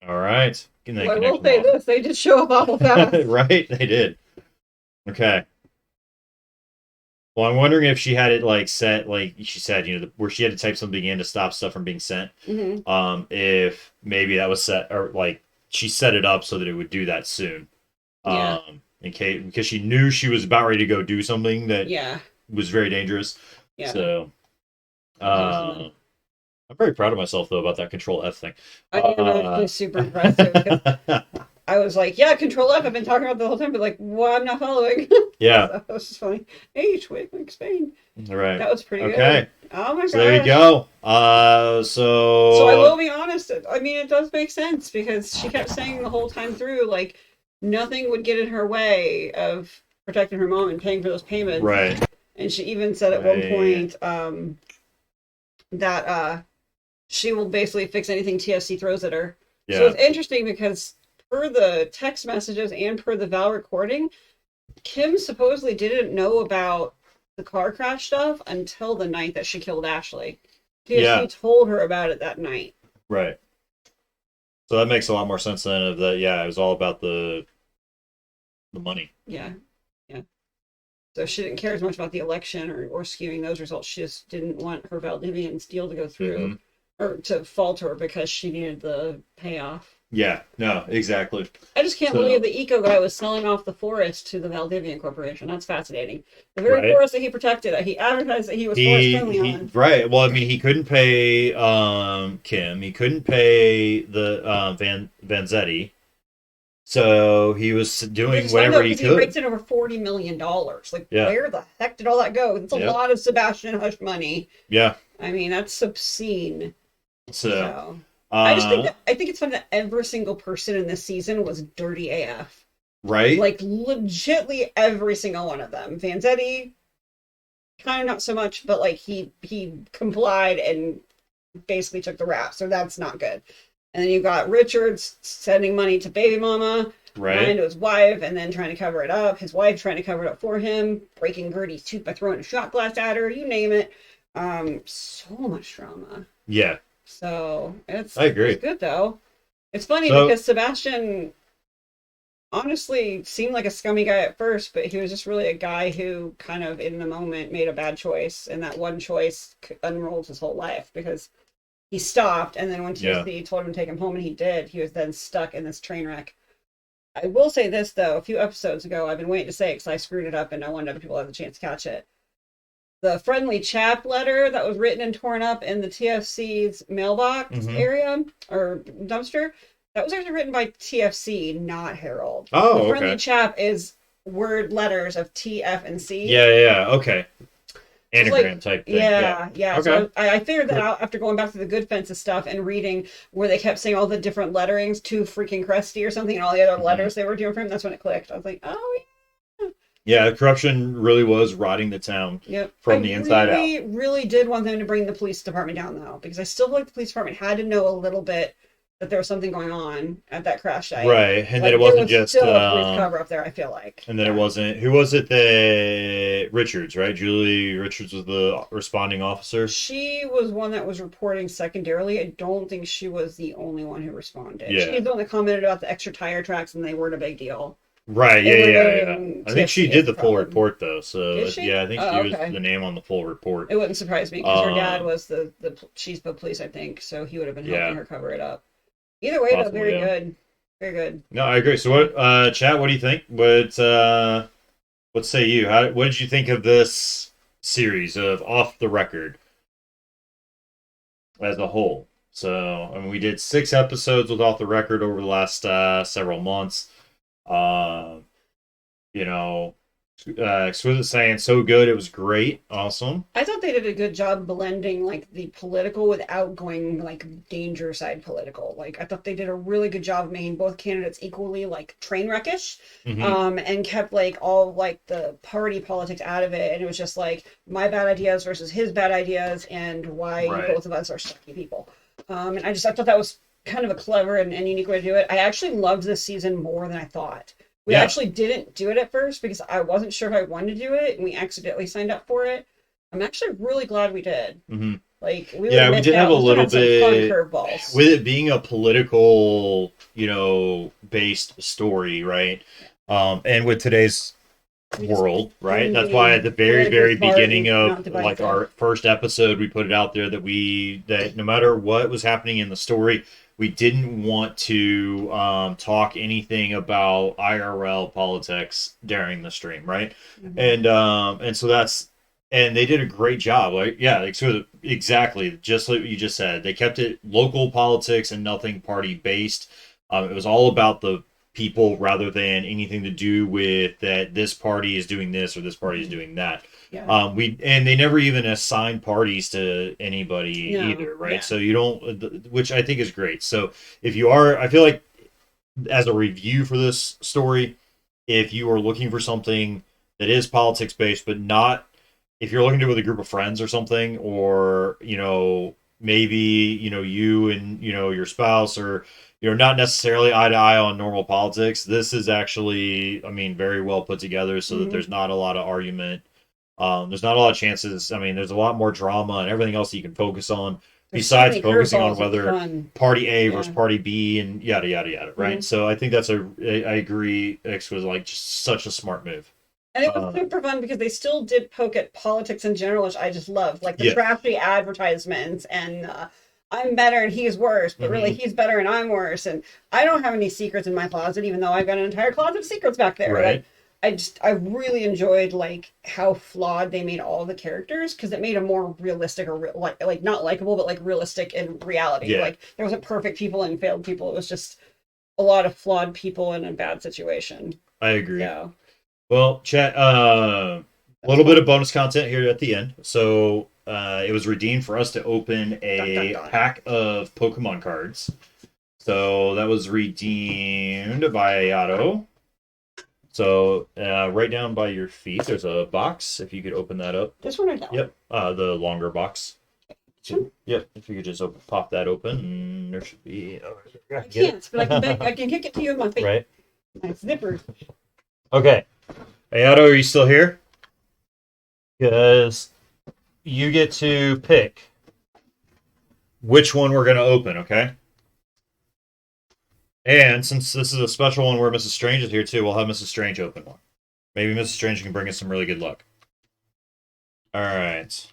All right. Well, I will say this, they did show up awful fast. Right? They did. Okay. Well, I'm wondering if she had it like set, like she said, where she had to type something in to stop stuff from being sent. Mm-hmm. If maybe that was set, or like she set it up so that it would do that soon. Yeah. In case, because she knew she was about ready to go do something that was very dangerous. Yeah. So, I'm very proud of myself though about that Control F thing. I am actually super impressive. I was like, yeah, Control F. I've been talking about the whole time, but like, well, I'm not following. Yeah. So that was just funny. H, wait, Spain. All right. That was pretty good. Okay. Oh my god. So there you go. So I will be honest. I mean, it does make sense because she kept saying the whole time through, like, nothing would get in her way of protecting her mom and paying for those payments. Right. And she even said at one point that she will basically fix anything TFC throws at her. Yeah. So it's interesting because per the text messages and per the Val recording, Kim supposedly didn't know about the car crash stuff until the night that she killed Ashley. TFC told her about it that night. Right. So that makes a lot more sense then of that. Yeah, it was all about the money. Yeah. Yeah. So she didn't care as much about the election or skewing those results. She just didn't want her Valdivian's deal to go through or to falter because she needed the payoff. Yeah, no, exactly. I just can't believe the eco guy was selling off the forest to the Valdivian Corporation. That's fascinating. The very forest that he protected, he advertised that he was forest friendly on. Right. Well, I mean, he couldn't pay Kim. He couldn't pay the Vanzetti. So he was doing whatever he could. He raked in over $40 million. Like, where the heck did all that go? It's a lot of Sebastian Hush money. Yeah. I mean, that's obscene. So I think it's fun that every single person in this season was dirty AF. Right? Like, legitly every single one of them. Vanzetti, kind of not so much, but like he complied and basically took the rap, so that's not good. And then you got Richards sending money to baby mama, and to his wife, and then trying to cover it up. His wife trying to cover it up for him, breaking Gertie's tooth by throwing a shot glass at her, you name it. So much drama. Yeah. So I agree. It's good though. It's funny because Sebastian honestly seemed like a scummy guy at first, but he was just really a guy who kind of in the moment made a bad choice, and that one choice unrolled his whole life because he stopped, and then when TSC told him to take him home and he did, he was then stuck in this train wreck. I will say this though, a few episodes ago, I've been waiting to say it because I screwed it up and I wanted other people to have the chance to catch it. The friendly chap letter that was written and torn up in the TFC's mailbox area or dumpster, that was actually written by TFC, not Harold. Oh, the friendly chap is word letters of T, F, and C. Yeah, okay. Anagram type thing. Yeah. Okay. So I figured that out after going back to the Good Fences stuff and reading where they kept saying all the different letterings to freaking Krusty or something and all the other letters they were doing for him. That's when it clicked. I was like, oh, yeah. Yeah, corruption really was rotting the town from the inside out. I really did want them to bring the police department down, though, because I still feel like the police department had to know a little bit that there was something going on at that crash site. Right, and Like, then it wasn't there was just still a police cover up there, I feel like. and then it wasn't, who was it that Richards, right? Julie Richards was the responding officer. She was one that was reporting secondarily. I don't think she was the only one who responded. Yeah. She's the one that commented about the extra tire tracks and they weren't a big deal. Right, It yeah. would've I think she TSC did the is a full problem. report though, so Did she? yeah, I think Oh, she was okay. the name on the full report. It wouldn't surprise me because her dad Um, was the chief of police, I think, so he would have been Yeah. helping her cover it up. Either way, though, Possibly, very yeah. good. Very good. No, I agree. So what, chat, what do you think? What say you? What did you think of this series of Off the Record as a whole? So, I mean, we did 6 episodes with Off the Record over the last several months. You know, Exquisite saying so good, it was great, awesome. I thought they did a good job blending like the political without going like danger side political. Like I thought they did a really good job of making both candidates equally like train wreckish, Mhm. and kept like all like the party politics out of it. And it was just like my bad ideas versus his bad ideas, and why Right. both of us are sucky people. And I thought that was kind of a clever and unique way to do it. I actually loved this season more than I thought. We Yeah. actually didn't do it at first because I wasn't sure if I wanted to do it, and we accidentally signed up for it. I'm actually really glad we did. Mhm. Like, we Yeah, would've we missed did have out. a We little had some fun bit curveballs. with it being a political, based story, right? And with today's We just world, right? That's being why at the very, very politically smart beginning and of not divisive. like our first episode, we put it out there that no matter what was happening in the story, we didn't want to talk anything about IRL politics during the stream, right? And so and they did a great job. Like, yeah, like, so exactly, just like what you just said. They kept it local politics and nothing party based. It was all about the people rather than anything to do with that this party is doing this or this party is doing that. Yeah. They never even assign parties to anybody No, either, right? yeah. So you don't, which I think is great. So if you are, I feel like as a review for this story, if you are looking for something that is politics based, but not, if you're looking to do it with a group of friends or something, or maybe you and your spouse, or not necessarily eye to eye on normal politics, this is actually, I mean, very well put together so that there's not a lot of argument. There's not a lot of chances. I mean, there's a lot more drama and everything else that you can focus on There's so besides many focusing on curveballs of whether fun. party A Yeah. versus party B and yada yada yada, right? So I think I agree. X was like just such a smart move. And it was super fun because they still did poke at politics in general, which I just loved. Like the Yeah. trashy advertisements and I'm better and he's worse, but really he's better and I'm worse. And I don't have any secrets in my closet, even though I've got an entire closet of secrets back there. Right. Like, I really enjoyed like how flawed they made all the characters, because it made them more realistic, or like not likable, but like realistic in reality. Yeah. Like there wasn't perfect people and failed people. It was just a lot of flawed people in a bad situation. I agree. Yeah. Well, chat, a little bit of bonus content here at the end. So it was redeemed for us to open a pack of Pokemon cards. So that was redeemed by Ayato. So right down by your feet, there's a box. If you could open that up. This one or that one? Yep, the longer box. Sure. Yep, if you could just pop that open, there should be. I can't, but I can kick it to you in my face. Right. Nice zipper. Okay. Ayato, are you still here? Because you get to pick which one we're going to open, okay? And since this is a special one where Mrs. Strange is here too, we'll have Mrs. Strange open one. Maybe Mrs. Strange can bring us some really good luck. Alright.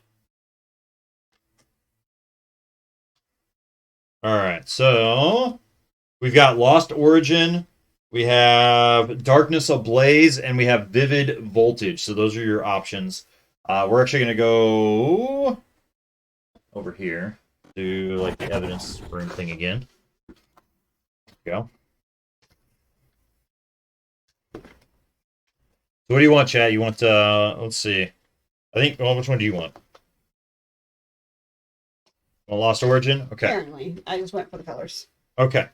Alright, so we've got Lost Origin, we have Darkness Ablaze, and we have Vivid Voltage. So those are your options. We're actually going to go over here, do like the evidence room thing again. Go. So what do you want, chat? You want, let's see. I think, well, which one do you want? Well, Lost Origin? Okay. Apparently. I just went for the colors. Okay.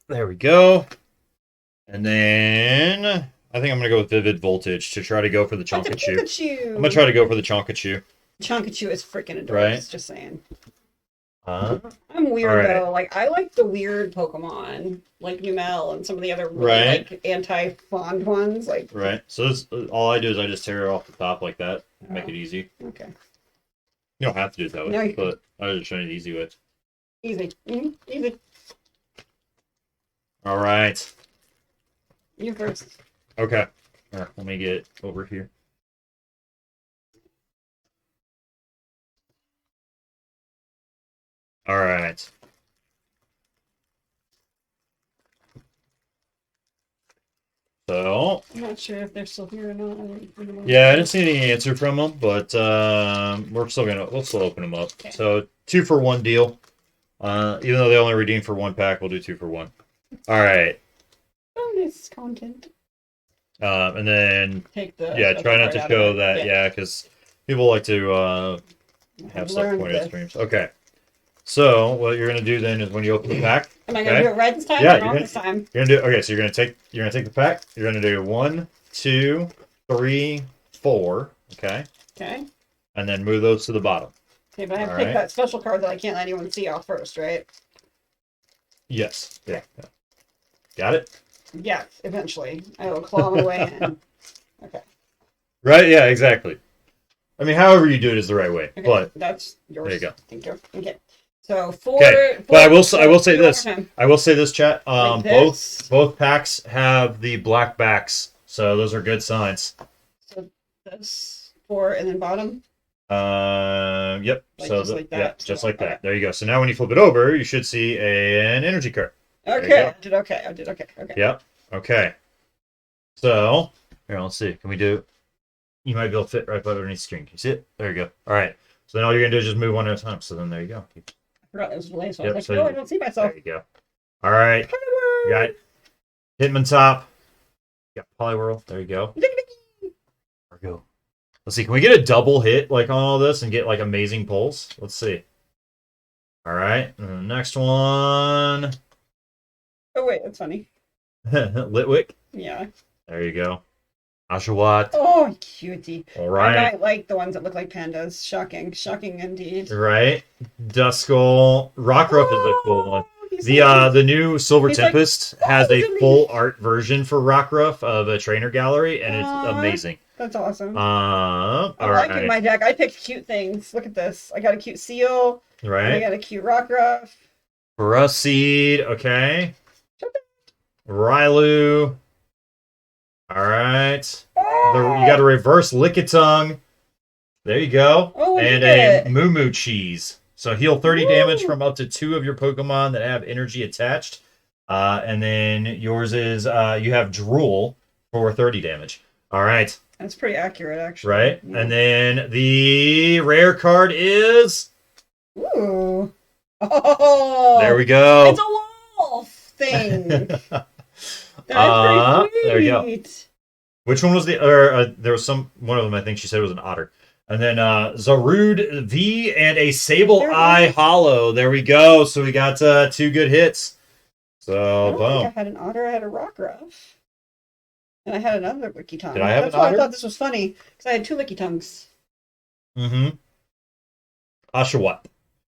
There we go. And then I think I'm going to go with Vivid Voltage to try to go for the Chonkachu. I'm going to try to go for the Chonkachu. Chonkachu is freaking adorable. Right. Just saying. I'm weird All right. though. Like I like the weird Pokemon, like Numel and some of the other really, Right. like anti-fond ones. Like Right. So this, all I do is I just tear it off the top like that. Make Oh. it easy. okay, You don't have to do it that way, No, you- but I was just showing it the easy way. easy, easy. All right. You first. Okay. All right, let me get over here. All right. So, I'm not sure if they're still here or not. yeah, I didn't see any answer from them, but we'll still open them up. Okay. So 2-for-1 deal. Even though they only redeem for 1 pack, we'll do 2-for-1. All right. Bonus content. And then Take the try not to out of show it. that. Yeah, because people like to have I've stuff learned pointed at this. streams. Okay. So what you're gonna do then is when you open the pack. Am I gonna do it red this time Yeah, or you're wrong gonna- this time? You're gonna do okay. So you're gonna take the pack. You're gonna do 1, 2, 3, 4. Okay, Okay. and then move those to the bottom. Okay, but I have to All take right. that special card that I can't let anyone see off first, right? Yes. Yeah. Got it. Yes, eventually. I will claw my way in. Okay. Right. Yeah. Exactly. I mean, however you do it is the right way. Okay. But That's yours. there you go. Thank you. Okay. So Okay, but I will say this. One more time. I will say this, chat. Like this. Both packs have the black backs, so those are good signs. So this 4 and then bottom. Yep. Like so just like that? yeah, just So, like that. okay. There you go. So now when you flip it over, you should see an energy card. you Okay. go. I did okay. I did okay. Okay. Yep. Okay. So here, let's see. Can we do? You might be able to fit right underneath the screen. Can you see it? There you go. All right. So then all you're gonna do is just move one at a time. So then there you go. I forgot it was delayed, so I Yep, was so like, no, you- I don't see myself. There you go. All right. You got it. Hitman top. You got Poliwhirl. There you go. There we go. Let's see. Can we get a double hit like on all this and get like amazing pulls? Let's see. All right. And then the next one. Oh wait, that's funny. Litwick. Yeah. There you go. Oshawott. Oh, cutie. All I right. might like the ones that look like pandas. Shocking. Shocking indeed. Right. Duskull. Rockruff is a cool one. He's The new Silver He's like, Tempest has "Oh, a look at full me." art version for Rockruff of a trainer gallery, and it's Aw. amazing. That's awesome. All I like it in right. my deck. I picked cute things. Look at this. I got a cute seal. And I Right. got a cute Rockruff. Seed. Okay. Rylu. All right. You got a reverse Lickitung. There you go. Oh, look and at a it. Moo Moo Cheese. So heal 30 Woo. damage from up to 2 of your Pokemon that have energy attached. And then yours is you have Drool for 30 damage. All right. That's pretty accurate, actually. Right. Yeah. And then the rare card is. Ooh. Oh. There we go. It's a wolf thing. That's pretty sweet. There you go. Which one was the? There was one of them. I think she said it was an otter. And then Zarude V and a Sable There it Eye is. Hollow. There we go. So we got 2 good hits. I So don't think I boom. had an otter. I had a Rockruff. And I had another Licky Tongue. Did I have That's an why otter? I thought this was funny. Because I had 2 Licky Tongues. Mm-hmm. Oshawott.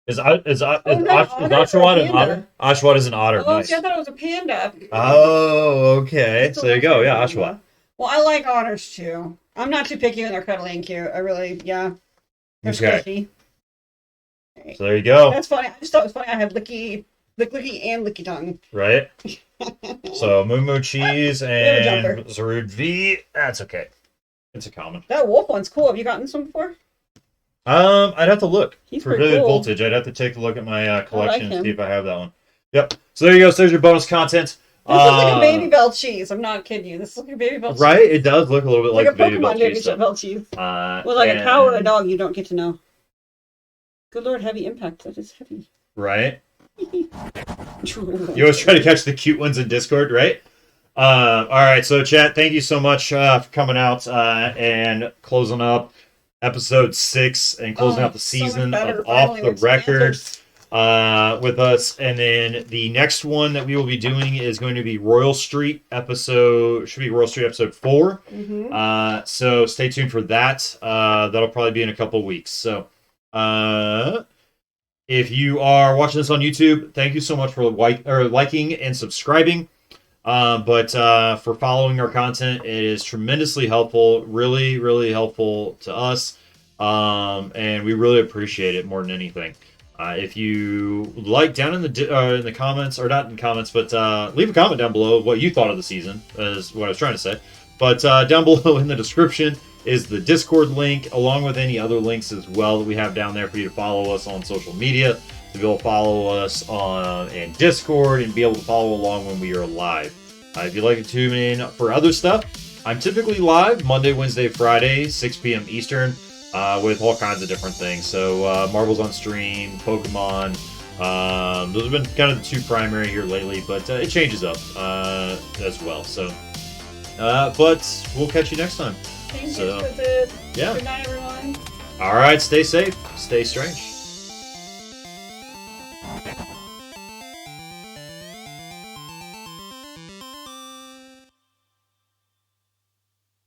Is no, Oshawott otter an or otter? Oshawott is an otter. Oh, Nice. see, I thought it was a panda. Oh, okay. It's a So there you go. little Yeah, panda. Oshawott. Well, I like otters too. I'm not too picky when they're cuddly and cute. I really, yeah. They're Okay. squishy. So there you go. That's funny. I just thought it was funny. I had Licky and Licky Tongue. Right. So Moo Moo Cheese have a jumper. and Zarude V. That's okay. It's a common. That wolf one's cool. Have you gotten this one before? I'd have to look He's for pretty Vivid cool. Voltage. I'd have to take a look at my collection and him. see if I have that one. Yep. So there you go. So there's your bonus content. This is like a baby bell cheese. I'm not kidding you. This is like a baby bell cheese. Right? It does look a little bit Like like, a the Baby Bell Pokemon baby cheese. So. bell cheese. Well, Well, like a cow or a dog, you don't get to know. Good lord, heavy impact. That is heavy. Right? You always try to catch the cute ones in Discord, right? All right, so chat, thank you so much for coming out and closing up episode 6 and closing out the so much season better, of Off finally, the with some Record answers. with us. And then the next one that we will be doing is going to be Royal Street episode 4. Mm-hmm. So stay tuned for that. That'll probably be in a couple weeks. So If you are watching this on YouTube, thank you so much for liking and subscribing. But for following our content, it is tremendously helpful, really, really helpful to us. And we really appreciate it more than anything. If you like, down in the comments, or not in comments, but leave a comment down below of what you thought of the season, is what I was trying to say. But down below in the description is the Discord link, along with any other links as well that we have down there for you to follow us on social media, to be able to follow us in Discord, and be able to follow along when we are live. If you'd like to tune in for other stuff, I'm typically live Monday, Wednesday, Friday, 6 p.m. Eastern, with all kinds of different things. So Marvel's on stream, Pokemon, those have been kind of the two primary here lately, but it changes up as well. So, but we'll catch you next time. Thank you, Exquisite. Yeah. Good night, everyone. All right, stay safe, stay strange.